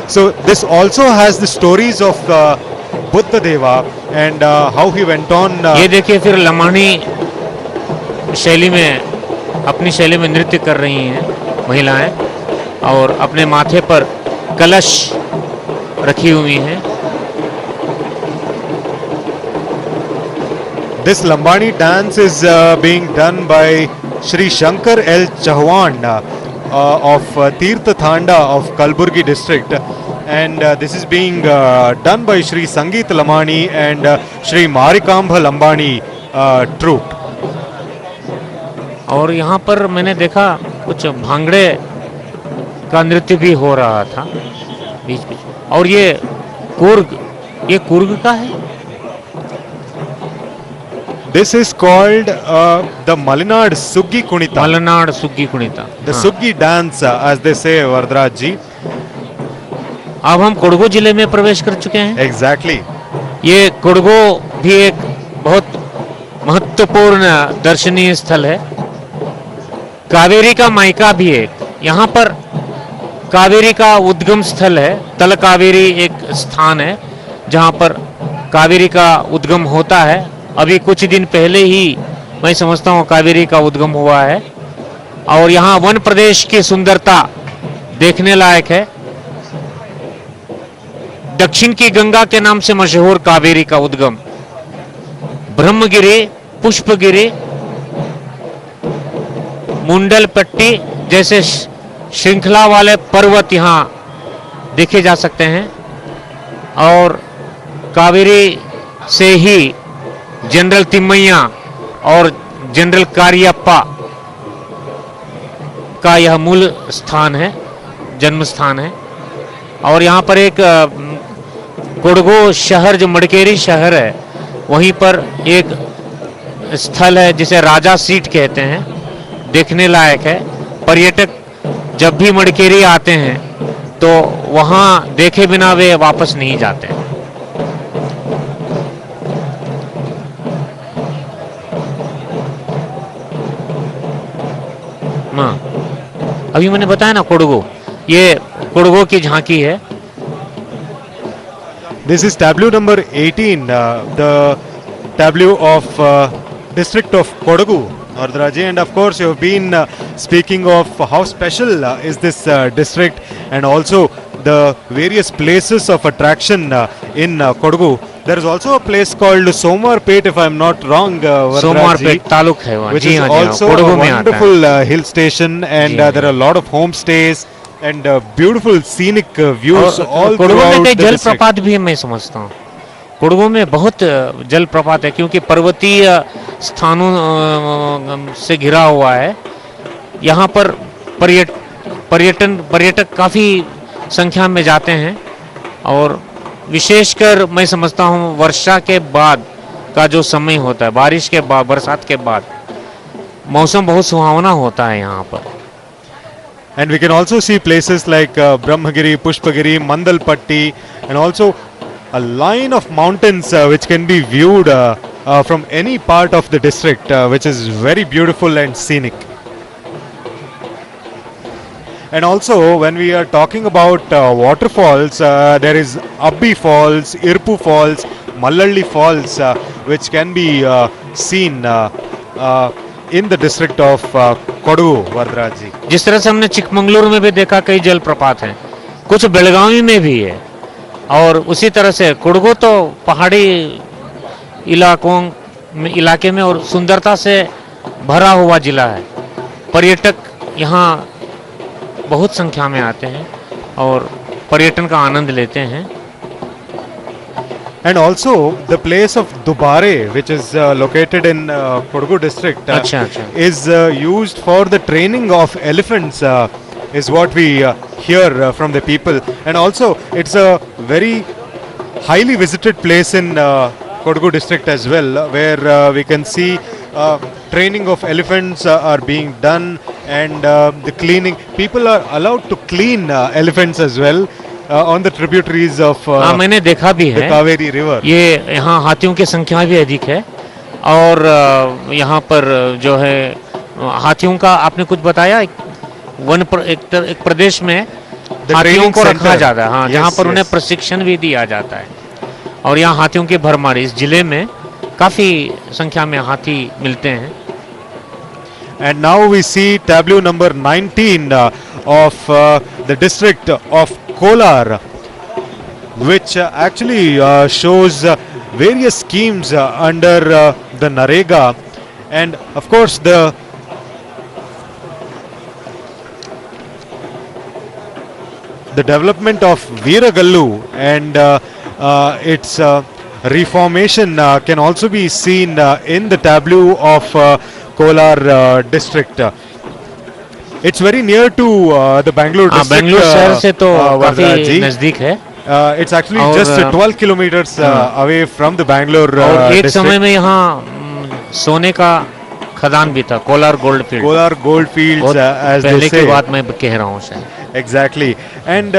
So this also has the stories of Buddha Deva and how he went on. ये देखिए फिर लमानी शैली में, अपनी शैली में नृत्य कर रही हैं महिलाएं और अपने माथे पर कलश रखी हुई हैं. This Lambani dance is being done by Shri Shankar L. Chauhan of Tirtha Thanda of Kalaburgi district, and this is being done by Shri Sangeet Lamani and Shri Marikambha Lambani troupe. और यहाँ पर मैंने देखा कुछ भांगड़े का नृत्य भी हो रहा था बीच बीच. और ये कुर्ग का है. This is called the Malenad Suggi Kunita. Malenad Suggi Kunita. The Suggi dance, as they say, Varadaraj ji. अब हम कोडगु जिले में प्रवेश कर चुके हैं. Exactly. ये कोडगु भी एक बहुत महत्वपूर्ण दर्शनीय स्थल है. कावेरी का मायका भी है. यहाँ पर कावेरी का उद्गम स्थल है. तल कावेरी एक स्थान है जहाँ पर कावेरी का उद्गम होता है. अभी कुछ दिन पहले ही मैं समझता हूँ कावेरी का उद्गम हुआ है. और यहाँ वन प्रदेश की सुंदरता देखने लायक है. दक्षिण की गंगा के नाम से मशहूर कावेरी का उद्गम, ब्रह्मगिरी, पुष्पगिरी, मुंडलपट्टी जैसे श्रृंखला वाले पर्वत यहाँ देखे जा सकते हैं. और कावेरी से ही जनरल तिम्मैया और जनरल कारियप्पा का यह मूल स्थान है, जन्म स्थान है. और यहाँ पर एक कोडगु शहर जो मड़केरी शहर है, वहीं पर एक स्थल है जिसे राजा सीट कहते हैं, देखने लायक है. पर्यटक जब भी मड़केरी आते हैं तो वहाँ देखे बिना वे वापस नहीं जाते हैं. अभी मैंने बताया ना कोडगु, ये कोडगु की झांकी है. This is tableau number 18, the tableau of district of Kodagu, Doordarshan. And of course you have been speaking of how special is this district and also the various places of attraction in Kodagu. There is also a place called Somarpet, if I am not wrong, Somarpet taluk है वहाँ, which is also a wonderful hill station, and there are a lot of homestays and beautiful scenic views all throughout the जल district. प्रपात भी मैं समझता हूँ. कोडगु में बहुत जल प्रपात है क्योंकि पर्वतीय स्थानों से घिरा हुआ है. यहाँ पर पर्यटक काफी संख्या में जाते हैं. और विशेषकर मैं समझता हूँ वर्षा के बाद का जो समय होता है, बारिश के बाद, बरसात के बाद मौसम बहुत सुहावना होता है यहाँ पर. And we can also see places like Brahmagiri, Pushpagiri, Mandalpatti, and also a line of mountains which can be viewed from any part of the district, which is very beautiful and scenic. And also when we are talking about waterfalls, there is Abbi Falls, Irpu Falls, Mallalli Falls, which can be seen in the district of Kodagu, Varadaraj ji. जिस तरह से हमने चिकमंगलुरु में भी देखा कई जलप्रपात हैं, कुछ बेलगावी में भी है. और उसी तरह से कोडगु तो पहाड़ी इलाके में और सुंदरता से भरा हुआ जिला है. पर्यटक यहाँ बहुत संख्या में आते हैं और पर्यटन का आनंद लेते हैं. And also the place of Dubare, which is located in Kodagu district, is used for the training of elephants, is what we hear from the people. And also it's a very highly visited place in Kodagu district as well, where we can see training of elephants are being done, and the cleaning. People are allowed to clean elephants as well on the tributaries of मैंने देखा भी है Kaveri river. ये यहाँ हाथियों की संख्या भी अधिक है, और यहाँ पर जो है हाथियों का आपने कुछ बताया, एक प्रदेश में हाथियों को रखा जाता है, हाँ, जहाँ पर उन्हें प्रशिक्षण भी दिया जाता है, और यहाँ हाथियों की भरमार, इस जिले में काफी संख्या में हाथी मिलते हैं. And now we see tableau number 19 of the district of Kolar, which actually shows various schemes under the Narega, and of course the development of Veeragallu and its reformation can also be seen in the tableau of Kolar district. It's very near to the Bangalore district. Bangalore शहर से तो काफी नजदीक है. It's actually just 12 kilometers away from the Bangalore एक district. समय में यहाँ सोने का खदान भी था, Kolar gold field. Kolar gold fields, as they पहले say. की बात मैं कह रहा हूँ शायद. Exactly. And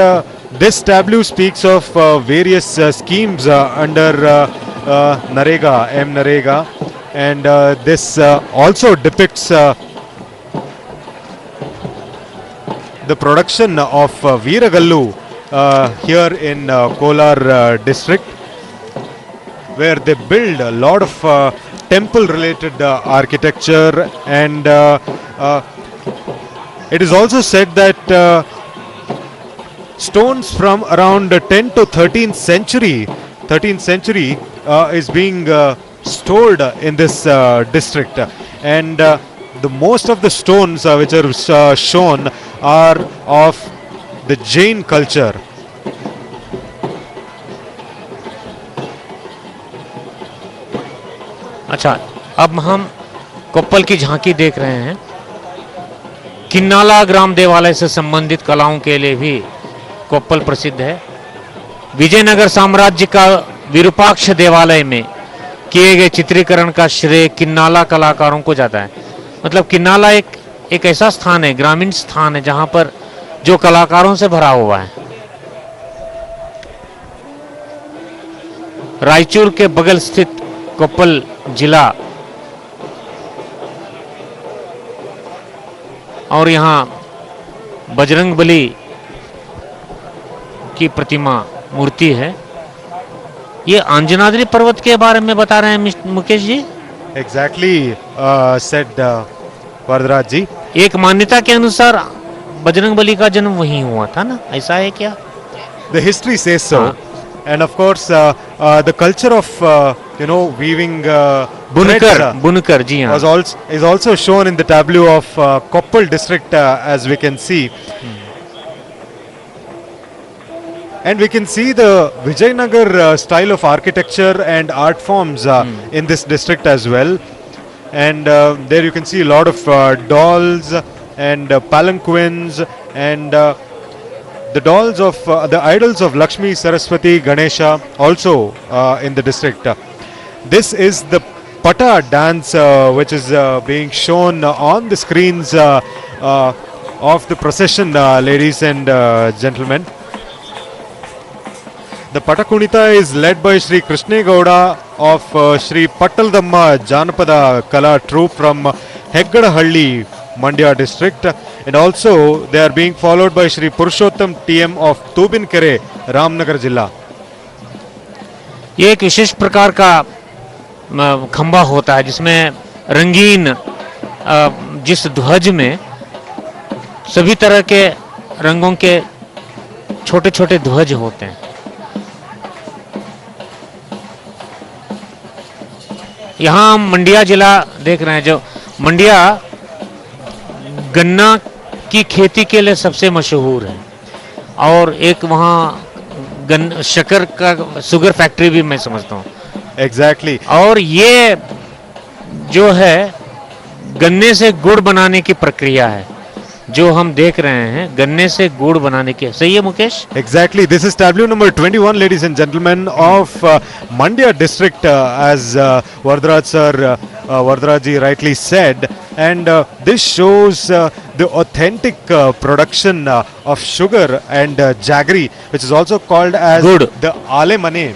this tableau speaks of various schemes under Narega, Narega, and this also depicts the production of Veeragallu here in Kolar district, where they build a lot of temple related architecture, and it is also said that stones from around 10th to 13th century is being stored in this district, and the most of the stones which are shown are of the Jain culture. अच्छा, अब हम कोप्पल की झांकी देख रहे हैं. किन्नाला ग्राम देवालय से संबंधित कलाओं के लिए भी कोप्पल प्रसिद्ध है. विजयनगर साम्राज्य का विरूपाक्ष देवालय में किए गए चित्रीकरण का श्रेय किन्नाला कलाकारों को जाता है. मतलब किन्नाला एक ऐसा स्थान है, ग्रामीण स्थान है, जहां पर जो कलाकारों से भरा हुआ है. रायचूर के बगल स्थित कोप्पल जिला, और यहाँ बजरंगबली की प्रतिमा मूर्ति है. ये अंजनाद्री पर्वत के बारे में बता रहे हैं मुकेश जी. Exactly said वरदराज जी. एक मान्यता के अनुसार बजरंगबली का जन्म वहीं हुआ था ना, ऐसा है क्या? The history says so. And of course the culture of weaving बुनकर जी हाँ, is also shown in the tableau of Koppal district, as we can see. And we can see the Vijayanagar style of architecture and art forms in this district as well. And there you can see a lot of dolls and palanquins, and the dolls of the idols of Lakshmi, Saraswati, Ganesha also in the district. This is the Pata dance which is being shown on the screens of the procession, ladies and gentlemen. The Patakunita is led by Sri Krishna Gowda of Sri Pattaldamma Janapada Kala troupe from Heggadahalli, Mandya district, and also they are being followed by Sri Purushottam TM of Tubinkere, Ramnagar Jilla. ये एक विशेष प्रकार का खंबा होता है जिसमें रंगीन, जिस ध्वज में सभी तरह के रंगों के छोटे छोटे ध्वज होते हैं. यहाँ हम मंडिया जिला देख रहे हैं. जो मंडिया गन्ना की खेती के लिए सबसे मशहूर है, और एक वहाँ शक्कर का शुगर फैक्ट्री भी मैं समझता हूँ। एग्जैक्टली और ये जो है गन्ने से गुड़ बनाने की प्रक्रिया है जो हम देख रहे हैं, गन्ने से गुड़ बनाने की। सही है Mukesh? Exactly. This is tableau number 21, ladies and gentlemen, of Mandya district, as Vardraj sir, Vardraji rightly said. And this shows the authentic production of sugar and jaggery, which is also called as गुड़, the आले मने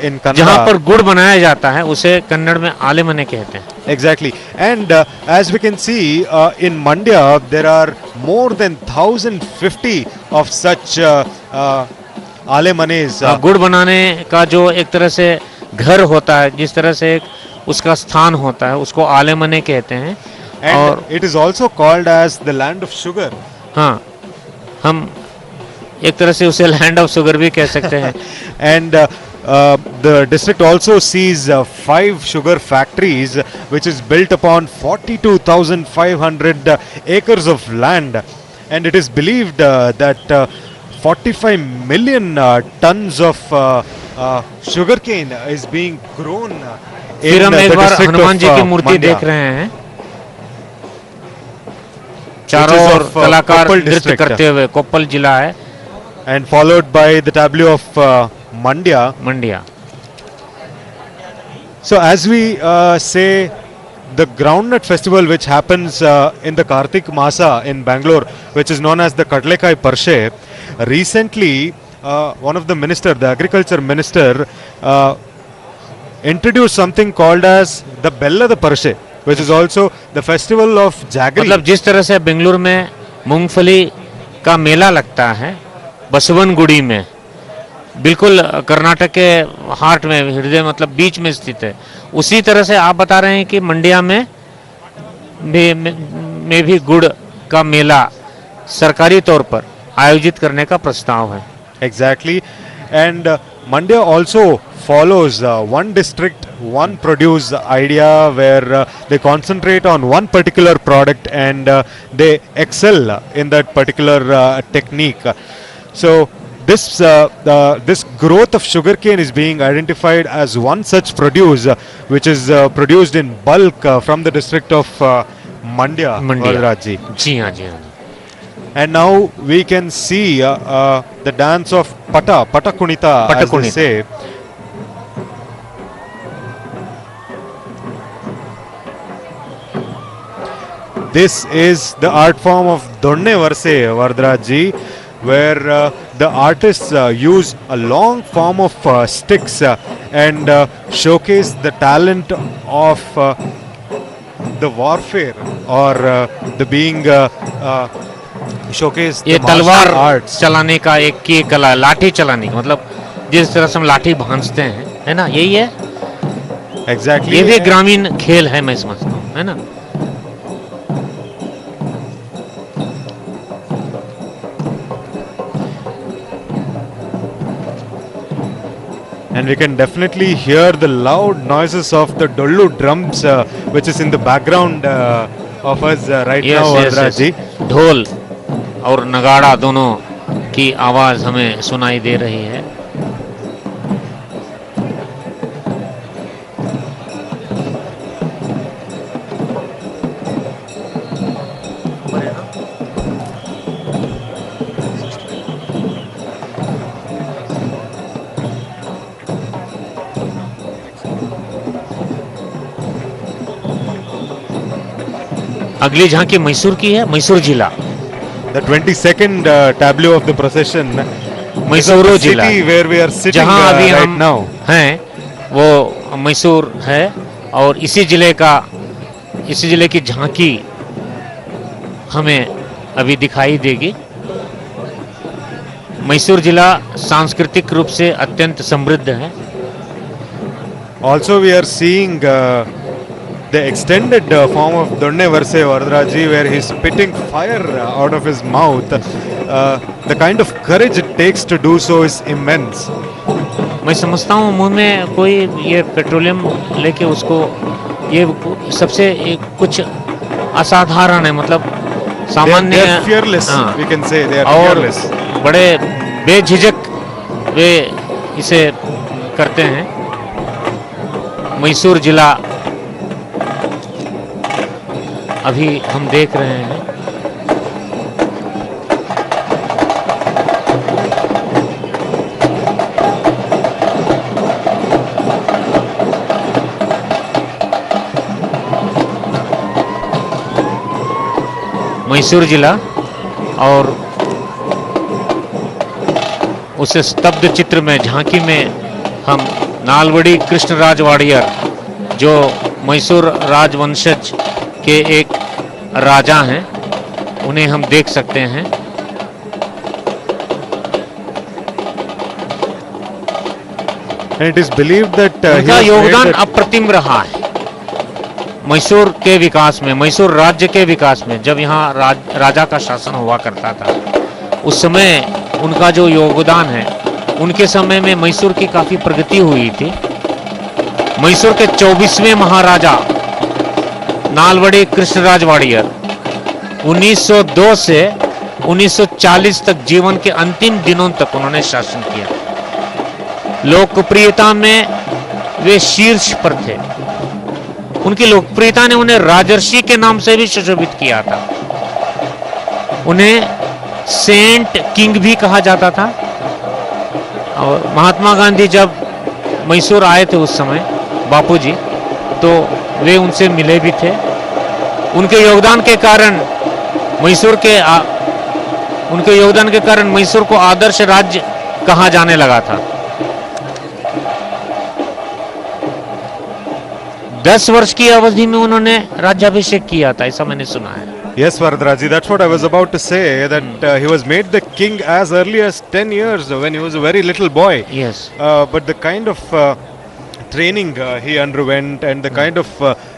in Kannada. जहाँ पर गुड़ बनाया जाता है उसे कन्नड़ में आले मने कहते हैं। Exactly. And as we can see, in Mandya, there are more than 1050 of such आले मनेस। गुड़ बनाने का जो एक तरह से घर होता है, जिस तरह से उसका स्थान होता है, उसको आले मने कहते हैं। And और it is also called as the land of sugar. हाँ, हम एक तरह से उसे लैंड ऑफ शुगर भी कह सकते हैं। And the district also sees 5 sugar factories, which is built upon 42,500 acres of land. And it is believed that 45 million tons of sugarcane is being grown फिर in हम the एक बार district Hanuman ji की of Murthy Mandya. देख रहे हैं, चारों ओर कलाकार नृत्य करते हुए। कोप्पल जिला है। And followed by the tableau of Mandya. So as we say, the groundnut festival, which happens in the Kartik Masa in Bangalore, which is known as the Kadlekai Parshe, recently one of the minister, the agriculture minister, introduced something called as the Bella the Parshe, which is also the festival of jaggery. मतलब जिस तरह से बेंगलुरु में मूंगफली का मेला लगता है बसवनगुड़ी में, बिल्कुल कर्नाटक के हार्ट में, हृदय मतलब बीच में स्थित है, उसी तरह से आप बता रहे हैं कि मंडिया में भी गुड़ का मेला सरकारी तौर पर आयोजित करने का प्रस्ताव है। Exactly. And Mandya also follows one district, one produce idea, where they concentrate on one particular product and they excel in that particular technique. So this this growth of sugarcane is being identified as one such produce, which is produced in bulk from the district of Mandya. Vardraji. जी हाँ, जी हाँ। And now we can see the dance of Pata Kunita, as they say. This is the art form of Donne Varse, Vardraji, where the artists use a long form of sticks and showcase the talent of the warfare or the being showcase ये the martial तलवार arts. चलाने का एक की कला, लाठी चलाने का, मतलब जिस तरह से हम लाठी भांजते हैं, है ना, यही है। Exactly. ये भी ग्रामीण खेल है, मैं समझता हूँ, है ना। And we can definitely hear the loud noises of the dollu drums, which is in the background of us right now, Vardraji. ढोल और नगाड़ा दोनों की आवाज हमें सुनाई दे रही है। अगली झांकी मैसूर की है, मैसूर जिला। The 22nd tableau of the procession, Mysore जिला, where we are sitting जहां अभी right हम now हैं, वो मैसूर है। और इसी जिले की झांकी हमें अभी दिखाई देगी। मैसूर जिला सांस्कृतिक रूप से अत्यंत समृद्ध है। Also we are seeing the extended form of Donne Varse, Vardraji, where he's spitting fire out of his mouth. The kind of courage it takes to do so is immense. मैं समझता हूँ मुंह में कोई ये पेट्रोलियम लेके उसको, ये सबसे कुछ असाधारण है, मतलब सामान्य। They are fearless, we can say. They are fearless. बड़े बेझिझक वे इसे करते हैं। मैसूर जिला अभी हम देख रहे हैं। मैसूर जिला और उस स्तब्ध चित्र में, झांकी में हम नालवड़ी कृष्णराज वाड़ियर, जो मैसूर राजवंशज के एक राजा हैं, उन्हें हम देख सकते हैं। And it is believed that उनका योगदान अप्रतिम रहा है मैसूर के विकास में, मैसूर राज्य के विकास में। जब यहाँ राजा का शासन हुआ करता था, उस समय उनका जो योगदान है, उनके समय में मैसूर की काफी प्रगति हुई थी। मैसूर के 24वें महाराजा नालवड़ी कृष्णराज वाड़ियर 1902 से 1940 तक, जीवन के अंतिम दिनों तक उन्होंने शासन किया। लोकप्रियता में वे शीर्ष पर थे। उनकी लोकप्रियता ने उन्हें राजर्षि के नाम से भी सुशोभित किया था। उन्हें सेंट किंग भी कहा जाता था। और महात्मा गांधी जब मैसूर आए थे उस समय, बापूजी, तो वे उनसे मिले भी थे। उनके योगदान के कारण मैसूर को आदर्श राज्य कहा जाने लगा था। 10 वर्ष की अवधि में उन्होंने राज्याभिषेक किया था, ऐसा मैंने सुना है। Yes, Varadraji, that's what I was about to say, that he was made the king as early as 10 years when he was a very little boy. Yes. But the kind of training he underwent and the kind of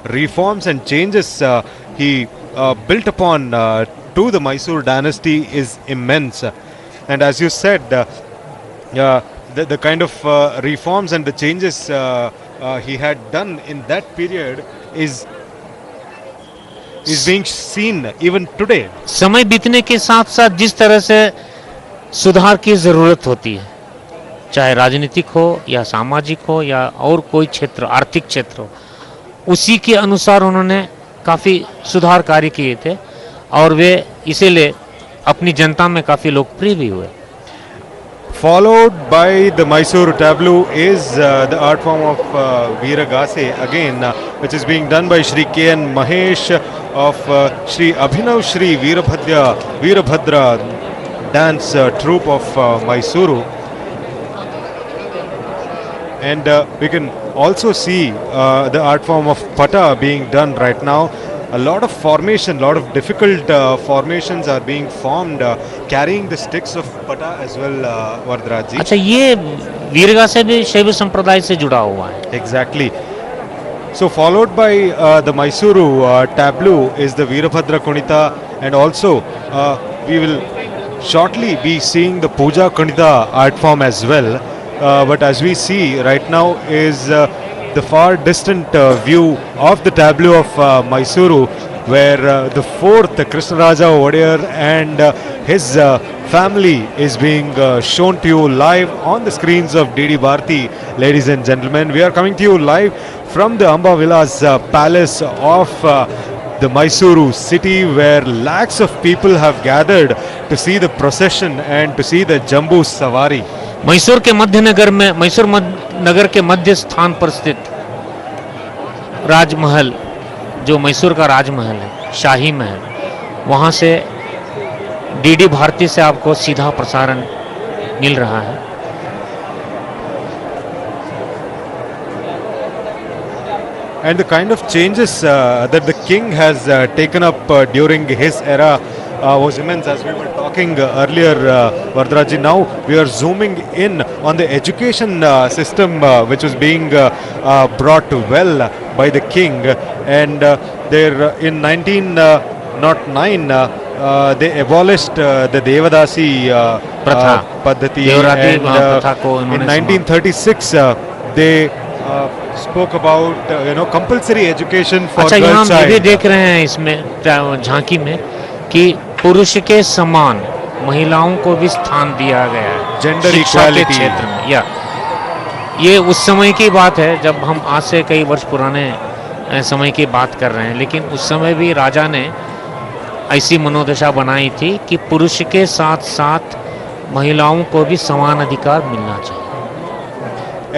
reforms and changes he built upon to the Mysore dynasty is immense. And as you said, the kind of reforms and the changes he had done in that period is being seen even today. समय बीतने के साथ साथ जिस तरह से सुधार की जरूरत होती है, चाहे राजनीतिक हो या सामाजिक हो या और कोई क्षेत्र, आर्थिक क्षेत्र हो, उसी के अनुसार उन्होंने काफी सुधार कार्य किए थे और वे इसीलिए अपनी जनता में काफी लोकप्रिय भी हुए। Followed by the Mysore tableau is the art form of Veeragase again, which is being done by Shri K.N. Mahesh of Shri Abhinav Shri Veerabhadra dance troupe of Mysuru. And we can also see the art form of Pata being done right now. A lot of formation, lot of difficult formations are being formed, carrying the sticks of Pata as well, Varadraji. अच्छा, ये वीरगासे भी शैव संप्रदाय से जुड़ा हुआ है। Exactly. So followed by the Mysuru tableau is the Veerabhadra Kunita, and also we will shortly be seeing the Puja Kunita art form as well. But as we see right now is the far distant view of the tableau of Mysuru, where the fourth Krishnaraja Wadiyar and his family is being shown to you live on the screens of DD Bharati. Ladies and gentlemen, we are coming to you live from the Amba Vilas Palace of the Mysuru city, where lakhs of people have gathered to see the procession and to see the Jambu Sawari. Mysore के मध्य नगर में, मैसूर नगर के मध्य स्थान पर स्थित राजमहल, जो मैसूर का राजमहल है, शाही महल, वहां से डीडी भारती से आपको सीधा प्रसारण मिल रहा है। And the kind of changes that the king has taken up during his era was immense, as we were talking earlier, Varadraji. Now we are zooming in on the education system which was being brought well by the king, and there in 1909 they abolished the Devadasi Paddhati, and in 1936 they spoke about compulsory education for अच्छा, girl यहाँ हम ये भी child. देख रहे हैं इसमें झांकी में कि पुरुष के समान महिलाओं को भी स्थान दिया गया है जेंडर शिक्षा के इक्वालिटी क्षेत्र में। या ये उस समय की बात है जब हम आज से कई वर्ष पुराने समय की बात कर रहे हैं, लेकिन उस समय भी राजा ने ऐसी मनोदशा बनाई थी कि पुरुष के साथ साथ महिलाओं को भी समान अधिकार मिलना चाहिए।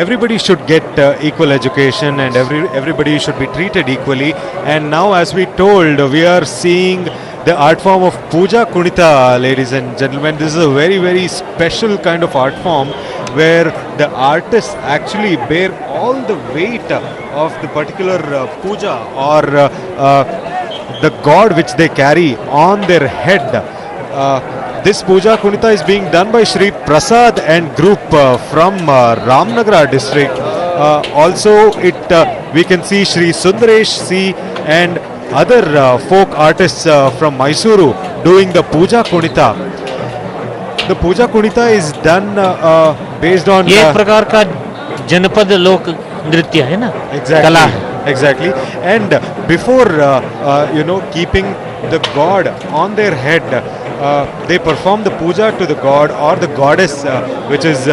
Everybody should get equal education and everybody should be treated equally. And now, as we told, we are seeing the art form of Puja Kunita, ladies and gentlemen. This is a very, very special kind of art form where the artists actually bear all the weight of the particular puja or the god which they carry on their head. This Puja Kunita is being done by Shri Prasad and group from Ramnagara district. Also, we can see Shri Sundaresh C and other folk artists from Mysuru doing the Puja Kunita. The Puja Kunita is done based on. ये एक प्रकार का जनपद लोक नृत्य है ना, कला है। Exactly. And before keeping the god on their head, they perform the puja to the god or the goddess which is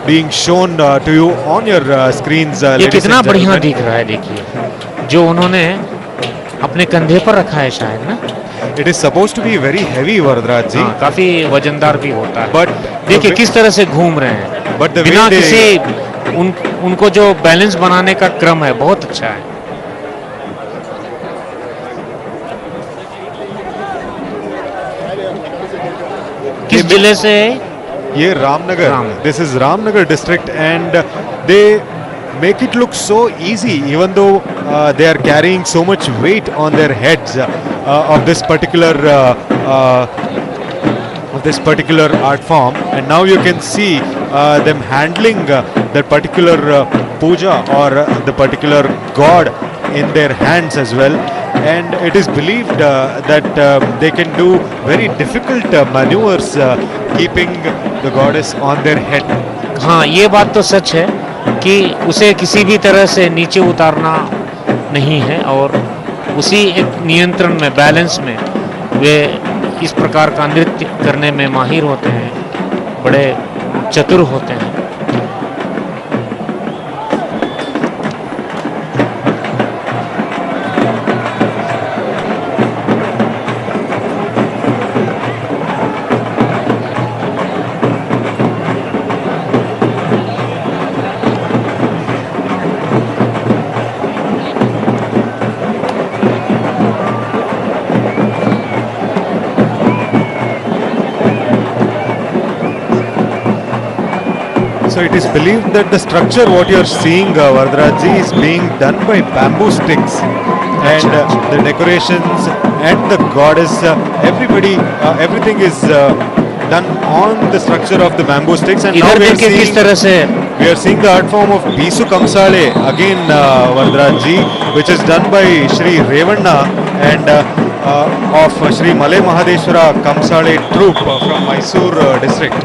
being shown to you on your screens. ये कितना बढ़िया दिख रहा है, देखिए जो उन्होंने अपने कंधे पर रखा है शायद ना। It is supposed to be very heavy, Varadaraj ji. काफी वजनदार भी होता है। But देखिए किस तरह से घूम रहे हैं, but बिना किसी उनको जो बैलेंस बनाने का क्रम है बहुत अच्छा है। किस जिले से? ये Ramnagar. This is Ramnagar district and they make it look so easy even though they are carrying so much weight on their heads of this particular art form. And now you can see them handling that particular puja or the particular god in their hands as well. And it is believed that they can do very difficult maneuvers keeping the goddess on their head. हाँ, ये बात तो सच है कि उसे किसी भी तरह से नीचे उतारना नहीं है और उसी एक नियंत्रण में, बैलेंस में वे इस प्रकार का नृत्य करने में माहिर होते हैं, बड़े चतुर होते हैं। So it is believed that the structure what you are seeing, Varadaraj ji, is being done by bamboo sticks, and the decorations and the goddess, everything is done on the structure of the bamboo sticks. And now we are seeing the art form of Bisu Kamsale again, Varadaraj ji, which is done by Shri Revanna and of Shri Malay Mahadeshwara Kamsale troupe from Mysore district.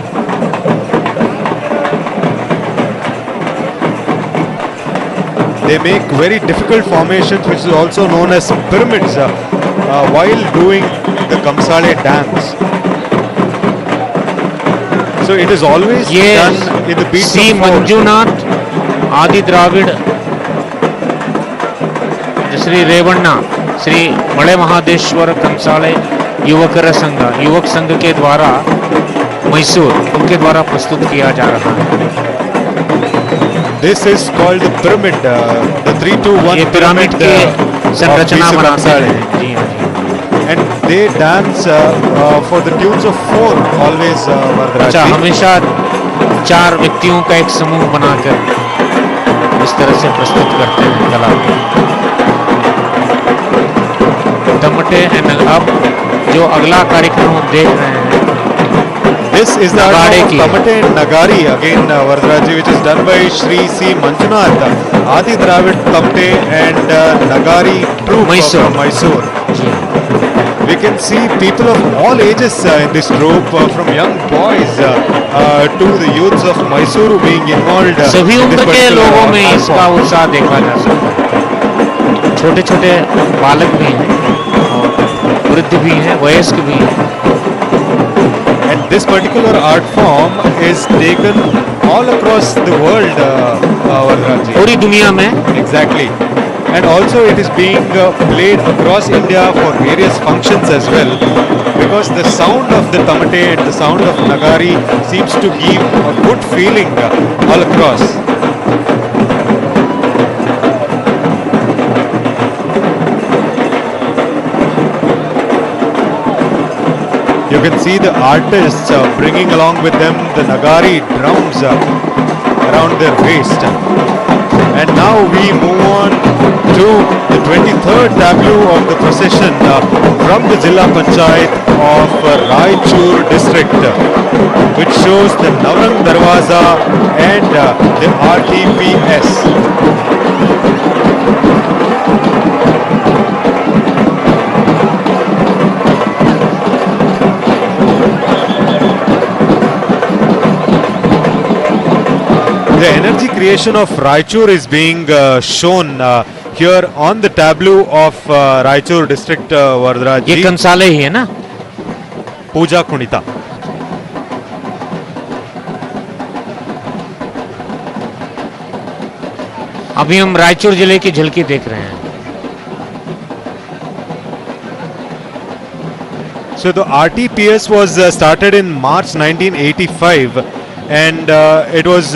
They make very difficult formations which is also known as pyramids while doing the Kamsale dance. So it is always done in the beats of Manjunath आदि द्राविड़ श्री रेवन्ना श्री मले महादेश्वर कंसाले युवक संघ के द्वारा मैसूर उनके द्वारा प्रस्तुत किया जा रहा है। This is called the pyramid, the 3-2-1 ये पिरामिड के संरचना बनाते हैं। जी हाँ जी। And they dance for the tunes of 4 always. अच्छा, हमेशा 4 व्यक्तियों का एक समूह बनाकर इस तरह से प्रस्तुत करते हैं कला को। दमटे एंड अब जो अगला कार्यक्रम हम देख रहे हैं, this is the art of Tamate and Nagari again, Varadaraj ji, which is done by Shri C. Manjunath, Adi Dravid Tamate and Nagari troupe from Mysore. We can see people of all ages in this troupe, from young boys to the youths of Mysore being involved. सभी उम्र के लोगों में इसका उत्साह देखा जा सकता है। छोटे छोटे बालक भी हैं, वृद्ध भी हैं, वयस्क भी हैं। And this particular art form is taken all across the world, Vardaraji. पूरी दुनिया में. Exactly. And also it is being played across India for various functions as well, because the sound of the tamate and the sound of nagari seems to give a good feeling all across. You can see the artists bringing along with them the nagari drums around their waist. And now we move on to the 23rd tableau of the procession from the Jilla Panchayat of Raichur district, which shows the Navrang Darwaza and the RTPS. The energy creation of Raichur is being shown here on the tableau of Raichur district, Vardaraji. ये कंसाले ही है ना? पूजा कुणिता. अभी हम रायचूर जिले की झलकी देख रहे हैं. So the RTPS was started in March 1985 and it was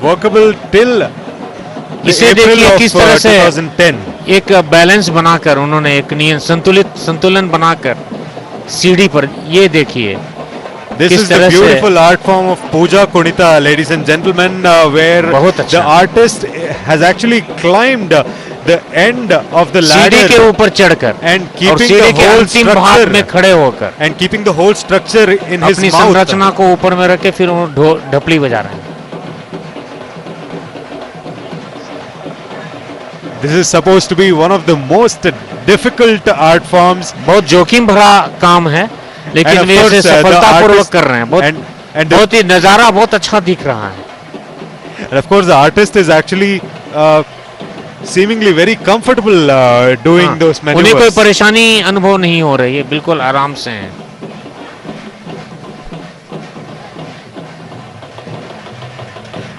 workable till इसे देखिए किस तरह से 2010. एक बैलेंस बनाकर उन्होंने एक संतुलन बनाकर सीढ़ी पर, ये देखिए. This is the beautiful art form of Puja Kunita, ladies and gentlemen, where the artist has actually climbed the end of the ladder सीढ़ी के ऊपर चढ़कर and keeping the whole structure में खड़े होकर and keeping the whole structure in his अपनी mouth. संरचना को ऊपर में रख के फिर वो ढपली बजा रहे हैं. This is supposed to be one of the most difficult art forms. बहुत जोखिम भरा काम है, लेकिन वे इसे सफलतापूर्वक कर रहे हैं. बहुत ही नजारा बहुत अच्छा दिख रहा है. And of course the artist is actually seemingly very comfortable doing those maneuvers. उन्हें कोई परेशानी अनुभव नहीं हो रही है, बिल्कुल आराम से हैं.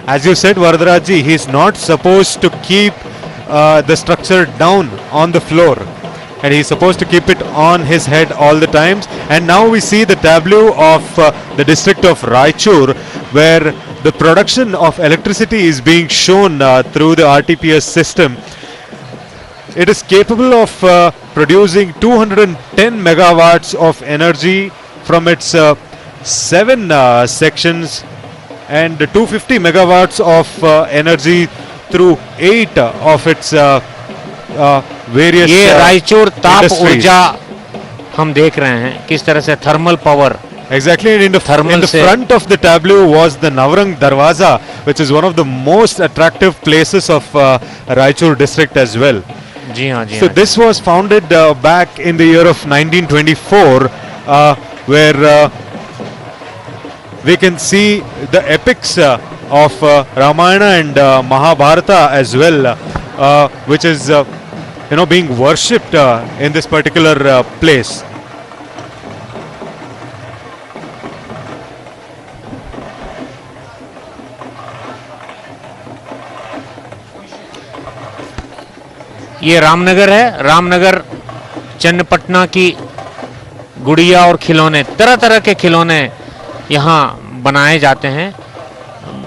As you said, Vardaraji, he is not supposed to keep the structure down on the floor, and he is supposed to keep it on his head all the times. And now we see the tableau of the district of Raichur, where the production of electricity is being shown through the RTPS system. It is capable of producing 210 megawatts of energy from its 7 sections and 250 megawatts of energy through 8 of its various ये रायचूर ताप ऊर्जा हम देख रहे हैं किस तरह से thermal power. Exactly, and in the front of the tableau was the Navrang Darwaza, which is one of the most attractive places of Raichur district as well. जी हाँ, जी so हाँ. this was founded back in the year of 1924, where we can see the epics of Ramayana and Mahabharata as well, which is being worshipped in this particular place. ये रामनगर है. रामनगर चन्नपटना की गुड़िया और खिलौने, तरह तरह के खिलौने यहाँ बनाए जाते हैं.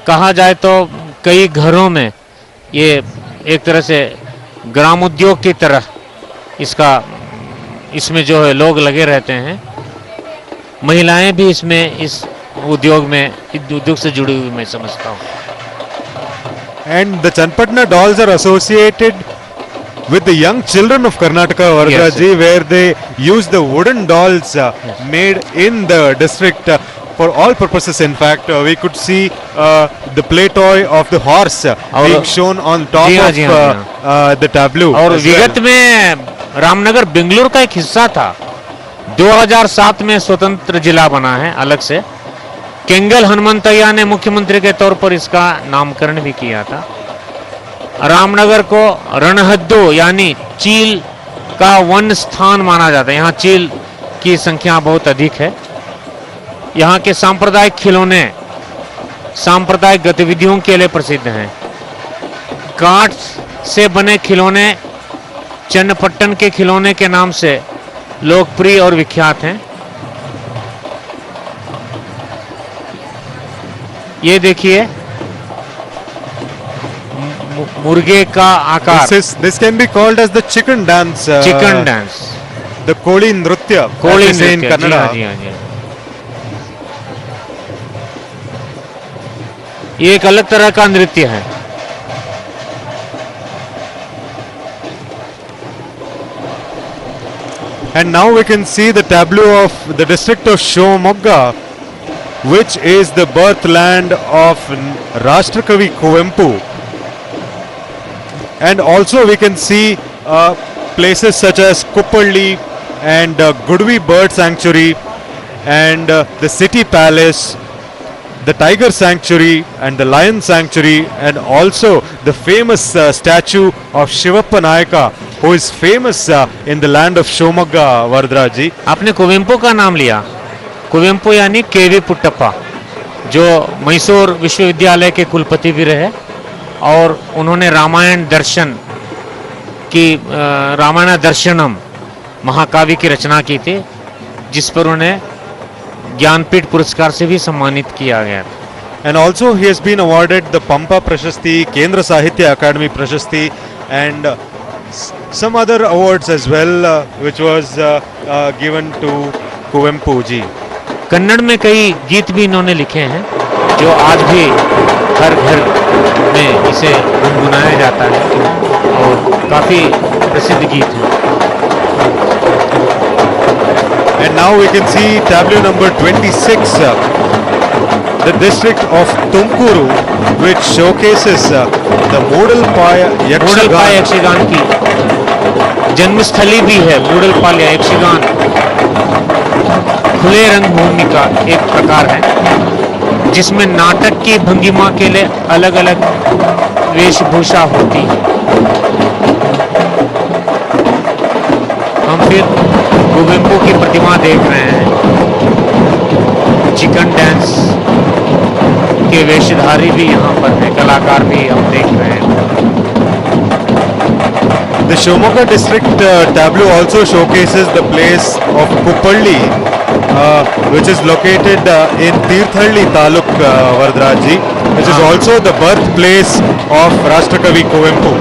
कहा जाए तो कई घरों में ये एक तरह से ग्राम उद्योग की तरह इसमें जो है लोग लगे रहते हैं. महिलाएं भी इसमें इस उद्योग से जुड़ी हुई मैं समझता हूँ. And the Channapatna dolls are associated with the young children of Karnataka, Vardaraji, yes, where they use the wooden dolls made in the district for all purposes. In fact, we could see the play toy of the horse being shown on top of the tableau. और विगत में रामनगर बेंगलुरु का एक हिस्सा था. 2007 में स्वतंत्र जिला बना है अलग से. केंगल हनुमंतैया ने मुख्यमंत्री के तौर पर इसका नामकरण भी किया था. रामनगर को रणहद्दो यानी चील का वन स्थान माना जाता है. यहाँ चील की संख्या बहुत अधिक है. यहाँ के सांप्रदायिक खिलौने सांप्रदायिक गतिविधियों के लिए प्रसिद्ध हैं। काठ से बने खिलौने चन्नपट्टन के खिलौने के नाम से लोकप्रिय और विख्यात हैं। ये देखिए मुर्गे का आकार। This can be called as the chicken dance. Chicken dance, the कोली नृत्य, कोली as they say in नृत्य। जी Kannada. हाँ, जी हाँ, जी हाँ। ये एक अलग तरह का नृत्य है। And now we can see the tableau of the district of Shivamogga, which is the birthland of Rashtrakavi Kuvempu. And also we can see places such as Kuppalli and Gudvi Bird Sanctuary and the City Palace, the Tiger Sanctuary and the Lion Sanctuary, and also the famous statue of Shivappa Nayaka, who is famous in the land of Shivamogga, Varadraji. आपने कुवेंपु का नाम लिया। कुवेंपु यानी केवी पुट्टप्पा, जो मैसूर विश्वविद्यालय के कुलपति भी रहे और उन्होंने रामायण दर्शन की रामायण दर्शनम महाकाव्य की रचना की थी, जिस पर उन्हें ज्ञानपीठ पुरस्कार से भी सम्मानित किया गया। And also he has been awarded the Pampa Prashasti, Kendra Sahitya Academy Prashasti, and some other awards as well, which was given to Kuvempu ji. Kannada में कई गीत भी इन्होंने लिखे हैं, जो आज भी हर घर में इसे गुनगुनाया जाता है और काफी प्रसिद्ध गीत हैं। And now we can see tableau number 26, the district of Tumkuru, which showcases the Moodalpaya Yakshagana की जन्मस्थली भी है। मूडलपाल यक्षगान खुले रंगभूमि का एक प्रकार है, जिसमें नाटक की भंगिमा के लिए अलग अलग वेशभूषा होती है। हम फिर कुवेंपु की प्रतिमा देख रहे हैं। चिकन डांस के वेशधारी भी यहाँ पर हैं, कलाकार भी हम देख रहे हैं। The Shivamogga district tableau also showcases the place of Kuppalli, which is located in Tirthalli Taluk, Varadraji, which is also the birthplace of Rashtrakavi Kuvempu.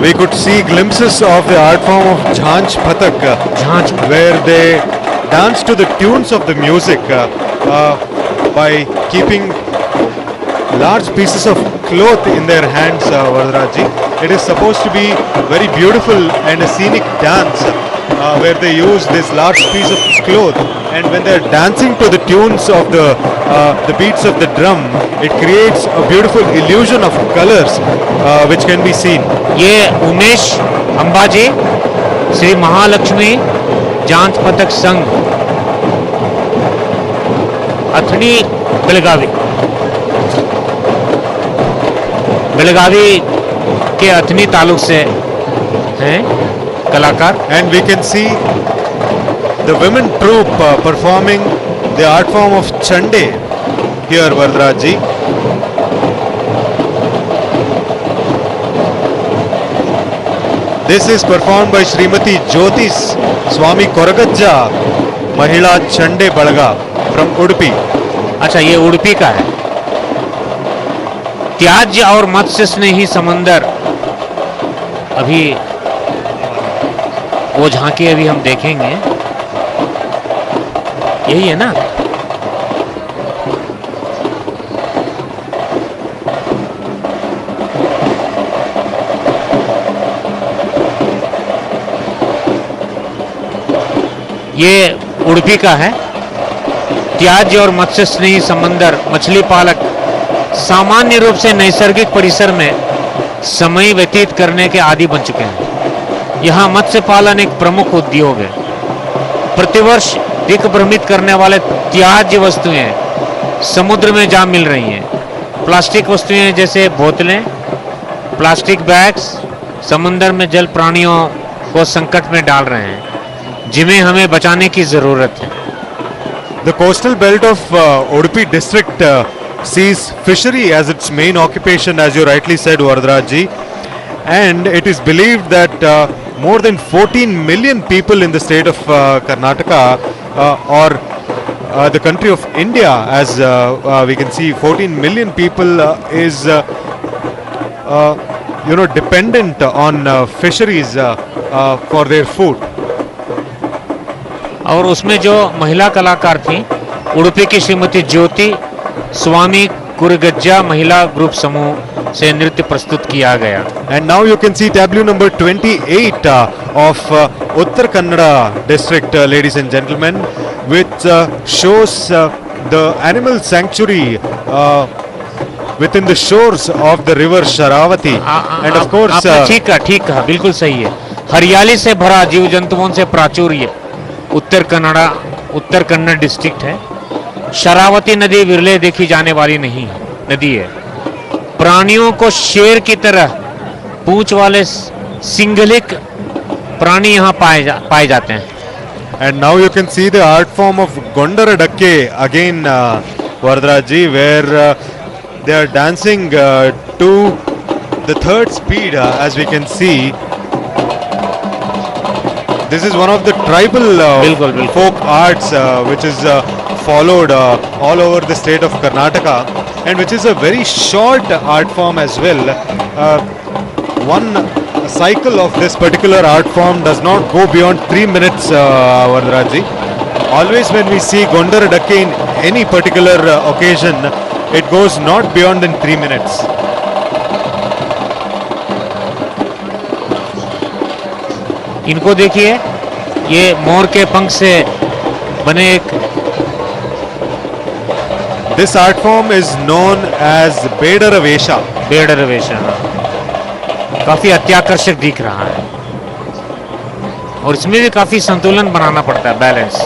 We could see glimpses of the art form of Jhanj Pathak, where they dance to the tunes of the music by keeping large pieces of cloth in their hands, Varadraji. It is supposed to be very beautiful and a scenic dance where they use this large piece of cloth, and when they are dancing to the tunes of the beats of the drum, it creates a beautiful illusion of colors which can be seen. ये उमेश अंबाजी श्री महालक्ष्मी जांच पथक संघ अथनी बेलगावी के अथनी तालुक से हैं कलाकार। And we can see the women troupe performing the art form of Chande here, Varadraji. This is performed by Srimati Jyotis Swami Koragajja, Mahila Chande Balaga from Udupi. अच्छा, ये उडुपी का है। त्याज्य और मत्स्य स्नेही समंदर, अभी वो झांकी अभी हम देखेंगे। यही है ना? ये उडुपी का है। त्याज्य और मत्स्य स्नेही समंदर मछली पालक सामान्य रूप से नैसर्गिक परिसर में समय व्यतीत करने के आदी बन चुके हैं। यहाँ मत्स्य पालन एक प्रमुख उद्योग है। प्रतिवर्ष दिग्भ्रमित करने वाले त्याज्य वस्तुएं समुद्र में जा मिल रही हैं। प्लास्टिक वस्तुएं जैसे बोतलें, प्लास्टिक बैग्स समुद्र में जल प्राणियों को संकट में डाल रहे हैं, जिन्हें हमें बचाने की जरूरत है। The coastal belt of Udupi district sees fishery as its main occupation, as you rightly said, Varadaraj, and it is believed that more than 14 million people in the state of Karnataka or the country of India, as we can see, 14 million people is dependent on fisheries for their food. और उसमें जो महिला कलाकार थी, उडुपी की श्रीमती ज्योति स्वामी कुरगज्जा महिला group समूह से नृत्य प्रस्तुत किया गया। And now you can see tableau number 28 of Uttar Kannada district, ladies and gentlemen, which shows the animal sanctuary within the shores of the river Sharavati. And of course, ठीक कहा, बिल्कुल सही है। हरियाली से भरा जीव जंतुओं से प्राचुर्य उत्तर कन्नड़ डिस्ट्रिक्ट है। शरावती नदी विरले देखी जाने वाली नहीं नदी है। प्राणियों को शेर की तरह पूंछ वाले सिंघलिक प्राणी यहाँ पाए जाते हैं। And now you can see the art form of Gondaradakke again, Vardaraji, where they are dancing to the third speed, as we can see. This is one of the tribal folk arts which is followed all over the state of Karnataka, and which is a very short art form as well. One cycle of this particular art form does not go beyond 3 minutes, Vardaraji. Always when we see Gondaradakke in any particular occasion, it goes not beyond than 3 minutes. इनको देखिए, ये मोर के पंख से बने एक This art form is known as Bedaravesha. बेडरवेशा काफी अत्याकर्षक दिख रहा है, और इसमें भी काफी संतुलन बनाना पड़ता है, balance.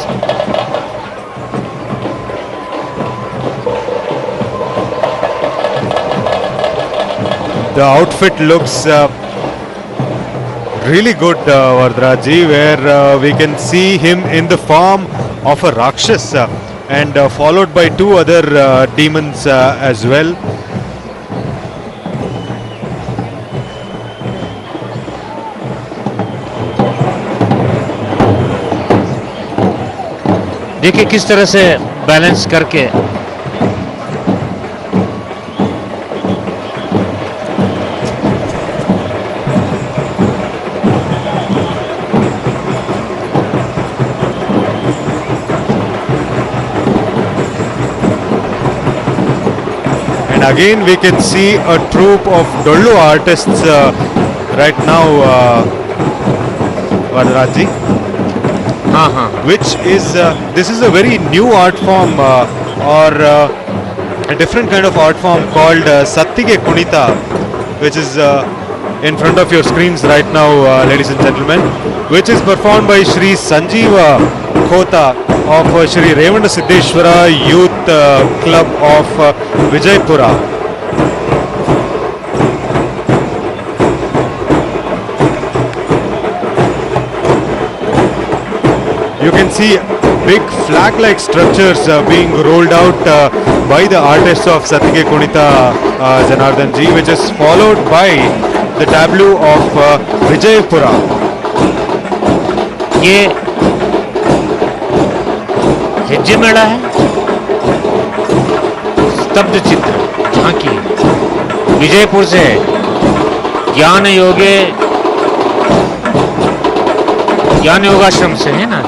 The outfit looks really good, Vardaraji, where we can see him in the form of a Rakshas and followed by 2 other demons as well. देखिए किस तरह से बैलेंस करके Again we can see a troupe of Dollu artists right now, Vardaraji. Which is this is a very new art form or a different kind of art form called Sattige Kunita, which is in front of your screens right now, ladies and gentlemen, which is performed by Shri Sanjeeva Khota of Shri Revana Siddheshwara Youth Club of Vijaypura. You can see big flag-like structures being rolled out by the artists of Sattige Kunita, Janardhan ji, which is followed by the tableau of Vijaypura. ये हिज्जे मेला है, स्तब्ध चित्र झांकी विजयपुर से ज्ञान योगाश्रम से है ना।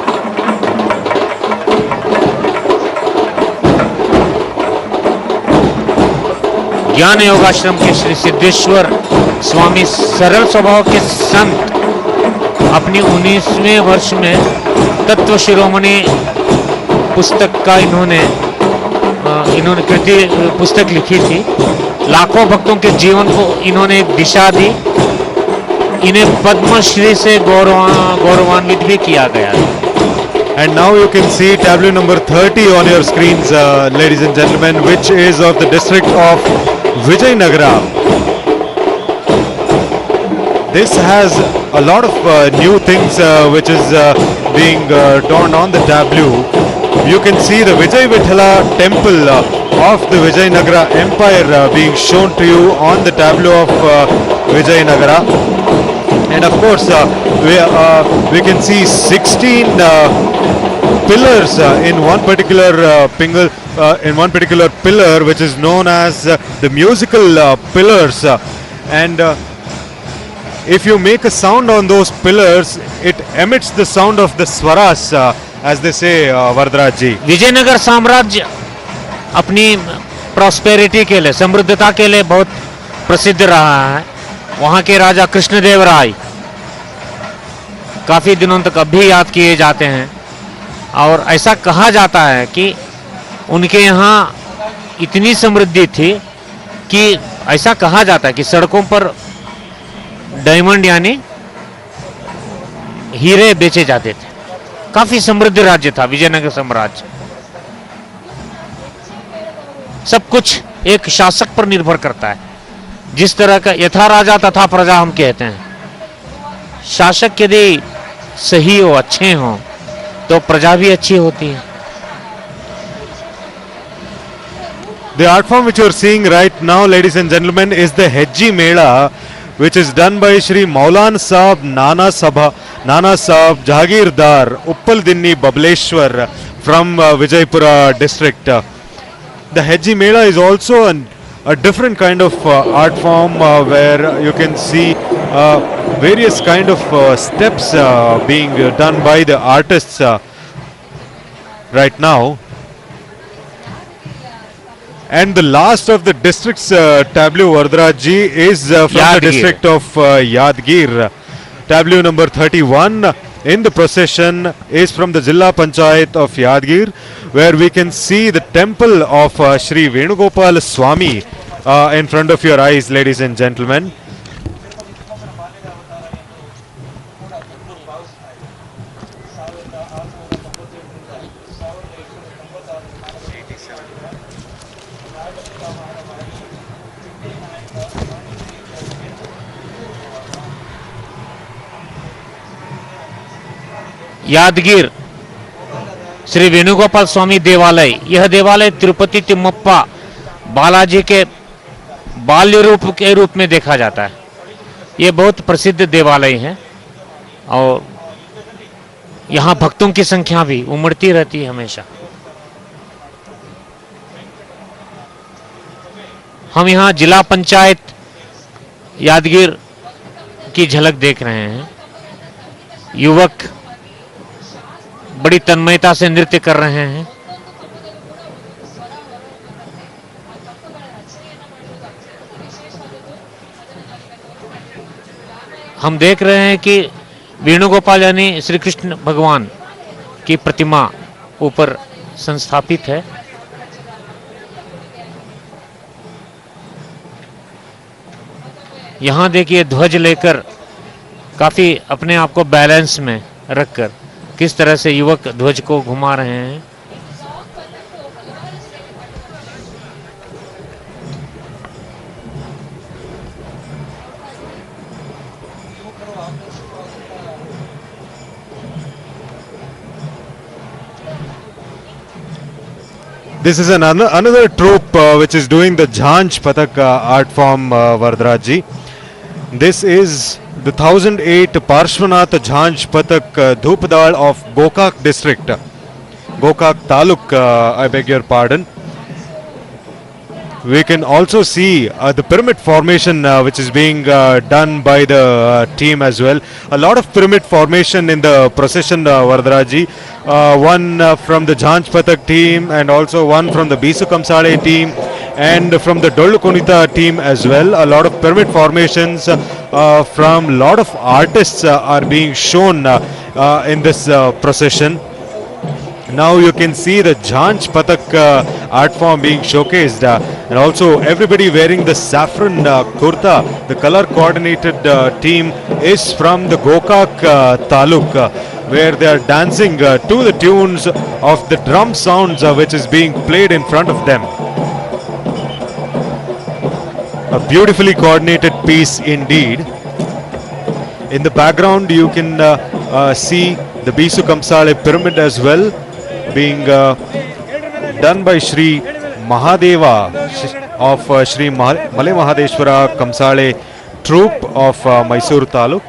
ज्ञान योगाश्रम के श्री सिद्धेश्वर स्वामी सरल स्वभाव के संत अपनी 19वें वर्ष में तत्व शिरोमणि पुस्तक का इन्होंने कृति पुस्तक लिखी थी। लाखों भक्तों के जीवन को इन्होंने एक दिशा दी। इन्हें पद्मश्री से गौरवान्वित भी किया गया है। And now you can see tableau number 30 on your screens, ladies and gentlemen, which is of the district of Vijayanagara. This has a lot of new things which is being drawn on the tableau. You can see the Vijay Vithala temple of the Vijayanagara Empire being shown to you on the tableau of Vijayanagara. And of course, we can see 16 pillars in one particular pillar, which is known as the musical pillars. And if you make a sound on those pillars, it emits the sound of the swaras, as they say, Varadaraj ji. Vijayanagar साम्राज्य अपनी prosperity के लिए, समृद्धता के लिए बहुत प्रसिद्ध रहा है. वहाँ के राजा कृष्णदेवराय काफी दिनों तक अब भी याद किए जाते हैं. और ऐसा कहा जाता है कि उनके यहाँ इतनी समृद्धि थी कि ऐसा कहा जाता है कि सड़कों पर डायमंड यानी हीरे बेचे जाते थे. काफी समृद्ध राज्य था विजयनगर साम्राज्य. सब कुछ एक शासक पर निर्भर करता है. जिस तरह का यथा राजा तथा प्रजा हम कहते हैं, शासक यदि सही हो, अच्छे हो, तो प्रजा भी अच्छी होती है. The art form which you are seeing right now, ladies and gentlemen, is the Hejji Mela, which is done by Shri Maulan Saab Nana Saab Jahagirdar Uppal Dinni Bableshwar from Vijaypura district. The Hejji Mela is also a different kind of art form where you can see various kind of steps being done by the artists right now. And the last of the district's tableau, Varadaraj ji, is from the district of Yadgir. Tableau number 31 in the procession is from the Jilla Panchayat of Yadgir, where we can see the temple of Shri Venugopal Swami in front of your eyes, ladies and gentlemen. Yadgir Shri Venugopal स्वामी देवालय. यह देवालय तिरुपति तिम्मप्पा बालाजी के बाल्य रूप के रूप में देखा जाता है. यह बहुत प्रसिद्ध देवालय है और यहाँ भक्तों की संख्या भी उमड़ती रहती है हमेशा. हम यहाँ जिला पंचायत यादगीर की झलक देख रहे हैं. युवक बड़ी तन्मयता से नृत्य कर रहे हैं. हम देख रहे हैं कि वेणुगोपाल यानी श्री कृष्ण भगवान की प्रतिमा ऊपर संस्थापित है. यहां देखिए ध्वज लेकर काफी अपने आप को बैलेंस में रखकर किस तरह से युवक ध्वज को घुमा रहे हैं. This is another troupe which is doing the Jhanj Patak art form, Varadaraj ji. This is the 1008 Parshvanath Jhanj Patak Dhupadal of Gokak district, Gokak Taluk, I beg your pardon. We can also see the pyramid formation which is being done by the team as well. A lot of pyramid formation in the procession, Varadaraj ji. One from the Jhanj Patak team and also one from the Bisu Kamsale team and from the Dollu Kunita team as well. A lot of pyramid formations from a lot of artists are being shown in this procession. Now you can see the Jhanj Patak art form being showcased and also everybody wearing the saffron kurta. The color coordinated team is from the Gokak Taluk. where they are dancing to the tunes of the drum sounds which is being played in front of them. A beautifully coordinated piece indeed. In the background you can see the Bisu Kamsale pyramid as well, being done by Shri Mahadeva of Shri Male Mahadeshwara Kamsale troupe of Mysore Taluk.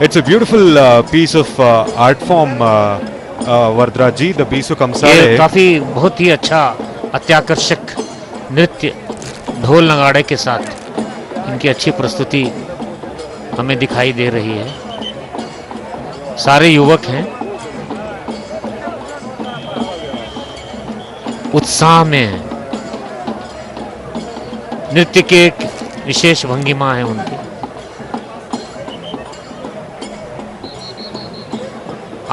It's a beautiful piece of art form, Vardra ji, the Bisu Kamsale. काफी बहुत ही अच्छा अत्याकर्षक नृत्य ढोल नगाड़े के साथ इनकी अच्छी प्रस्तुति हमें दिखाई दे रही है। सारे युवक हैं, उत्साह में हैं, नृत्य की एक विशेष भंगिमा है उनकी।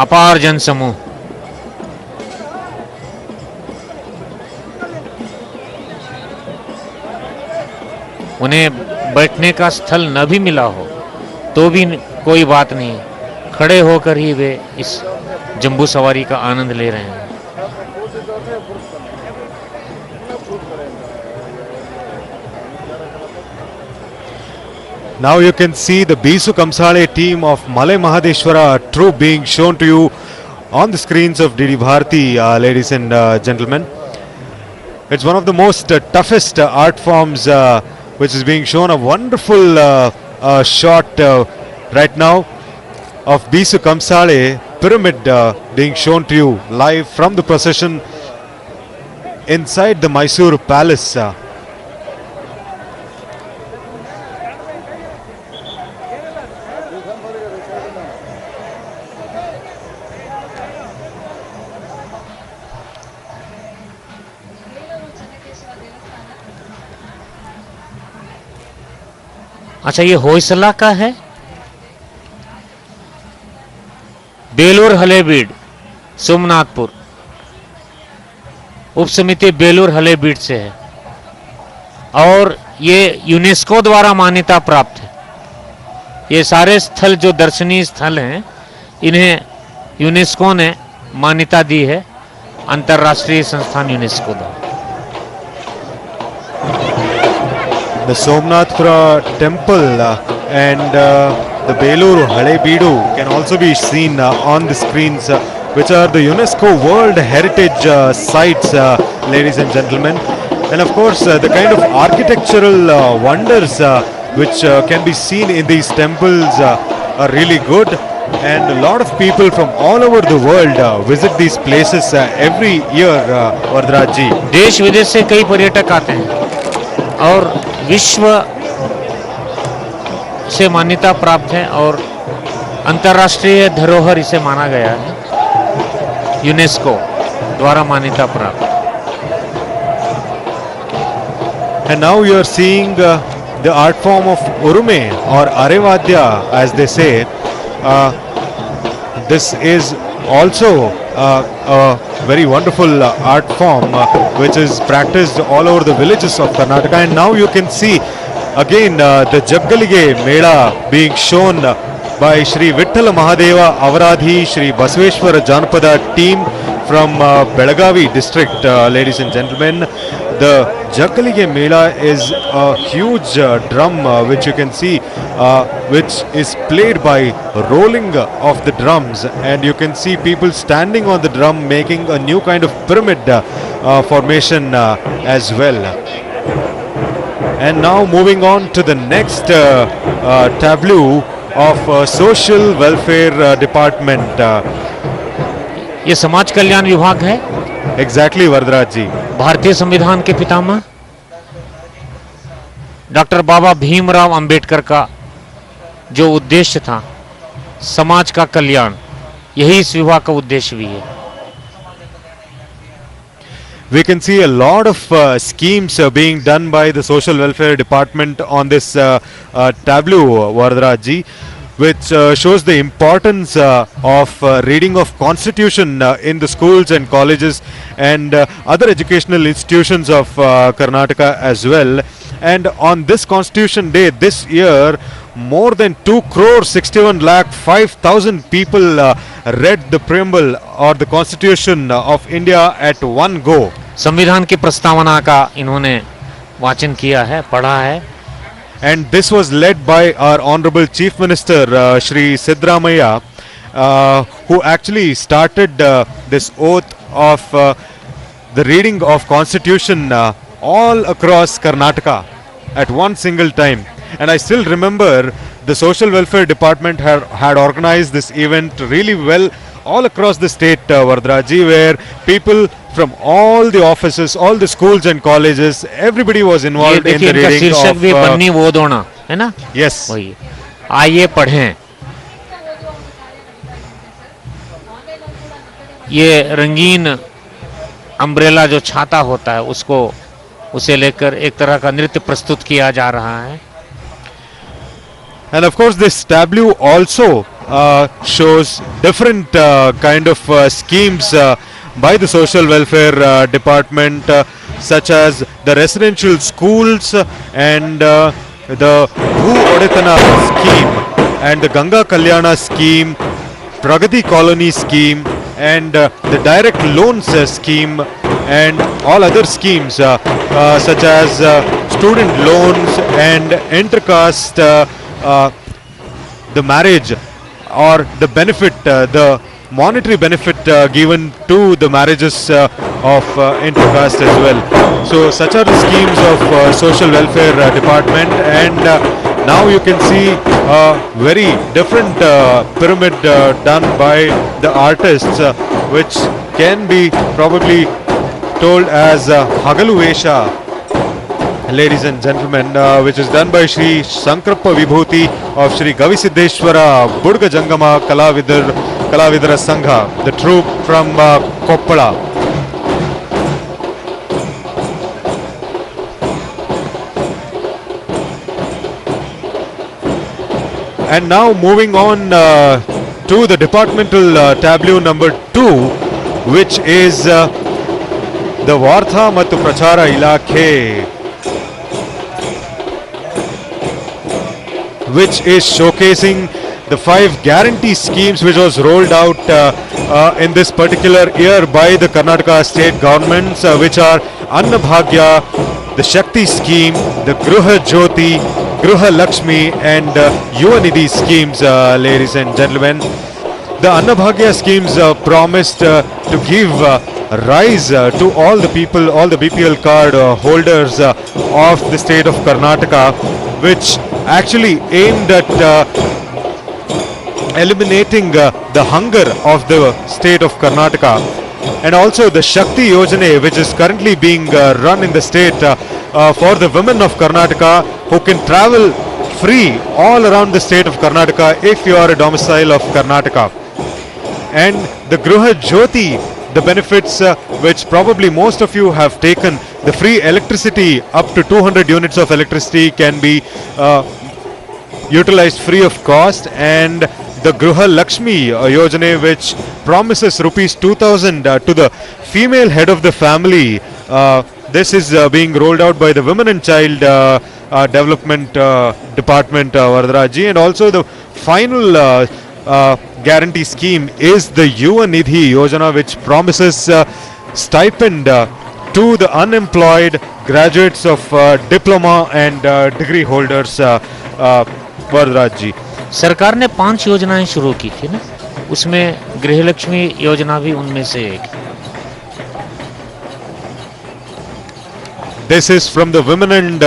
अपार जनसमूह उन्हें बैठने का स्थल न भी मिला हो तो भी कोई बात नहीं, खड़े होकर ही वे इस जंबू सवारी का आनंद ले रहे हैं। Now you can see the Bisu Kamsale team of Male Mahadeshwara troupe being shown to you on the screens of DD Bharati, ladies and gentlemen. It's one of the most toughest art forms which is being shown. A wonderful shot right now of Bisu Kamsale pyramid being shown to you live from the procession inside the Mysore Palace. अच्छा, ये होयसला का है, बेलूर हलेबीड सोमनाथपुर उप समिति बेलूर हलेबीड से है और ये यूनेस्को द्वारा मान्यता प्राप्त है। ये सारे स्थल जो दर्शनीय स्थल हैं इन्हें यूनेस्को ने मान्यता दी है, अंतर्राष्ट्रीय संस्थान यूनेस्को द्वारा। The Somnathpura temple and the Belur Halebeedu can also be seen on the screens, which are the UNESCO World Heritage sites, ladies and gentlemen. And of course, the kind of architectural wonders which can be seen in these temples are really good. And a lot of people from all over the world visit these places every year, Vardra ji. देश विदेश से कई पर्यटक आते हैं और विश्व से मान्यता प्राप्त है और अंतर्राष्ट्रीय धरोहर इसे माना गया है, यूनेस्को द्वारा मान्यता प्राप्त। And now you are seeing the art form of Urume or Arevadya, as they say. This is also a very wonderful art form which is practiced all over the villages of Karnataka. And now you can see again the Jaggalige Mela being shown by Shri Vithala Mahadeva Avaradhi Shri Basaveshwara Janapada team from Belagavi district, ladies and gentlemen. The Jaggalige Mela is a huge drum which you can see which is played by rolling of the drums, and you can see people standing on the drum making a new kind of pyramid formation as well. And now moving on to the next tableau of social welfare department. ये समाज कल्याण विभाग है। Exactly, Vardra ji. भारतीय संविधान के पितामह doctor बाबा भीमराव अंबेडकर का जो उद्देश्य था, समाज का कल्याण, यही इस विभाग का उद्देश्य भी है। We can see a lot of schemes being done by the social welfare department on this tableau, Vardra ji, which shows the importance of reading of Constitution in the schools and colleges and other educational institutions of Karnataka as well. And on this Constitution Day this year, more than 2,61,05,000 people read the preamble or the Constitution of India at one go. संविधान की प्रस्तावना का इन्होंने वाचन किया है, पढ़ा है. And this was led by our Honorable Chief Minister Shri Siddaramaiah, who actually started this oath of the reading of Constitution all across Karnataka at one single time. And I still remember the Social Welfare Department had organized this event really well all across the state, Vardaraji, where people from all the offices, all the schools and colleges, everybody was involved in the reading of... भी बन्नी वो दोना, है ना? Yes. वही. आइए पढ़ें. ये रंगीन अम्ब्रेला जो छाता होता है, उसे लेकर एक तरह का नृत्य प्रस्तुत किया जा रहा है. And of course this tableau also shows different kind of schemes by the Social Welfare Department, such as the residential schools and the Bhu Odetana scheme and the Ganga Kalyana scheme, Pragati Colony scheme and the direct loans scheme and all other schemes such as student loans and intercaste, the marriage or the benefit, the monetary benefit given to the marriages of intercaste as well. So such are the schemes of Social Welfare Department, and now you can see a very different pyramid done by the artists, which can be probably told as Hagalu Vesha, ladies and gentlemen, which is done by Shri Sankrappa Vibhuti of Shri Gavisiddeshwara Budga Jangama Kalavidara Sangha, the troupe from Koppala. And now moving on to the departmental tableau number 2, which is the Vartha Mattu Prachara Ilakhe, which is showcasing the 5 guarantee schemes which was rolled out in this particular year by the Karnataka state governments, which are Anna Bhagya, the Shakti scheme, the Gruha Jyoti, Gruha Lakshmi and Yuva Nidhi schemes, ladies and gentlemen. The Anna Bhagya schemes promised to give rise to all the people, all the BPL card holders of the state of Karnataka, which actually aimed at eliminating the hunger of the state of Karnataka. And also the Shakti Yojana, which is currently being run in the state for the women of Karnataka who can travel free all around the state of Karnataka if you are a domicile of Karnataka. And the Gruha Jyoti, the benefits which probably most of you have taken, the free electricity, up to 200 units of electricity can be utilized free of cost, and the Gruha Lakshmi Yojana, which promises rupees 2,000 to the female head of the family. This is being rolled out by the Women and Child Development Department, Vardaraji. And also the final guarantee scheme is the Yuva Nidhi Yojana, which promises stipend to the unemployed graduates of diploma and degree holders, Vardaraji. सरकार ने 5 योजनाएं शुरू की थी ना, उसमें गृहलक्ष्मी योजना भी उनमें से एक. This is from the Women and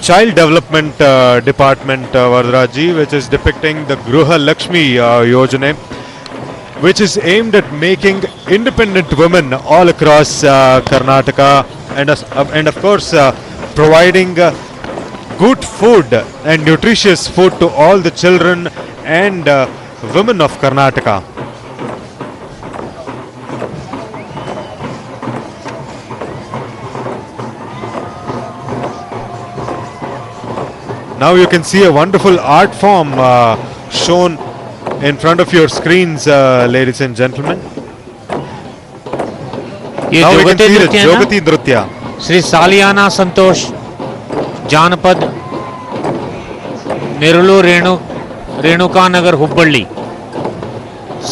Child Development Department, Vardaraji, which is depicting the Gruha Lakshmi Yojana, which is aimed at making independent women all across Karnataka, and of course providing good food and nutritious food to all the children and women of Karnataka. Now you can see a wonderful art form shown in front of your screens, ladies and gentlemen. Now we can see the Jogati Nritya. Sri Saliana Santosh जानपद नेरलू Renuka नगर हुब्बಳ್ಳಿ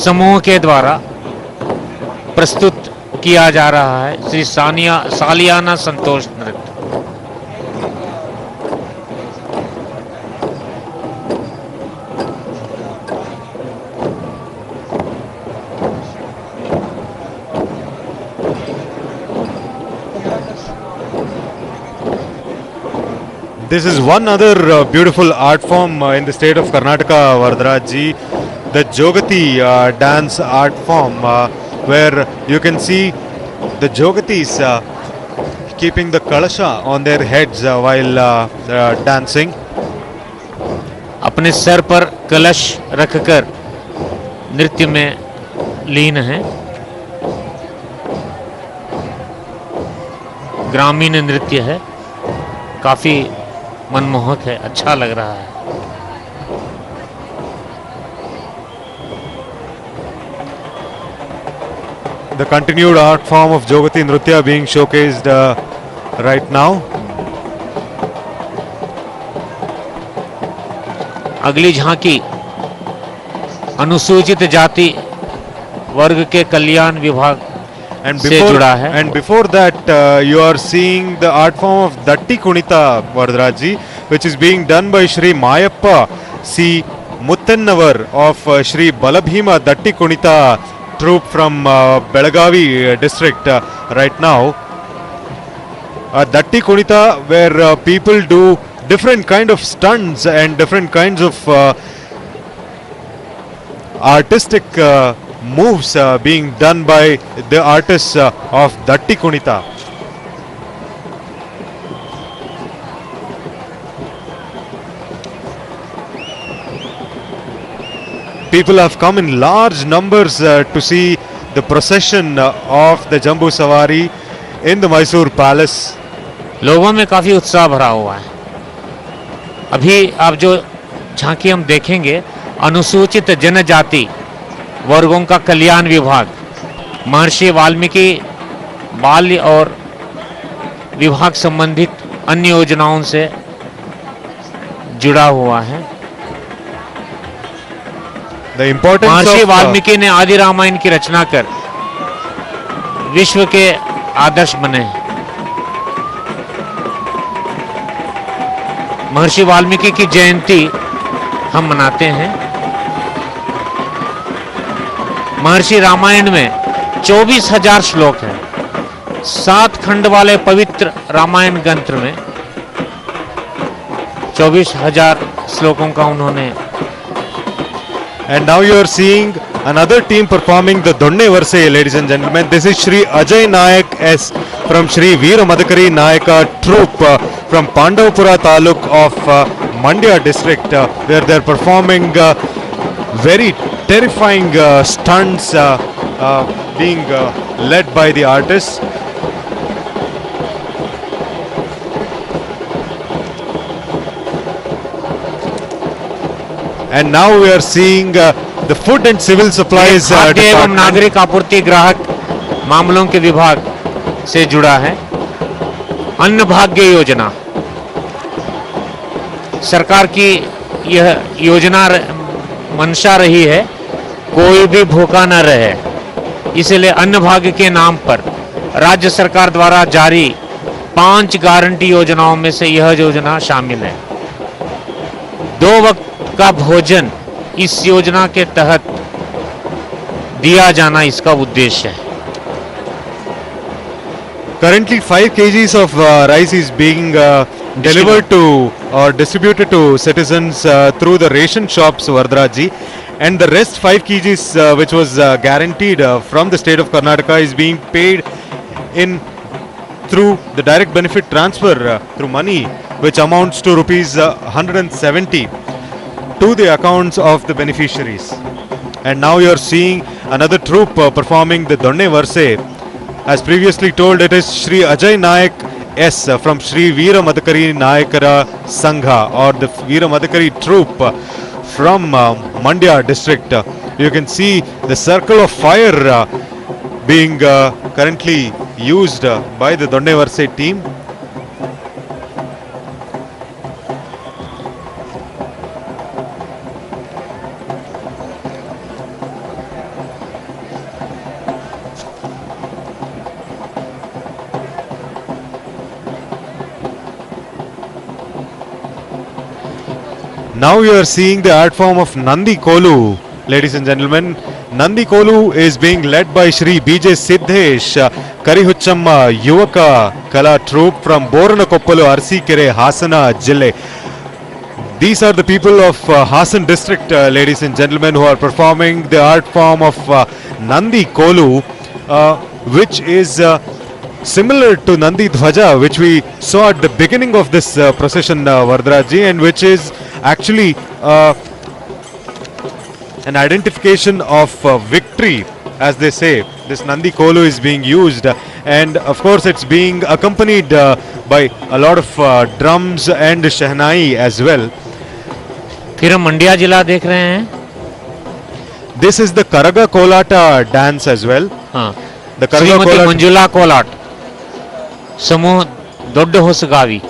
समूह के द्वारा प्रस्तुत किया जा रहा है श्री सालियाना संतोष नृत्य। This is one other beautiful art form in the state of Karnataka, Varadaraj ji, the Jogati dance art form, where you can see the Jogatis keeping the kalasha on their heads while dancing. अपने sir पर कलश रखकर नृत्य में लीन हैं। ग्रामीण नृत्य है, काफी मनमोहक है, अच्छा लग रहा है। The continued art form of Jogati Nritya being showcased right now. अगली झांकी अनुसूचित जाति वर्ग के कल्याण विभाग से जुड़ा है। And before that you are seeing the art form of Datti Kunita, Varadaraj ji, which is being done by Shri Mayappa C. Muttannavar of Shri Balabhima Datti Kunita troupe from Belagavi district right now. Datti Kunita, where people do different kind of stunts and different kinds of artistic moves being done by the artists of Datti Kunita. People have come in large numbers to see the procession of the Jambu Sawari in the Mysore Palace. लोगों में काफी उत्साह भरा हुआ है। अभी आप जो झांकी हम देखेंगे, अनुसूचित जनजाति वर्गों का कल्याण विभाग महर्षि वाल्मीकि बाल्य और विभाग संबंधित अन्य योजनाओं से जुड़ा हुआ है। महर्षि वाल्मीकि ने आदि रामायण की रचना कर विश्व के आदर्श बने। महर्षि वाल्मीकि की जयंती हम मनाते हैं। महर्षि रामायण में 24,000 श्लोक हैं। 7 खंड वाले पवित्र रामायण ग्रंथ में 24,000 श्लोकों का उन्होंने। And now you are seeing another team performing the Donne Varse, ladies and gentlemen. This is Shri Ajay Nayak S from Shri Veera Madhukari Nayaka troupe from Pandavapura Taluk of Mandya district, where they are performing very terrifying stunts being led by the artists. And now we are seeing the food and civil supplies एवं नागरिक आपूर्ति ग्राहक मामलों के विभाग से जुड़ा है। अन्न भाग्य योजना सरकार की यह योजना मंशा रही है, कोई भी भूखा न रहे। इसलिए अन्न भाग्य के नाम पर राज्य सरकार द्वारा जारी 5 गारंटी योजनाओं में से यह योजना शामिल है। 2 वक्त का भोजन इस योजना के तहत दिया जाना इसका उद्देश्य है। Currently 5 kgs of rice is being delivered to or distributed to citizens through the ration shops, Varadaraj, and the rest 5 kgs which was guaranteed from the state of Karnataka is being paid in through the direct benefit transfer through money, which amounts to rupees 170 to the accounts of the beneficiaries. And now you are seeing another troupe performing the Donne Varse. As previously told, it is Shri Ajay Nayak S from Shri Veera Madhukari Nayakara Sangha, or the Veera Madhukari troupe from Mandya district. You can see the circle of fire being currently used by the Donne Varse team. Now you are seeing the art form of Nandi Kolu, ladies and gentlemen. Nandi Kolu is being led by Shri B.J. Siddhesh, Karihuchamma Yuvaka Kala Troupe from Boranakoppalu, Arsikere, Hasana Jille. These are the people of Hasan district, ladies and gentlemen, who are performing the art form of Nandi Kolu, which is similar to Nandi Dhwaja, which we saw at the beginning of this procession, Vardaraji, and which is actually an identification of victory, as they say. This Nandi Kolu is being used, and of course it's being accompanied by a lot of drums and shehnai as well. फिर हम मंड्या जिला देख रहे हैं. This is the Karaga Kolata dance as well. हाँ. The Karaga Kolata Manjula कोलाट समूह दोड्ड होसगावी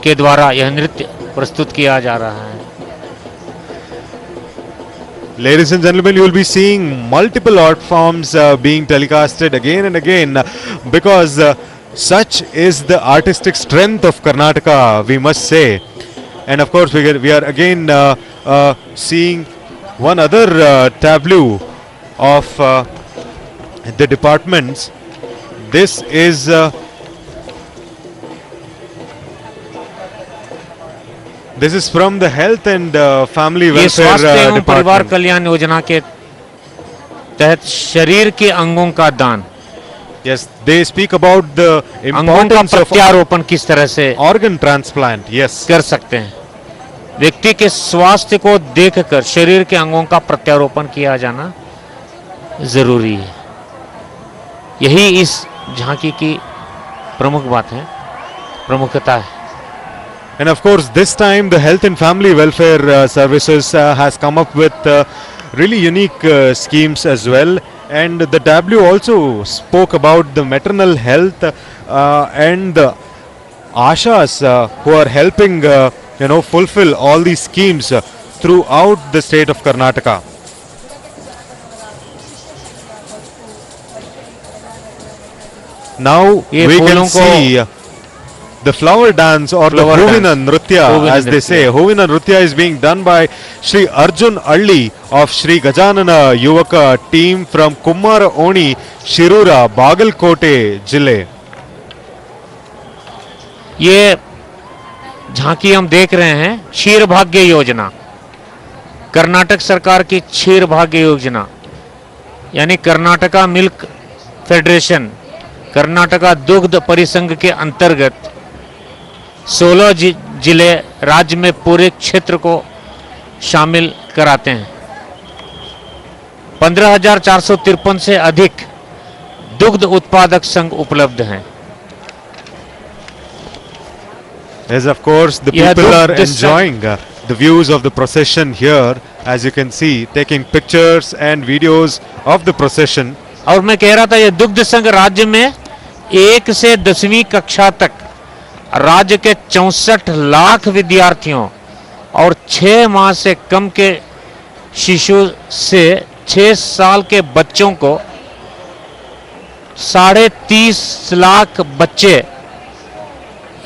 के द्वारा यह नृत्य प्रस्तुत किया जा रहा है. Ladies and gentlemen, you will be seeing multiple art forms being telecasted again and again, because such is the artistic strength of Karnataka, we must say. And of course we are again seeing one other tableau of the departments. This is from the health and family welfare department. परिवार कल्याण योजना के तहत शरीर के अंगों का दान. Yes, they speak about the importance of प्रत्यारोपण किस तरह से organ transplant. Yes, कर सकते हैं. व्यक्ति के स्वास्थ्य को देखकर शरीर के अंगों का प्रत्यारोपण किया जाना जरूरी है. यही इस झांकी की प्रमुख बात है, प्रमुखता है. And of course, this time the Health and Family Welfare Services has come up with really unique schemes as well. And the tableau also spoke about the maternal health and the Ashas who are helping, fulfill all these schemes throughout the state of Karnataka. Now we can see the flower dance or the Huvina Nrutya, as they say. Huvina Nrutya is being done by Shri Arjun Alli of Shri Gajanana Yuvaka team from Kummara Oni, Shirura, Bagalkote Jille. ये झांकी हम देख रहे हैं क्षीर भाग्य योजना, कर्नाटक सरकार की क्षीर भाग्य योजना, यानी कर्नाटका मिल्क फेडरेशन, कर्नाटका दुग्ध परिसंघ के अंतर्गत 16 जिले राज्य में पूरे क्षेत्र को शामिल कराते हैं. 15,453 से अधिक दुग्ध उत्पादक संघ उपलब्ध हैं. Yes, of course, the people are enjoying the views of the procession here, as you can see, taking pictures and videos of the procession. और मैं कह रहा था ये दुग्ध संघ राज्य में 1 से 10वीं कक्षा तक राज्य के 64 लाख विद्यार्थियों और 6 माह से कम के शिशु से 6 साल के बच्चों को 30.5 लाख बच्चे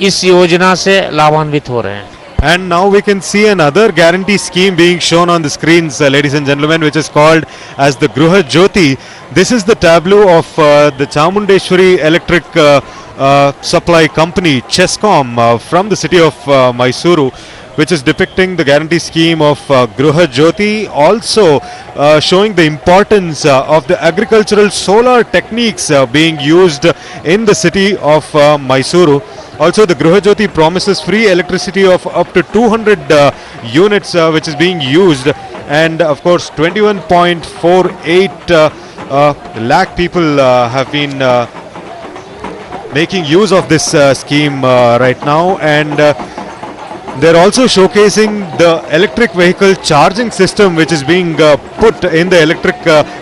इस योजना से लाभान्वित हो रहे हैं. And now we can see another guarantee scheme being shown on the screens, ladies and gentlemen, which is called as the Gruha Jyoti. This is the tableau of the Chamundeshwari Electric Supply Company, Chescom, from the city of Mysuru, which is depicting the guarantee scheme of Gruha Jyoti, also showing the importance of the agricultural solar techniques being used in the city of Mysuru. Also, the Gruha Jyoti promises free electricity of up to 200 units, which is being used, and of course 21.48 lakh people have been making use of this scheme right now, and they're also showcasing the electric vehicle charging system, which is being put in the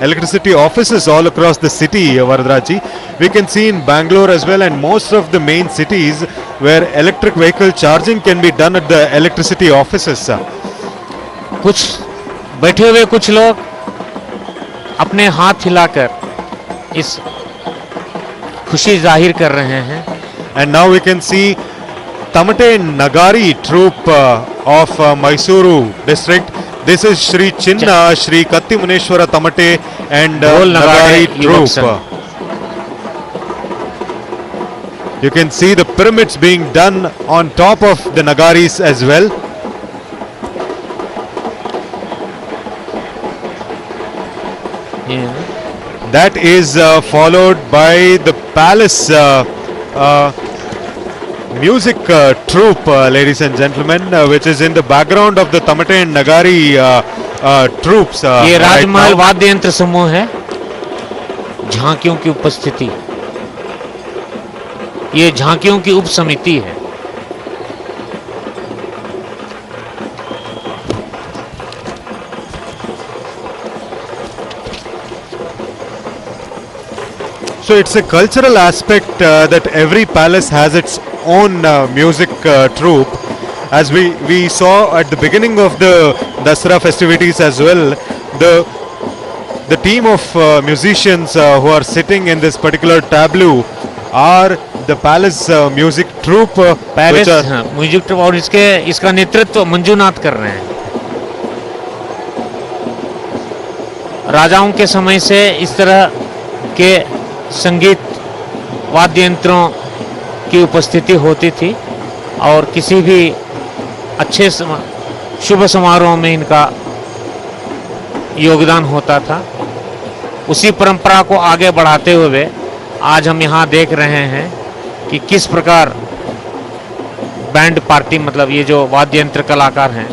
electricity offices all across the city, Varadaraji. We can see in Bangalore as well, and most of the main cities where electric vehicle charging can be done at the electricity offices. कुछ बैठे हुए कुछ लोग अपने हाथ हिलाकर इस खुशी जाहिर कर रहे हैं. And now we can see Tamate Nagari troupe of Mysore district. This is Shri Chinna, Shri Katti Muneshwara Tamate and Nagari troupe. You can see the pyramids being done on top of the Nagaris as well. That is followed by the palace music troupe, ladies and gentlemen, which is in the background of the Tamate and Nagari troops. ये राजमहल वाद्य यंत्र समूह है, झांकियों की उपस्थिति, ये झांकियों की उप समिति है. So it's a cultural aspect that every palace has its own music troupe. As we saw at the beginning of the Dasara festivities as well, the team of musicians who are sitting in this particular tableau are the palace music troupe. Palace music troupe और इसका नेतृत्व मंजूनाथ कर रहे हैं. राजाओं के समय से इस तरह के संगीत वाद्य यंत्रों की उपस्थिति होती थी और किसी भी अच्छे शुभ समारोह में इनका योगदान होता था. उसी परंपरा को आगे बढ़ाते हुए आज हम यहाँ देख रहे हैं कि किस प्रकार बैंड पार्टी, मतलब ये जो वाद्य यंत्र कलाकार हैं,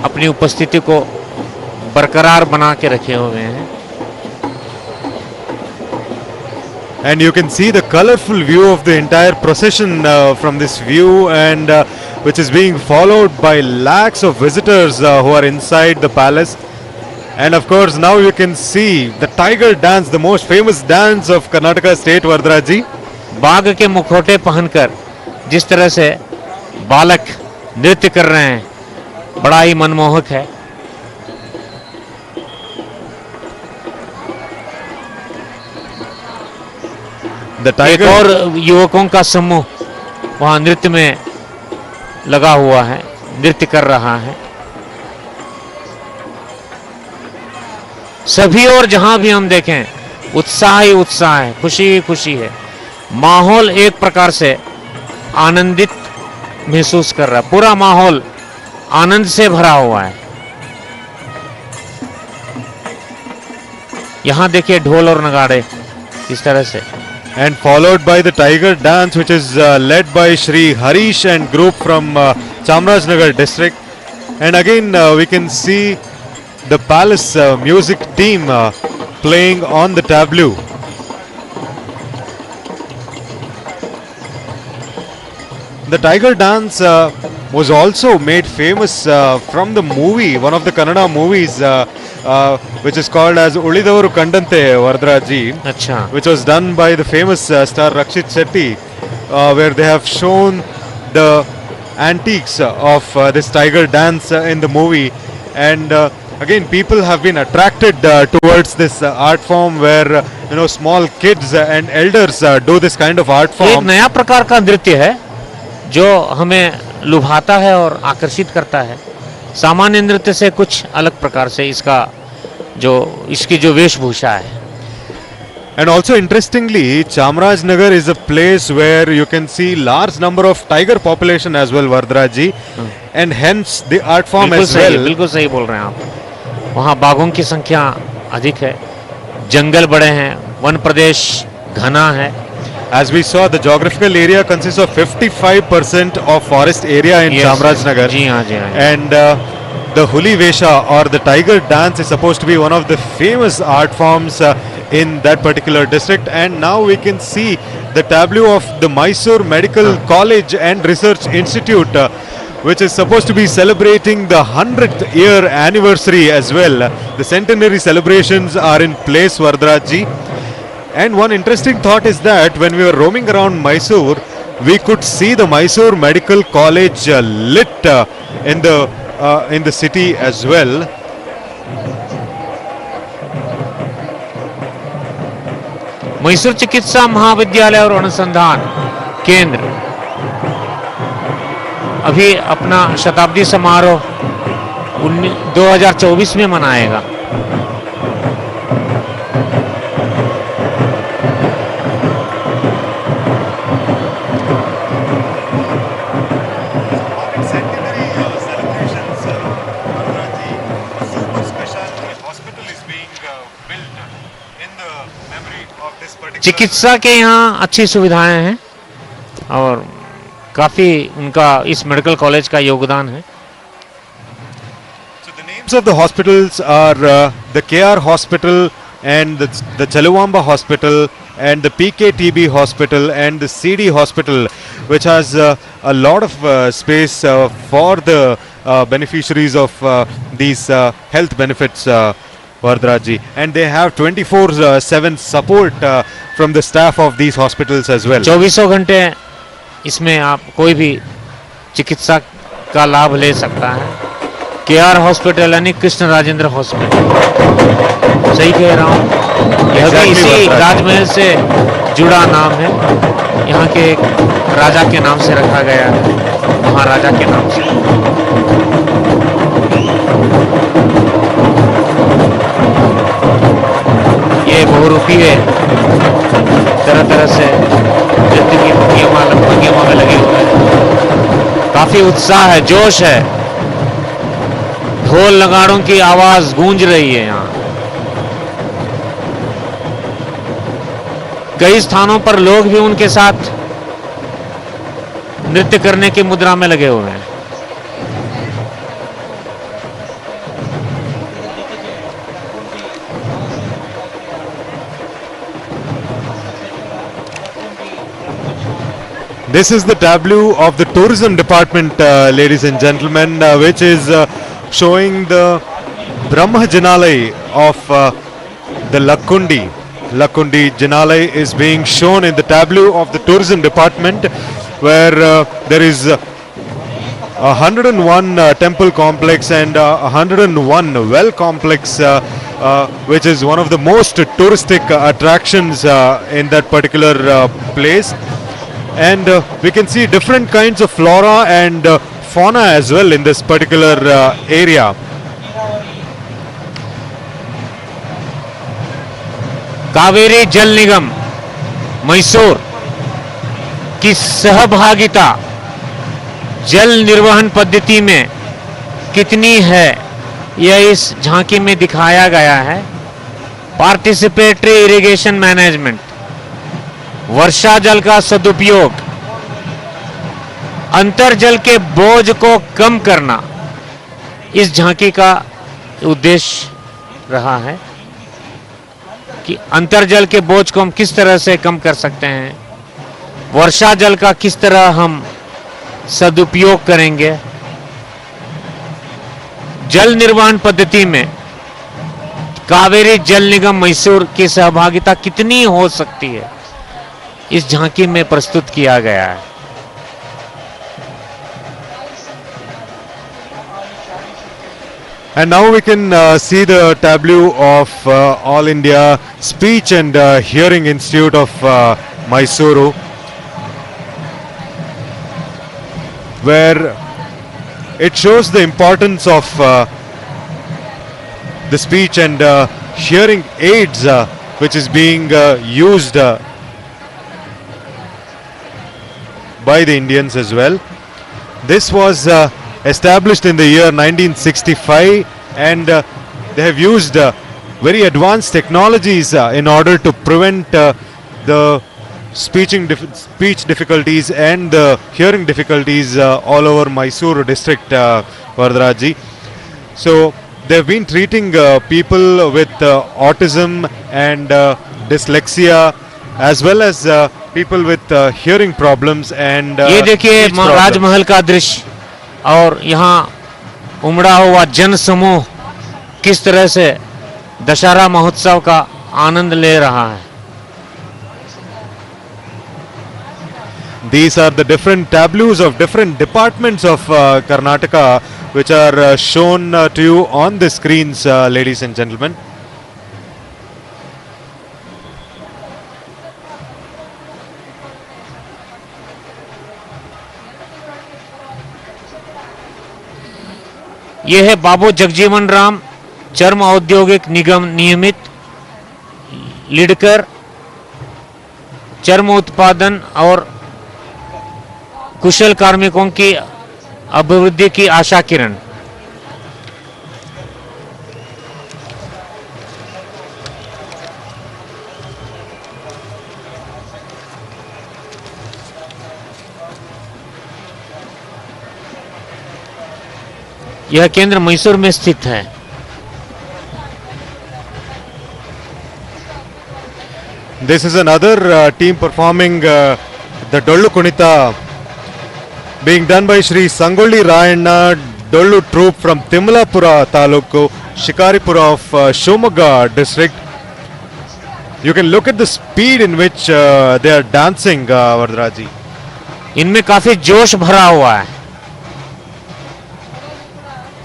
अपनी उपस्थिति को बरकरार बना के रखे हुए हैं. And you can see the colorful view of the entire procession from this view, and which is being followed by lakhs of visitors who are inside the palace. And of course now you can see the tiger dance, the most famous dance of Karnataka state, Vardaraji. बाघ के मुखौटे पहनकर जिस तरह से बालक नृत्य कर रहे हैं, बड़ा ही मनमोहक है. एक और युवकों का समूह वहां नृत्य में लगा हुआ है, नृत्य कर रहा है. सभी और जहां भी हम देखें उत्साह ही उत्साह है, खुशी ही खुशी है. माहौल एक प्रकार से आनंदित महसूस कर रहा है, पूरा माहौल आनंद से भरा हुआ है. यहां देखिए ढोल और नगाड़े इस तरह से. And followed by the tiger dance, which is led by Shri Harish and group from Chamarajnagar district. And again we can see the palace music team playing on the tableau. The tiger dance was also made famous from the movie, one of the Kannada movies, which is called as Ulidavaru Kandante, Vardaraji, which was done by the famous star Rakshit Shetty, where they have shown the antiques of this tiger dance in the movie. And again, people have been attracted towards this art form, where small kids and elders do this kind of art form. एक नया प्रकार का नृत्य है जो हमें लुभाता है और आकर्षित करता है. सामान्य नृत्य से कुछ अलग प्रकार से इसकी जो वेशभूषा है. And also interestingly, Chamarajnagar is a place where you can see large number of tiger population as well, Vardaraji, and hence the art form as well. बिल्कुल सही बोल रहे हैं आप. वहाँ बाघों की संख्या अधिक है, जंगल बड़े हैं, वन प्रदेश घना है. As we saw, the geographical area consists of 55% of forest area in Chamarajnagar. जी हाँ, जी हाँ. And the Huli Vesha or the tiger dance is supposed to be one of the famous art forms in that particular district. And now we can see the tableau of the Mysore Medical College and Research Institute, which is supposed to be celebrating the 100th year anniversary as well. The centenary celebrations are in place, Vardaraji. And one interesting thought is that when we were roaming around Mysore, we could see the Mysore Medical College lit in the city as well. Mysore चिकित्सा महाविद्यालय और अनुसंधान केंद्र अभी अपना शताब्दी समारोह 2024 में मनाएगा। चिकित्सा के यहाँ अच्छी सुविधाएं हैं और काफी उनका इस मेडिकल कॉलेज का योगदान है। So the names of the hospitals are the KR Hospital and the Chalawamba Hospital and the PKTB Hospital and the CD Hospital, which has a lot of space for the beneficiaries of these health benefits, Varadaraj, and they have 24/7 support from the staff of these hospitals as well. 24 घंटे इसमें आप कोई भी चिकित्सा का लाभ ले सकता है। KR हॉस्पिटल यानी कृष्ण राजेंद्र हॉस्पिटल, सही कह रहा हूँ, यह भी इसी राजमहल से जुड़ा नाम है। यहाँ के एक राजा के नाम से रखा गया है, महाराजा के नाम से। ये बहुरूपीय तरह तरह से नृत्य की भंगिमा में लगे हुए हैं। काफी उत्साह है, जोश है, ढोल नगाड़ों की आवाज गूंज रही है। यहाँ कई स्थानों पर लोग भी उनके साथ नृत्य करने की मुद्रा में लगे हुए हैं। This is the tableau of the tourism department, ladies and gentlemen, which is showing the Brahma Janalaya of the Lakkundi. Lakkundi Janalaya is being shown in the tableau of the tourism department, where there is 101 temple complex and 101 well complex, which is one of the most touristic attractions in that particular place. And we can see different kinds of flora and fauna as well in this particular area. Kaveri जल निगम मैसूर की सहभागिता जल निर्वहन पद्धति में कितनी है, यह इस झांकी में दिखाया गया है। पार्टिसिपेटरी इरिगेशन मैनेजमेंट, वर्षा जल का सदुपयोग, अंतर्जल के बोझ को कम करना इस झांकी का उद्देश्य रहा है कि अंतर्जल के बोझ को हम किस तरह से कम कर सकते हैं, वर्षा जल का किस तरह हम सदुपयोग करेंगे। जल निर्वहन पद्धति में कावेरी जल निगम मैसूर की सहभागिता कितनी हो सकती है, इस झांकी में प्रस्तुत किया गया है। And now we can see the tableau of All India Speech and Hearing Institute of Mysuru, where it shows the importance of the speech and hearing aids which is being used by the Indians as well. This was established in the year 1965, and they have used very advanced technologies in order to prevent the speech difficulties and hearing difficulties all over Mysore district, Varadaraj. So they have been treating people with autism and dyslexia, as well as people with hearing problems and ये देखिए राजमहल का दृश्य और यहाँ उमड़ा हुआ जन समूह किस तरह से दशहरा महोत्सव का आनंद ले रहा है। These are the different tableaus of different departments of Karnataka, which are shown to you on the screens, ladies and gentlemen. यह है बाबू जगजीवन राम चर्म औद्योगिक निगम नियमित लिडकर चर्म उत्पादन और कुशल कार्मिकों की अभिवृद्धि की आशा किरण। यह केंद्र मैसूर में स्थित है। This is another team performing the Dollu Kunita, being done by Shri Sangolli Rayana Dollu troupe from Timalapura Taluku, Shikaripura of Shumaga district. You can look at the speed in which they are dancing, Vardaraji. इनमें काफी जोश भरा हुआ है,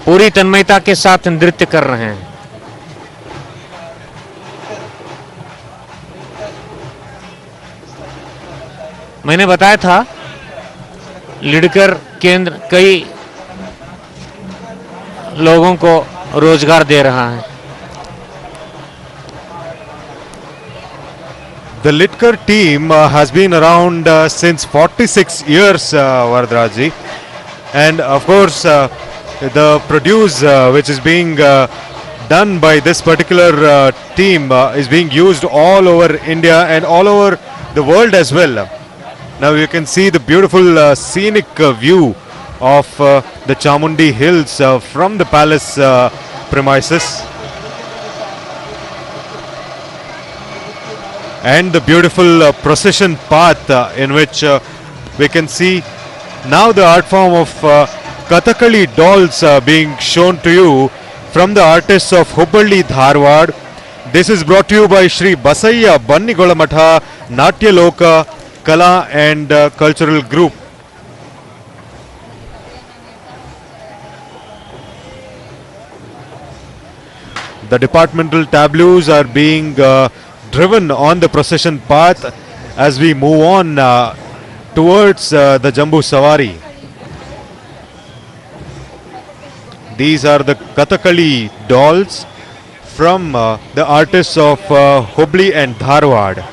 पूरी तन्मयता के साथ नृत्य कर रहे हैं। मैंने बताया था लिडकर केंद्र कई लोगों को रोजगार दे रहा है। The Litkar team has been around since 46 years, Vardaraji, and of course the produce which is being done by this particular team is being used all over India and all over the world as well. Now you can see the beautiful scenic view of the Chamundi Hills from the palace premises, and the beautiful procession path in which we can see now the art form of Kathakali dolls being shown to you from the artists of Hubballi Dharwad. This is brought to you by Shri Basayya Bannigola Natya Loka Kala and Cultural Group. The departmental tableaus are being driven on the procession path as we move on towards the Jambu Sawari. These are the Kathakali dolls from the artists of Hubli and Dharwad.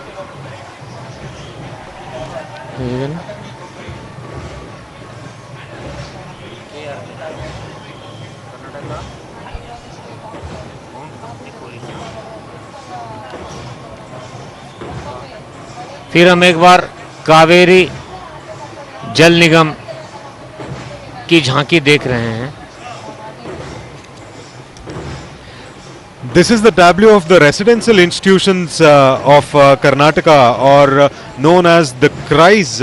फिर हम एक बार कावेरी जल निगम की झांकी देख रहे हैं। This is the tableau of the residential institutions of Karnataka, or known as the CRIS,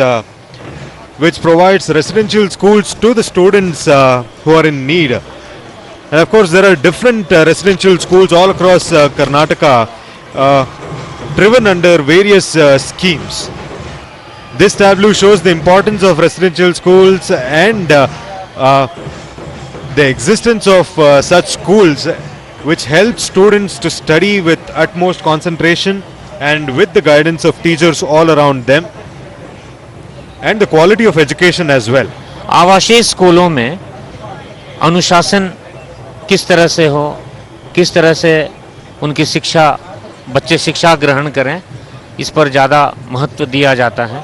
which provides residential schools to the students who are in need. And of course there are different residential schools all across Karnataka driven under various schemes. This tableau shows the importance of residential schools and the existence of such schools, which helps students to study with utmost concentration and with the guidance of teachers all around them, and the quality of education as well. आवासीय स्कूलों में अनुशासन किस तरह से हो, किस तरह से उनकी शिक्षा, बच्चे शिक्षा ग्रहण करें, इस पर ज़्यादा महत्व दिया जाता है।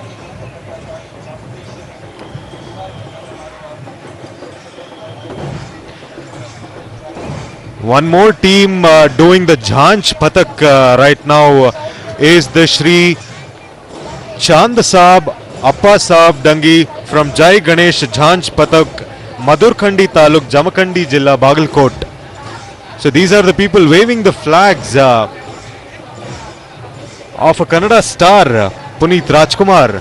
One more team doing the Jhanch Patak right now is the Shri Chand Saab Appa Saab Dangi from Jai Ganesh Jhanch Patak, Madurkhandi Taluk, Jamakandi Jilla, Bagalkot. So these are the people waving the flags of a Kannada star, Puneet Rajkumar,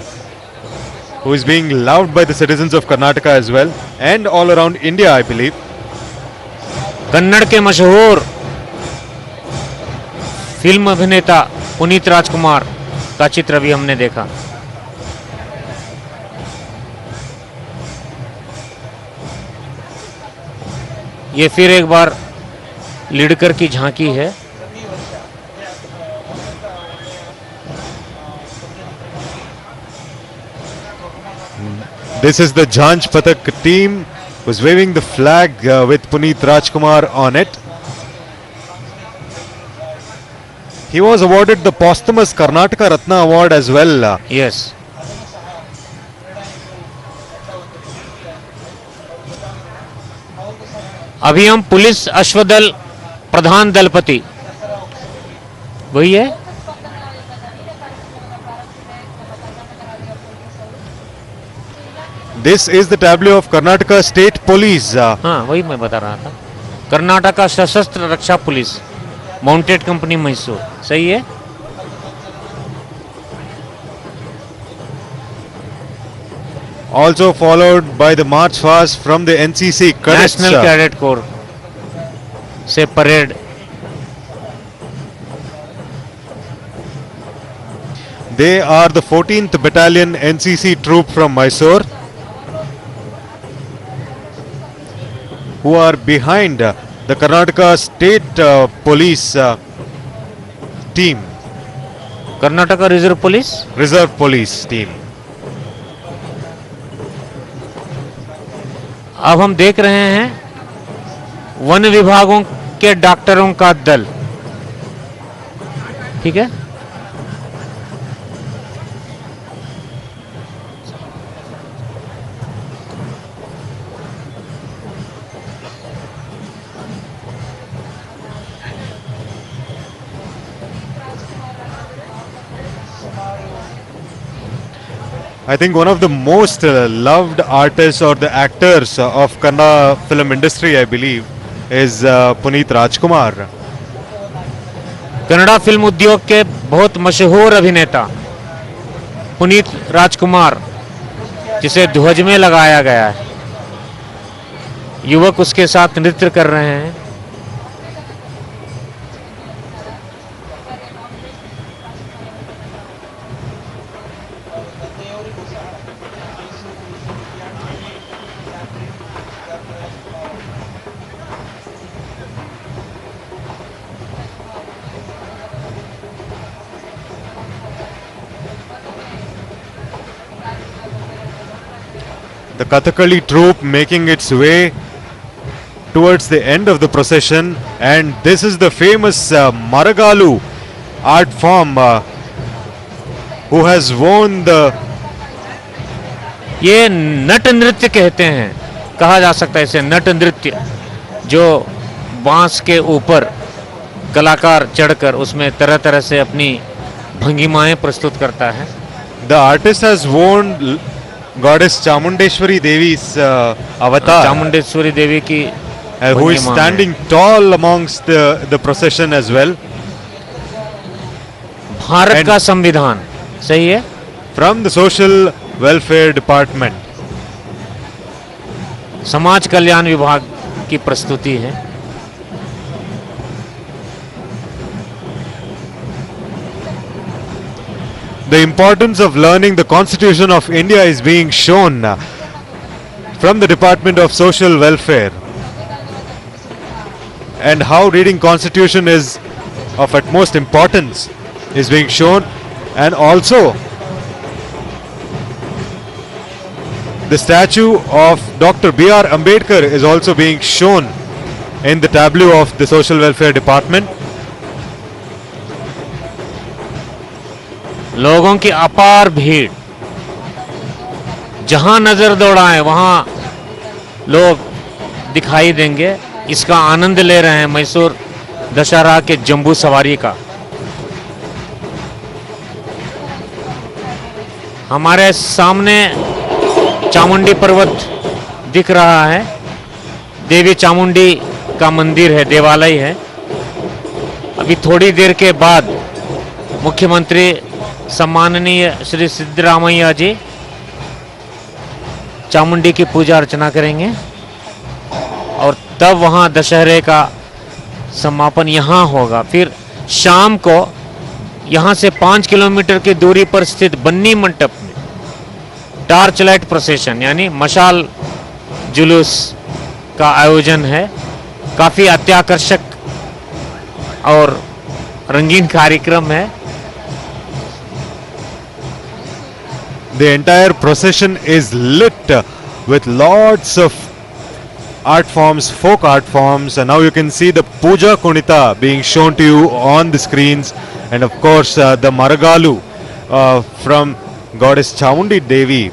who is being loved by the citizens of Karnataka as well and all around India, I believe. Kannada के मशहूर film अभिनेता पुनीत राजकुमार का चित्र भी हमने देखा। ये फिर एक बार लिडकर की झांकी है। This is the Jhanch Patak team was waving the flag with Puneet Rajkumar on it. He was awarded the posthumous Karnataka Ratna Award as well. Yes. अभी हम पुलिस अश्वदल प्रधान दलपति वही है. This is the tableau of Karnataka State Police. हाँ वही मैं बता रहा था. कर्नाटका सशस्त्र रक्षा पुलिस माउंटेड कंपनी मैसूर. सही है. Also followed by the march past from the NCC cadets. National Cadet Corps से parade. They are the 14th Battalion NCC troop from Mysore, who are behind the Karnataka State Police team. Karnataka reserve police. Reserve Police team. अब हम देख रहे हैं one विभागों के डॉक्टरों का दल. ठीक है. I think one of the most loved artists or the actors of Kannada film industry, I believe, is Puneet Rajkumar. Kannada film उद्योग के बहुत मशहूर अभिनेता पुनीत राजकुमार, जिसे ध्वज में लगाया गया है. युवक उसके साथ नृत्य कर रहे हैं. The Kathakali troupe making its way towards the end of the procession, and this is the famous Maragalu art form who has won the. ये नट नृत्य कहते हैं, कहा जा सकता है इसे नट नृत्य, जो बांस के ऊपर कलाकार चढ़कर उसमें तरह तरह से अपनी भंगिमाएं प्रस्तुत करता है. The artist has worn Goddess Chamundeshwari Devi's avatar. Chamundeshwari देवी की Who is standing tall amongst the procession as well. Bharat का संविधान. सही है. From the Social Welfare Department. समाज कल्याण विभाग की प्रस्तुति है. The importance of learning the Constitution of India is being shown from the Department of Social Welfare, and how reading Constitution is of utmost importance is being shown, and also the statue of Dr. B.R. Ambedkar is also being shown in the tableau of the Social Welfare Department. लोगों की अपार भीड़, जहां नजर दौड़ाएं वहां लोग दिखाई देंगे. इसका आनंद ले रहे हैं मैसूर दशहरा के जंबू सवारी का. हमारे सामने चामुंडी पर्वत दिख रहा है. देवी चामुंडी का मंदिर है, देवालय है. अभी थोड़ी देर के बाद मुख्यमंत्री सम्माननीय श्री सिद्धरामैया जी चामुंडी की पूजा अर्चना करेंगे, और तब वहां दशहरे का समापन यहां होगा. फिर शाम को यहां से 5 किलोमीटर की दूरी पर स्थित बन्नी मंडप में टार्च लाइट प्रोसेशन यानी मशाल जुलूस का आयोजन है. काफी अत्याकर्षक और रंगीन कार्यक्रम है. The entire procession is lit with lots of art forms, folk art forms. And now you can see the Puja Kunita being shown to you on the screens, and of course the Maragalu from goddess Chamundi Devi.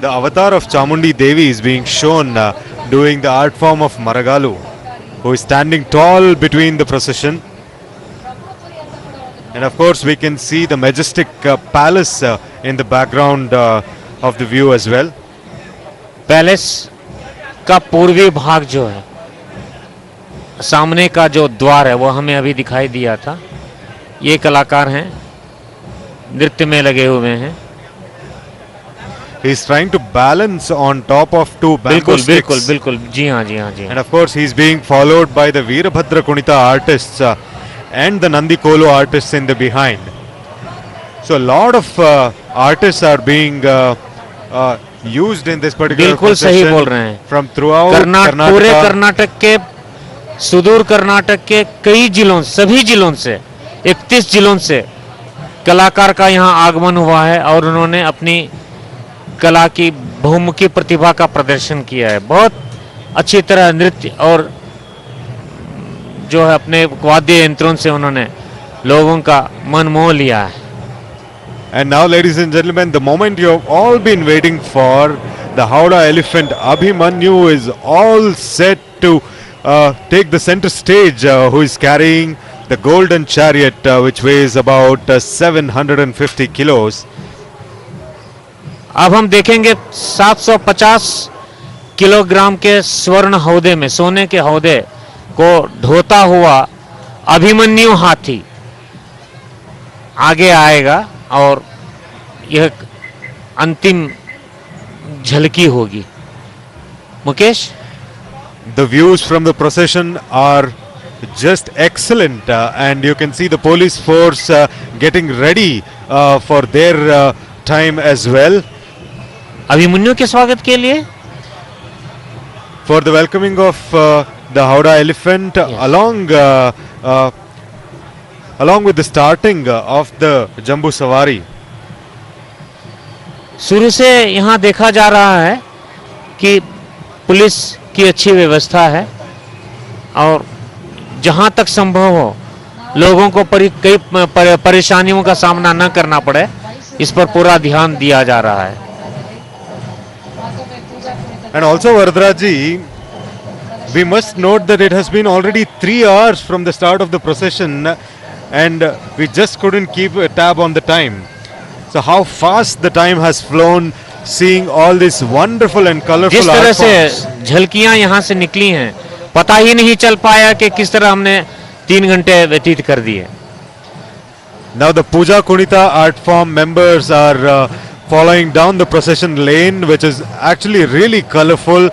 The avatar of Chamundi Devi is being shown doing the art form of Maragalu, who is standing tall between the procession. And of course we can see the majestic palace in the background of the view as well. Palace का पूर्वी भाग जो है, सामने का जो द्वार है वो हमें अभी दिखाई दिया था. ये कलाकार हैं, नृत्य में लगे हुए हैं. He is trying to balance on top of two bamboo sticks. बिल्कुल बिल्कुल, जी हाँ जी हाँ जी. And of course he is being followed by the Veerabhadra Kunita artists and the Nandi Kolo artists in the behind. So a lot of artists are being used in this particular बिल्कुल सही बोल रहे हैं. from throughout Karnataka, पूरे कर्नाटक के, सुदूर कर्नाटक के कई जिलों, सभी जिलों से, 31 जिलों से कलाकार का यहाँ आगमन हुआ है और उन्होंने अपनी कला की बहुमुखी प्रतिभा का प्रदर्शन किया है. बहुत अच्छी तरह नृत्य और जो है अपने वाद्य यंत्रों से उन्होंने लोगों का मन मोह लिया है. And now, ladies and gentlemen, the moment you have all been waiting for, the Howrah elephant Abhimanyu is all set to take the center stage, who is carrying the golden chariot, which weighs about 750 kilos. अब हम देखेंगे 750 kilogram के स्वर्ण हौदे में, सोने के हौदे को ढोता हुआ अभिमन्यु हाथी आगे आएगा और यह अंतिम झलकी होगी. Mukesh, the views from the procession are just excellent, and you can see the police force getting ready for their time as well. Abhimanyu के स्वागत के लिए, for the welcoming of the Howrah elephant, along with the starting of the Jambu Sawari. शुरू से यहाँ देखा जा रहा है कि पुलिस की अच्छी व्यवस्था है और जहाँ तक संभव हो लोगों को कई परेशानियों का सामना न करना पड़े, इस पर पूरा ध्यान दिया जा रहा है. And also, Varadraji, we must note that it has been already 3 hours from the start of the procession, and we just couldn't keep a tab on the time. So how fast the time has flown, seeing all this wonderful and colorful जिस तरह art forms. से झलकियां यहाँ से निकली हैं, पता ही नहीं चल पाया कि किस तरह हमने 3 घंटे व्यतीत कर दिए. Now the Puja Kunita art form members are following down the procession lane, which is actually really colorful,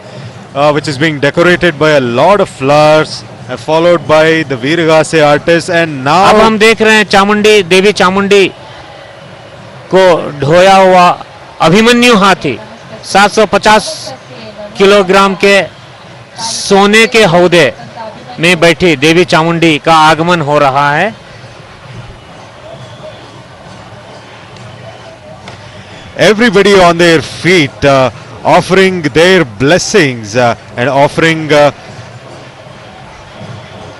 which is being decorated by a lot of flowers, followed by the Veeragase artists. And now अब हम देख रहे हैं चामुंडी देवी, चामुंडी को ढोया हुआ अभिमन्यु हाथी 750 kilogram के सोने के हौदे में बैठी देवी चामुंडी का आगमन हो रहा है. everybody on their feet, offering their blessings and offering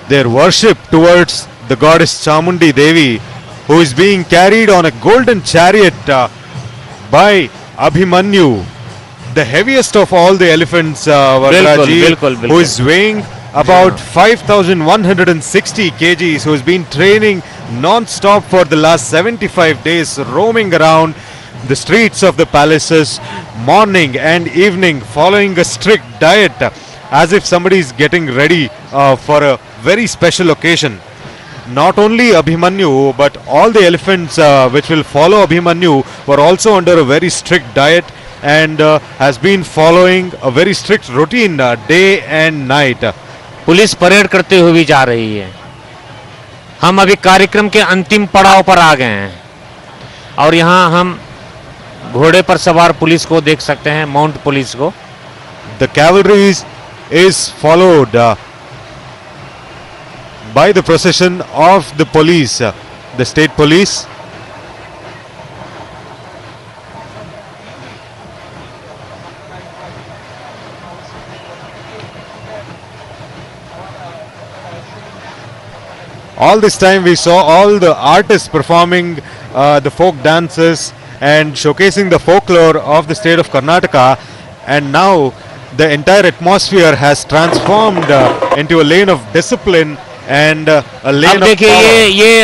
their worship towards the goddess Chamundi Devi, who is being carried on a golden chariot by Abhimanyu, the heaviest of all the elephants, Varadraji, who is weighing about 5,160 kgs, who has been training non-stop for the last 75 days, roaming around the streets of the palaces morning and evening, following a strict diet, as if somebody is getting ready for a very special occasion. Not only Abhimanyu, but all the elephants which will follow Abhimanyu were also under a very strict diet and has been following a very strict routine day and night. Police parade करते हुए भी जा रही है. हम अभी कार्यक्रम के अंतिम पड़ाव पर आ गए हैं और यहाँ हम घोड़े पर सवार पुलिस को देख सकते हैं, माउंट पुलिस को. The cavalry is followed by the procession of the police, the state police. All this time we saw all the artists performing the folk dances and showcasing the folklore of the state of Karnataka, and now the entire atmosphere has transformed into a lane of discipline and a lane of power. ये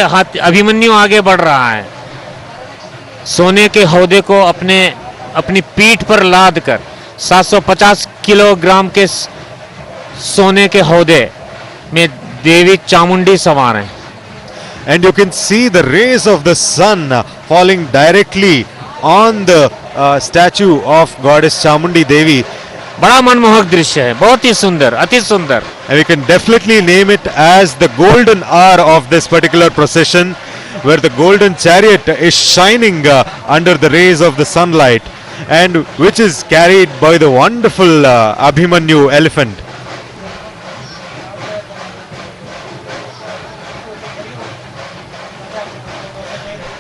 अभिमन्यु आगे बढ़ रहा है, सोने के हौदे को अपनी पीठ पर लाद कर 750 किलोग्राम के सोने के हौदे में देवी चामुंडी सवार हैं. And you can see the rays of the sun falling directly on the statue of goddess Chamundi Devi. बड़ा मनमोहक दृश्य है, बहुत ही सुंदर, अति सुंदर. And we can definitely name it as the golden hour of this particular procession, where the golden chariot is shining under the rays of the sunlight, and which is carried by the wonderful Abhimanyu elephant.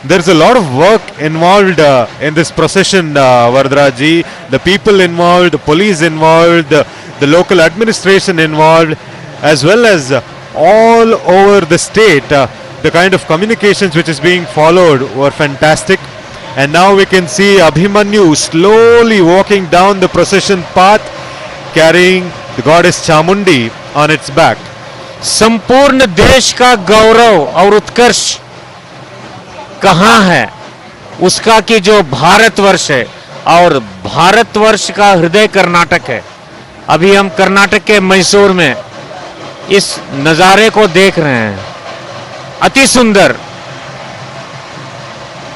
There's a lot of work involved in this procession, Vardaraji. The people involved, the police involved, the local administration involved, as well as all over the state. The kind of communications which is being followed were fantastic. And now we can see Abhimanyu slowly walking down the procession path, carrying the goddess Chamundi on its back. संपूर्ण देश का गौरव और उत्कर्ष कहाँ है? उसका कि जो भारतवर्ष है, और भारतवर्ष का हृदय कर्नाटक है. अभी हम कर्नाटक के मैसूर में इस नज़ारे को देख रहे हैं. अति सुंदर,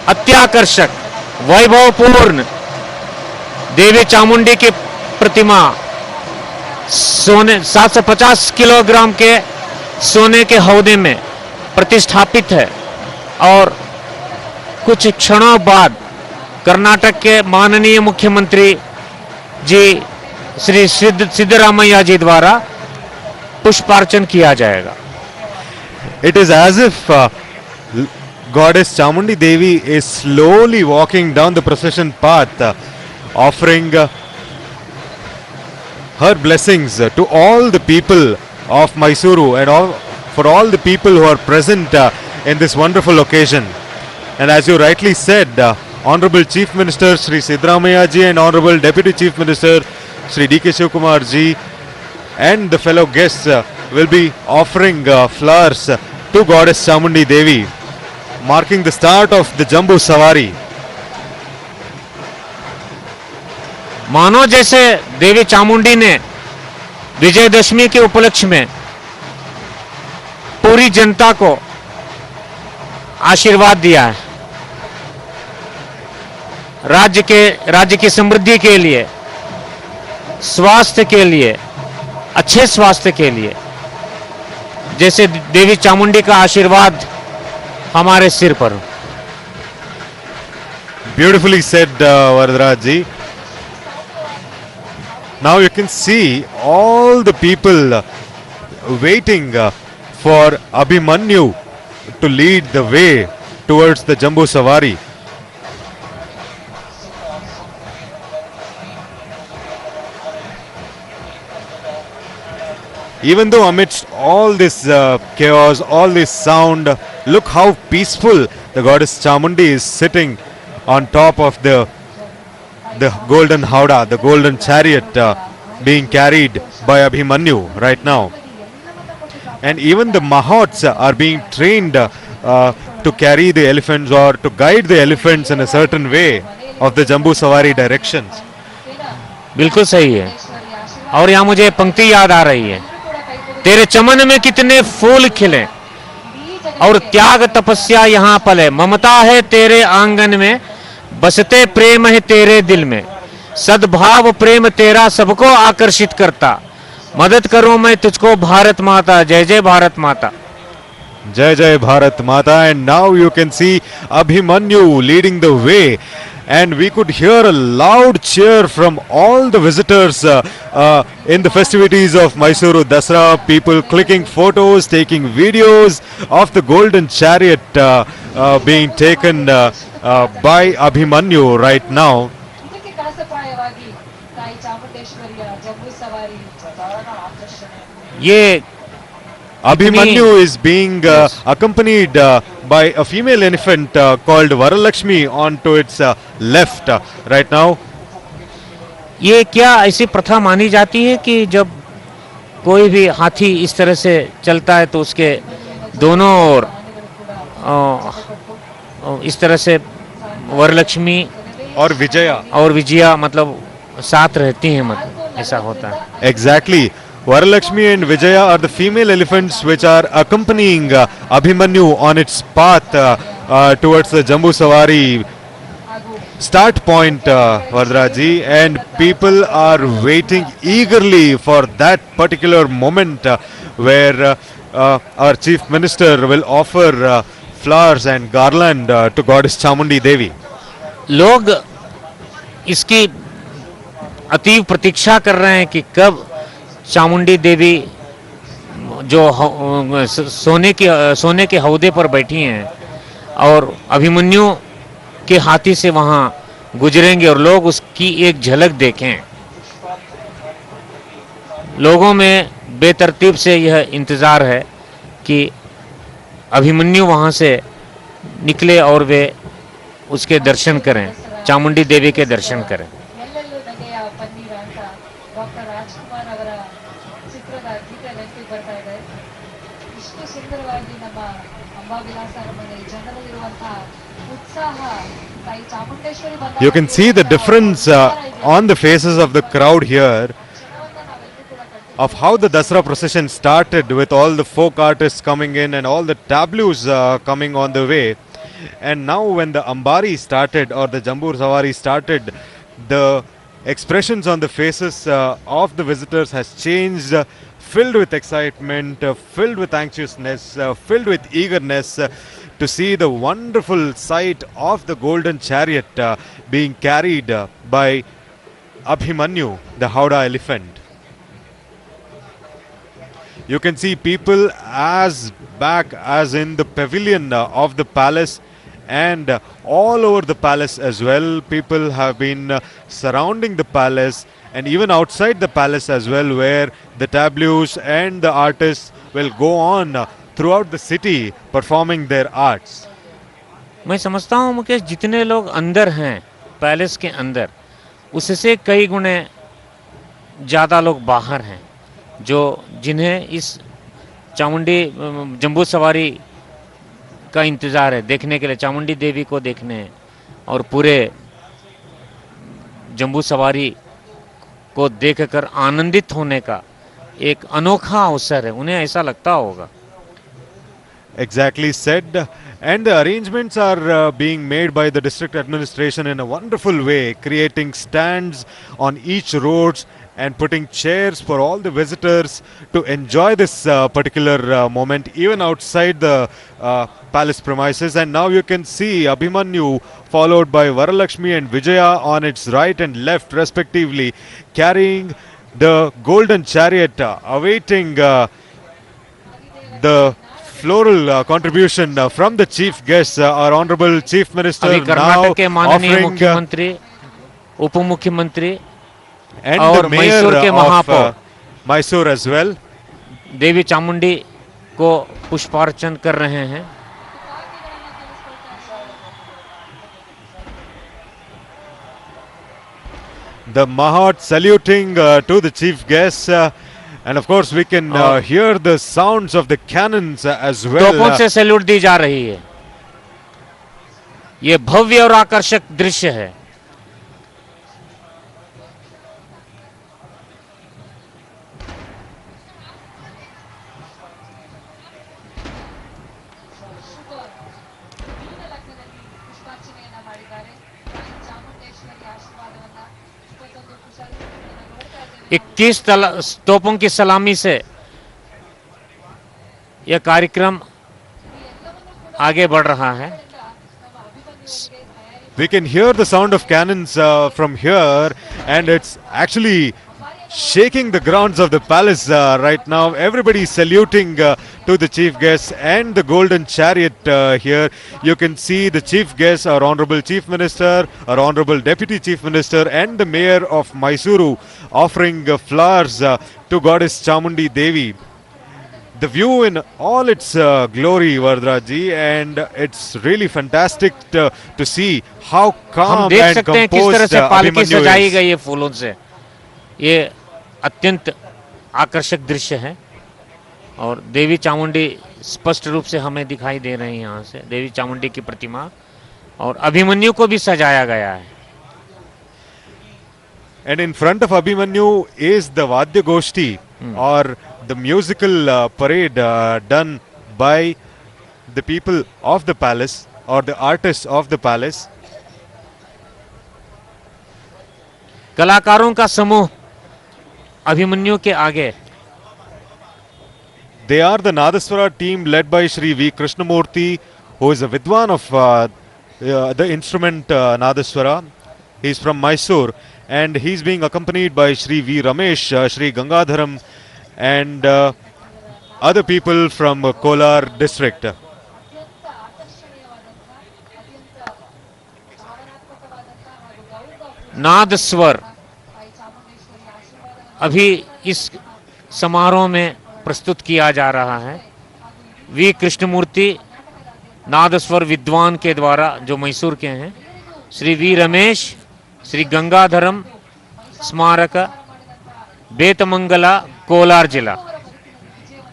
अत्याकर्षक, वैभवपूर्ण देवी चामुंडी की प्रतिमा सोने 750 किलोग्राम के सोने के हौदे में प्रतिष्ठापित है. और कुछ क्षणों बाद कर्नाटक के माननीय मुख्यमंत्री जी श्री सिद्धरामैया जी द्वारा पुष्पार्चन किया जाएगा. It is as if goddess Chamundi Devi is slowly walking down the procession path, offering her blessings to all the people of Mysuru and for all the people who are present in this wonderful occasion. And as you rightly said, Honorable Chief Minister Sri Siddaramaiah ji and Honorable Deputy Chief Minister Sri D.K. Shivkumar ji and the fellow guests will be offering flowers to Goddess Chamundi Devi, marking the start of the Jambu Sawari. मानो जैसे देवी चामुंडी ने विजयदशमी के उपलक्ष्य में पूरी जनता को आशीर्वाद दिया है. राज्य की समृद्धि के लिए, स्वास्थ्य के लिए, अच्छे स्वास्थ्य के लिए, जैसे देवी चामुंडी का आशीर्वाद हमारे सिर पर. Beautifully said, Varadaraj ji. Now you can see all the people waiting for Abhimanyu to lead the way towards the Jambu Sawari. Even though amidst all this chaos, all this sound, look how peaceful the goddess Chamundi is sitting on top of the golden howdah, the golden chariot being carried by Abhimanyu right now. And even the mahots are being trained to carry the elephants or to guide the elephants in a certain way of the Jambu Sawari directions. बिल्कुल सही है. और यहाँ मुझे पंक्ति याद आ रही है. तेरे चमन में कितने फूल खिले और त्याग तपस्या यहाँ पले, ममता है तेरे आंगन में, बसते प्रेम है तेरे दिल में, सद्भाव प्रेम तेरा सबको आकर्षित करता, मदद करूं मैं तुझको भारत माता. जय जय भारत माता. Jai Jai Bharat Mata. And now you can see Abhimanyu leading the way, and we could hear a loud cheer from all the visitors in the festivities of Mysore Dasara. People clicking photos, taking videos of the golden chariot being taken by Abhimanyu right now. ये Abhimanyu is being accompanied by a female elephant called Varalakshmi onto its left right now. ये क्या ऐसी प्रथा मानी जाती है कि जब कोई भी हाथी इस तरह से चलता है तो उसके दोनों ओर इस तरह से वरलक्ष्मी और विजया मतलब साथ रहती हैं, मतलब ऐसा होता है. Exactly. Varalakshmi and Vijaya are the female elephants which are accompanying Abhimanyu on its path towards the Jambu Sawari start point, Vardraji, and people are waiting eagerly for that particular moment where our Chief Minister will offer flowers and garland to Goddess Chamundi Devi. लोग इसकी अतीव प्रतीक्षा कर रहे हैं कि कब चामुंडी देवी जो सोने के हौदे पर बैठी हैं और अभिमन्यु के हाथी से वहां गुजरेंगे और लोग उसकी एक झलक देखें. लोगों में बेतरतीब से यह इंतजार है कि अभिमन्यु वहां से निकले और वे उसके दर्शन करें, चामुंडी देवी के दर्शन करें. You can see the difference on the faces of the crowd here of how the Dasara procession started with all the folk artists coming in and all the tableaus coming on the way. And now when the Ambari started or the Jambu Sawari started, the expressions on the faces of the visitors has changed, filled with excitement, filled with anxiousness, filled with eagerness to see the wonderful sight of the golden chariot being carried by Abhimanyu, the Howdah elephant. You can see people as back as in the pavilion of the palace and all over the palace as well. People have been surrounding the palace and even outside the palace as well, where the tableaus and the artists will go on throughout the city performing their arts. मैं समझता हूँ मुकेश, जितने लोग अंदर हैं palace के अंदर, उससे कई गुने ज़्यादा लोग बाहर हैं जो जिन्हें इस चामुंडी जंबू सवारी का इंतज़ार है देखने के लिए, चामुंडी देवी को देखने और पूरे जंबू सवारी को देखकर आनंदित होने का एक अनोखा अवसर है. उन्हें ऐसा लगता होगा. Exactly said. And the arrangements are being made by the district administration in a wonderful way, creating stands on each roads and putting chairs for all the visitors to enjoy this particular moment even outside the palace premises. And now you can see Abhimanyu followed by Varalakshmi and Vijaya on its right and left respectively, carrying the golden chariot, awaiting the floral contribution from the chief guest, our honorable chief minister, now offering उप मुख्यमंत्री and और the mayor Mysore के महापौर Mysore as well. देवी चामुंडी को पुष्पार्चन कर रहे हैं. The Mahat saluting to the chief guest, and of course we can hear the sounds of the cannons as well. तोपों से सैल्यूट दी जा रही है. ये भव्य और आकर्षक दृश्य है. इक्कीस तोपों की सलामी से यह कार्यक्रम आगे बढ़ रहा है. We can hear the sound of cannons from here, and it's actually shaking the grounds of the palace right now. Everybody saluting to the chief guest and the golden chariot here. You can see the chief guest, our honorable chief minister, our honorable deputy chief minister, and the mayor of Mysuru offering flowers to goddess Chamundi Devi. the view in all its glory, Vardraji, and it's really fantastic to see how calm and composed Abhimanyu सजाई is. गई है फूलों से. ये अत्यंत आकर्षक दृश्य है और देवी चामुंडी स्पष्ट रूप से हमें दिखाई दे रही है यहाँ से. देवी चामुंडी की प्रतिमा और अभिमन्यु को भी सजाया गया है. And in front of Abhimanyu is the Vadya Goshti or the musical parade done by the people of the palace or the artists of the palace. कलाकारों का समूह अभिमन्यु के आगे. They are the Nadaswara team led by Shri V. Krishnamurti, who is a Vidwan of the instrument Nadaswara. He is from Mysore and he is being accompanied by Shri V. Ramesh, Shri Gangadharam and other people from Kolar district. नादस्वर अभी इस समारोह में प्रस्तुत किया जा रहा है. We Krishnamurthy नादस्वर विद्वान के द्वारा जो मैसूर के हैं. श्री वी रमेश, श्री गंगाधरम स्मारक, बेतमंगला, कोलार जिला.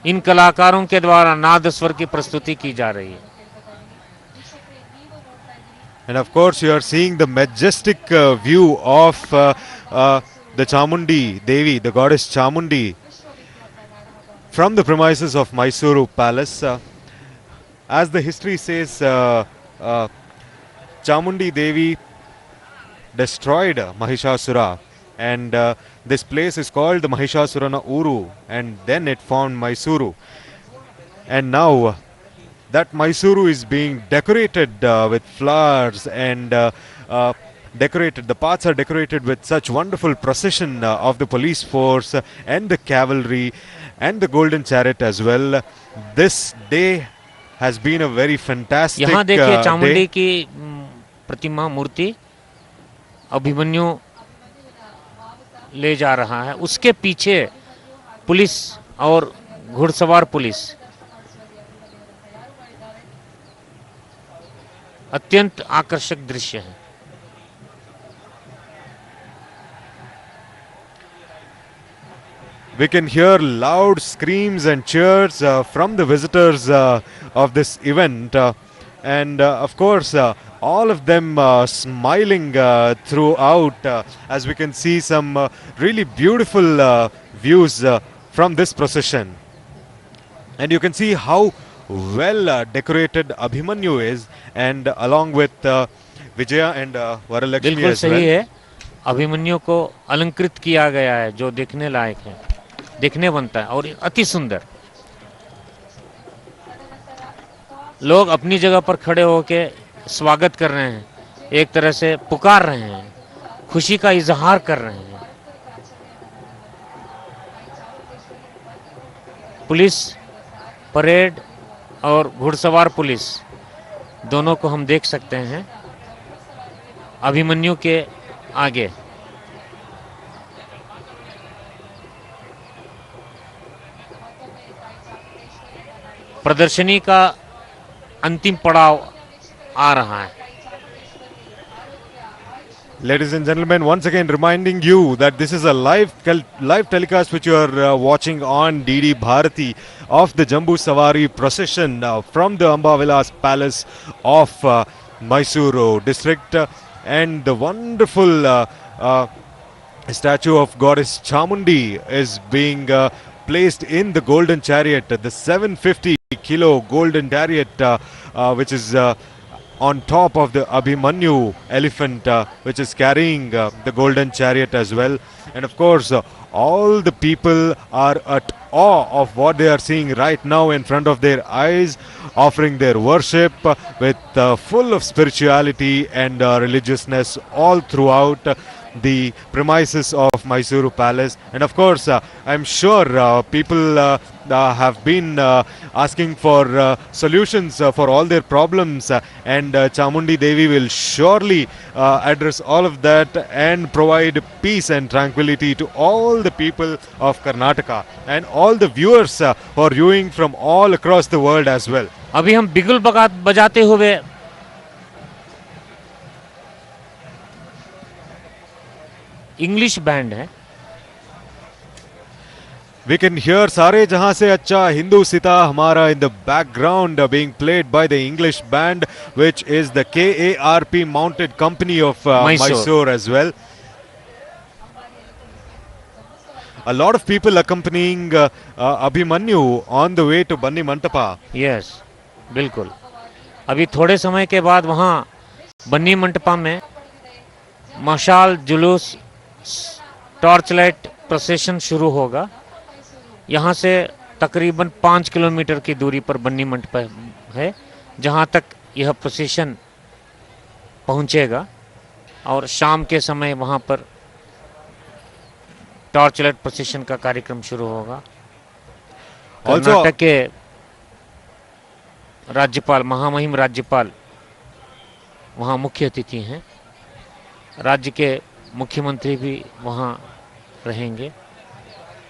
इन कलाकारों के द्वारा नादस्वर की प्रस्तुति की जा रही है. And of course you are seeing the majestic view of the Chamundi Devi, the goddess Chamundi, from the premises of Mysuru Palace. As the history says, Chamundi Devi destroyed Mahishasura, and this place is called the Mahishasura Uru, and then it formed Mysuru. And now that Mysuru is being decorated with flowers and decorated. The paths are decorated with such wonderful procession of the police force and the cavalry and the golden chariot as well. This day has been a very fantastic यहाँ देखिए Chamundi day. की प्रतिमा मूर्ति अभिमन्यु ले जा रहा है. उसके पीछे police और घुड़सवार पुलिस. अत्यंत आकर्षक दृश्य है. We can hear loud screams and cheers from the visitors of this event, and of course all of them smiling throughout, as we can see some really beautiful views from this procession. And you can see how well decorated Abhimanyu is, and along with Vijaya and Varalakshmi बिल्कुल as सही well. है. अभिमन्यु को अलंकृत किया गया है जो देखने लायक है, देखने बनता है और अति सुंदर. लोग अपनी जगह पर खड़े होके स्वागत कर रहे हैं, एक तरह से पुकार रहे हैं, खुशी का इजहार कर रहे हैं. पुलिस, परेड और घुड़सवार पुलिस दोनों को हम देख सकते हैं अभिमन्यु के आगे. प्रदर्शनी का अंतिम पड़ाव आ रहा है. Ladies and gentlemen, once again reminding you that this is a live telecast which you are watching on DD Bharati of the Jambu Sawari procession from the Ambavilas Palace of Mysuru district, and the wonderful statue of goddess Chamundi is being placed in the golden chariot, the 750 kilo golden chariot which is on top of the Abhimanyu elephant which is carrying the golden chariot as well. And of course all the people are at awe of what they are seeing right now in front of their eyes, offering their worship with full of spirituality and religiousness all throughout. the premises of Mysore Palace. And of course, I'm sure people have been asking for solutions for all their problems, and Chamundi Devi will surely address all of that and provide peace and tranquility to all the people of Karnataka and all the viewers who are viewing from all across the world as well. अभी हम बिगुल बजाते हुए English band है. We can hear Sare Jahan Se Acha Hindu Sita Hamara in the background being played by the English band, which is the KARP mounted company of Mysore as well. A lot of people accompanying Abhimanyu on the way to Banni Mantapa. Yes, बिल्कुल. अभी थोड़े समय के बाद वहाँ बन्नी मंटपा में मशाल जुलूस टॉर्च लाइट प्रोसेशन शुरू होगा. यहाँ से तकरीबन 5 किलोमीटर की दूरी पर बन्नी मंटपा है, जहाँ तक यह प्रोसेशन पहुँचेगा और शाम के समय वहाँ पर टॉर्च लाइट प्रोसेशन का कार्यक्रम शुरू होगा. कर्नाटक के राज्यपाल, महामहिम राज्यपाल वहाँ मुख्य अतिथि हैं. राज्य के मुख्यमंत्री भी वहाँ रहेंगे.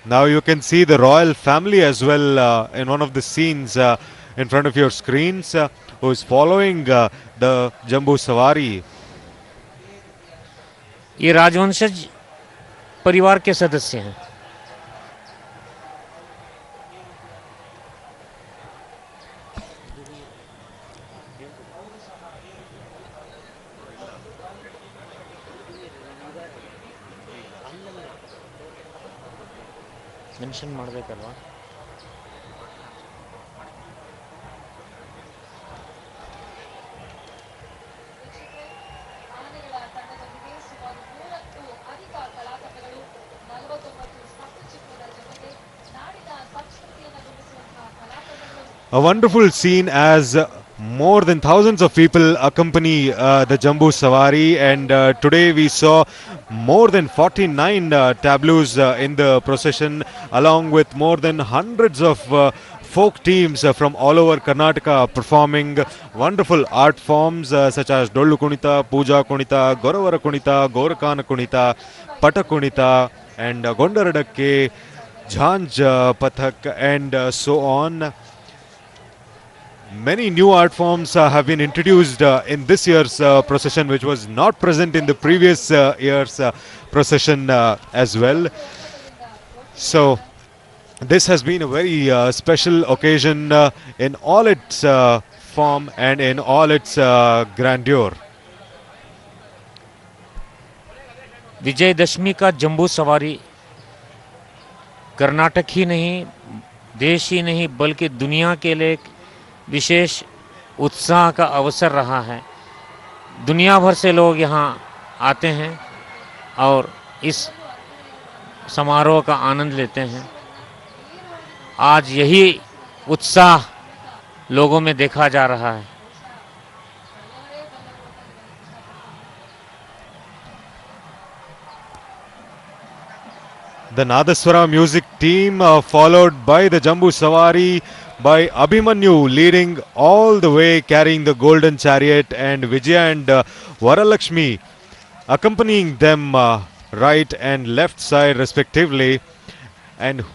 Now you can see the royal family as well in one of the scenes in front of your screens, who is following the Jambu Sawari. ये राजवंशज परिवार के सदस्य हैं. Mention ಮಾಡಬೇಕಲ್ವಾ? A wonderful scene as more than thousands of people accompany the Jambu Sawari, and today we saw more than 49 tableaus in the procession, along with more than hundreds of folk teams from all over Karnataka performing wonderful art forms such as Dollu Kunita, Puja Kunita, Goravara Kunita, Gorakana Kunita, Pata Kunita, and Gondaradakke, Jhanj Pathak, and so on. Many new art forms have been introduced in this year's procession, which was not present in the previous year's procession as well. So this has been a very special occasion in all its form and in all its grandeur. Vijayadashami का जंबू सवारी कर्नाटक ही नहीं, देश ही नहीं, बल्कि दुनिया के लिए विशेष उत्साह का अवसर रहा है. दुनिया भर से लोग यहाँ आते हैं और इस समारोह का आनंद लेते हैं. आज यही उत्साह लोगों में देखा जा रहा है. The Nadaswara music team followed by the Jambu Sawari by Abhimanyu leading all the way, carrying the golden chariot, and Vijaya and Varalakshmi accompanying them right and left side respectively, and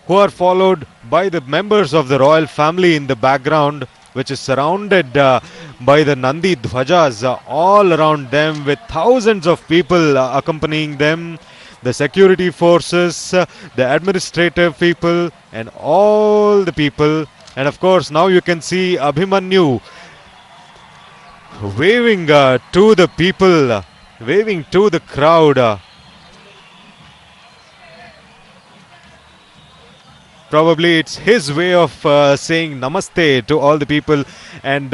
who are followed by the members of the royal family in the background, which is surrounded by the Nandi Dhwajas all around them, with thousands of people accompanying them. The security forces, the administrative people, and all the people. And of course, now you can see Abhimanyu waving to the people, waving to the crowd. Probably it's his way of saying namaste to all the people and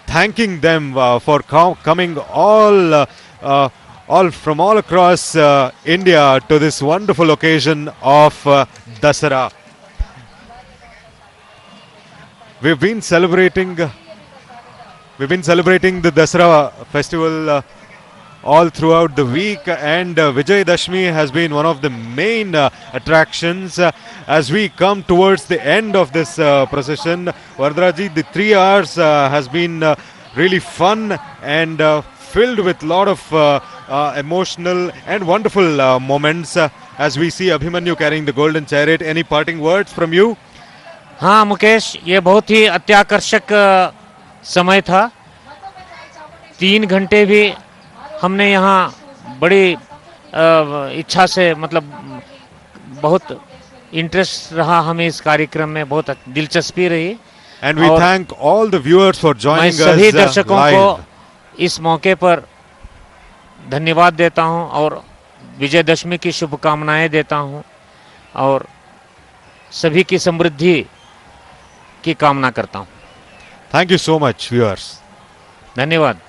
thanking them for coming all from all across India to this wonderful occasion of Dasara. We've been celebrating the Dasara festival all throughout the week, and Vijay Dashmi has been one of the main attractions as we come towards the end of this procession. Vardraji, the 3 hours has been really fun and filled with a lot of emotional and wonderful moments as we see Abhimanyu carrying the golden chariot. Any parting words from you? हाँ मुकेश, ये बहुत ही अत्याकर्षक समय था। 3 घंटे भी हमने यहाँ बड़ी इच्छा से, मतलब बहुत इंटरेस्ट रहा हमें इस कार्यक्रम में, बहुत दिलचस्पी रही। And we thank all the viewers for joining us live. मैं सभी दर्शकों को इस मौके पर धन्यवाद देता हूं और विजयदशमी की शुभकामनाएं देता हूं और सभी की समृद्धि की कामना करता हूं। Thank you so much, viewers. धन्यवाद।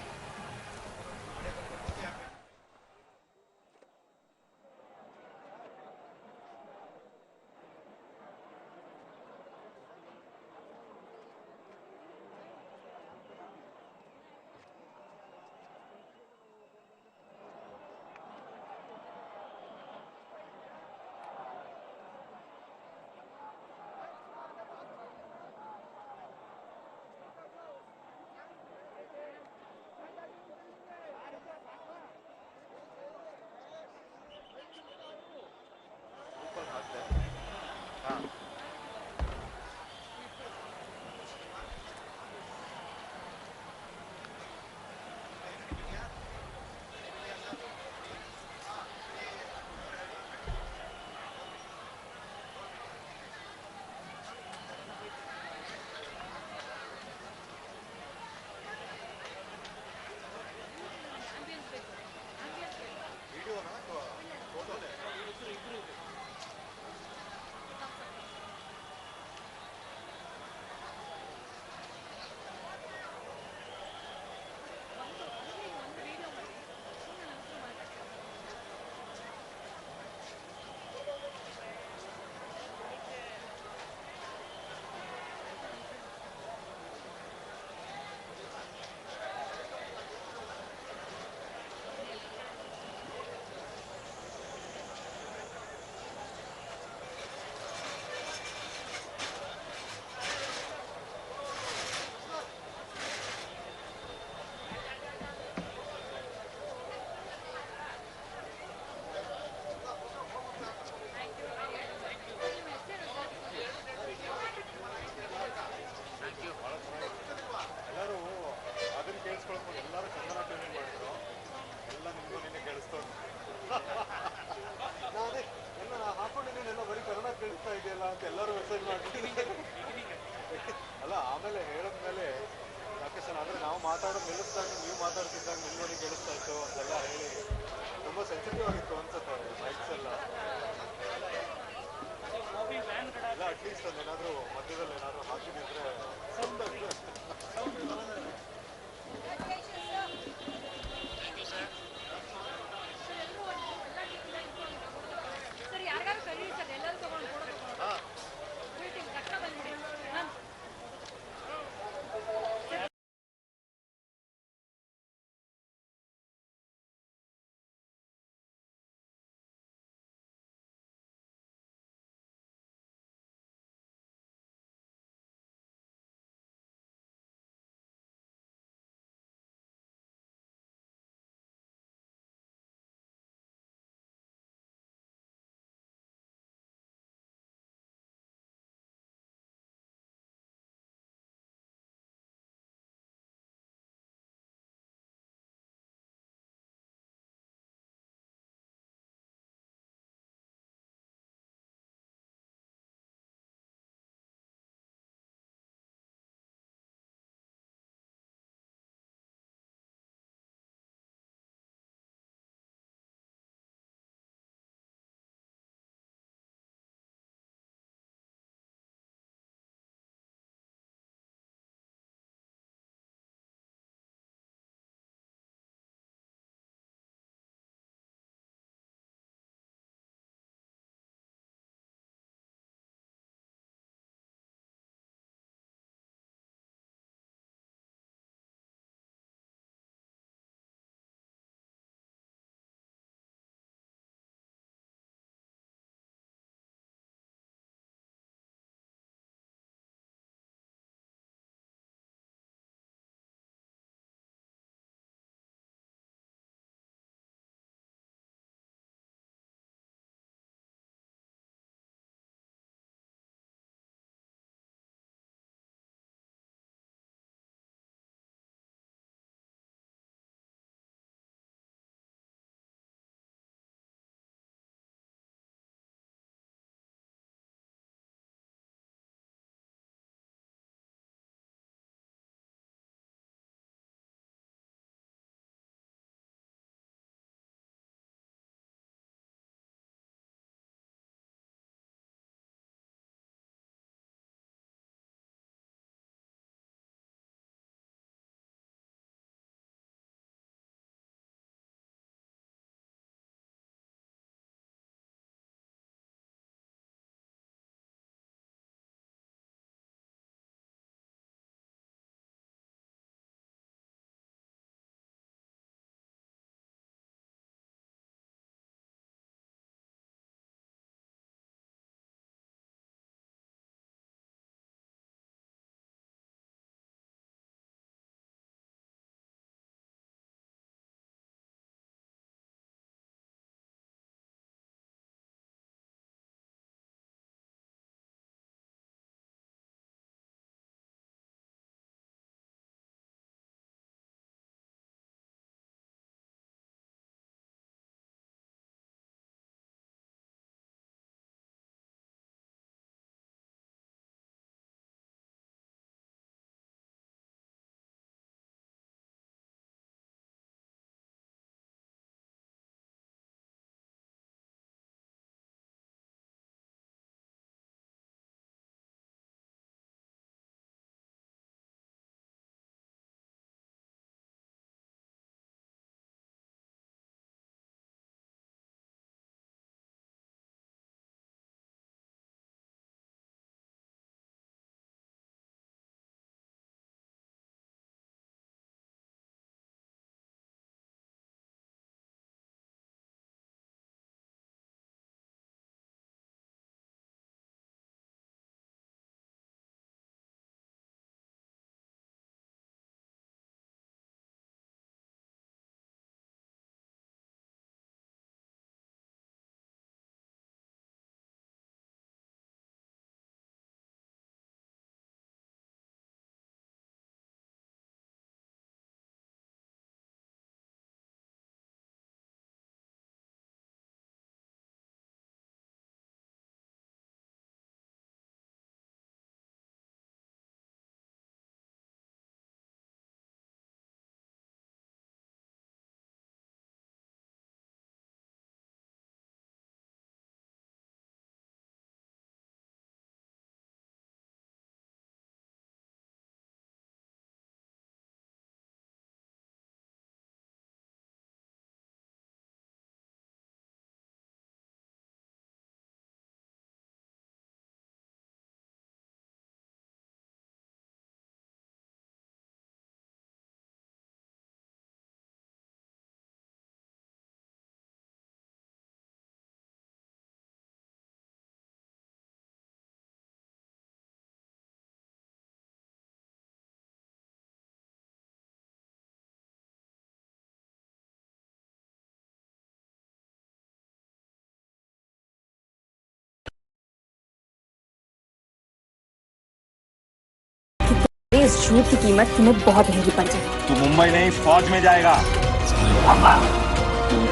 इस झूठ की कीमत तुम्हें बहुत महंगी पड़ जाए। तू मुंबई नहीं फौज में जाएगा।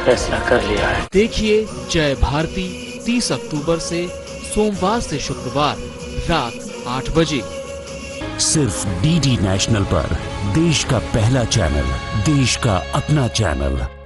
फैसला कर लिया है। देखिए जय भारती 30 अक्टूबर से सोमवार से शुक्रवार रात 8 बजे सिर्फ डीडी नेशनल पर, देश का पहला चैनल, देश का अपना चैनल।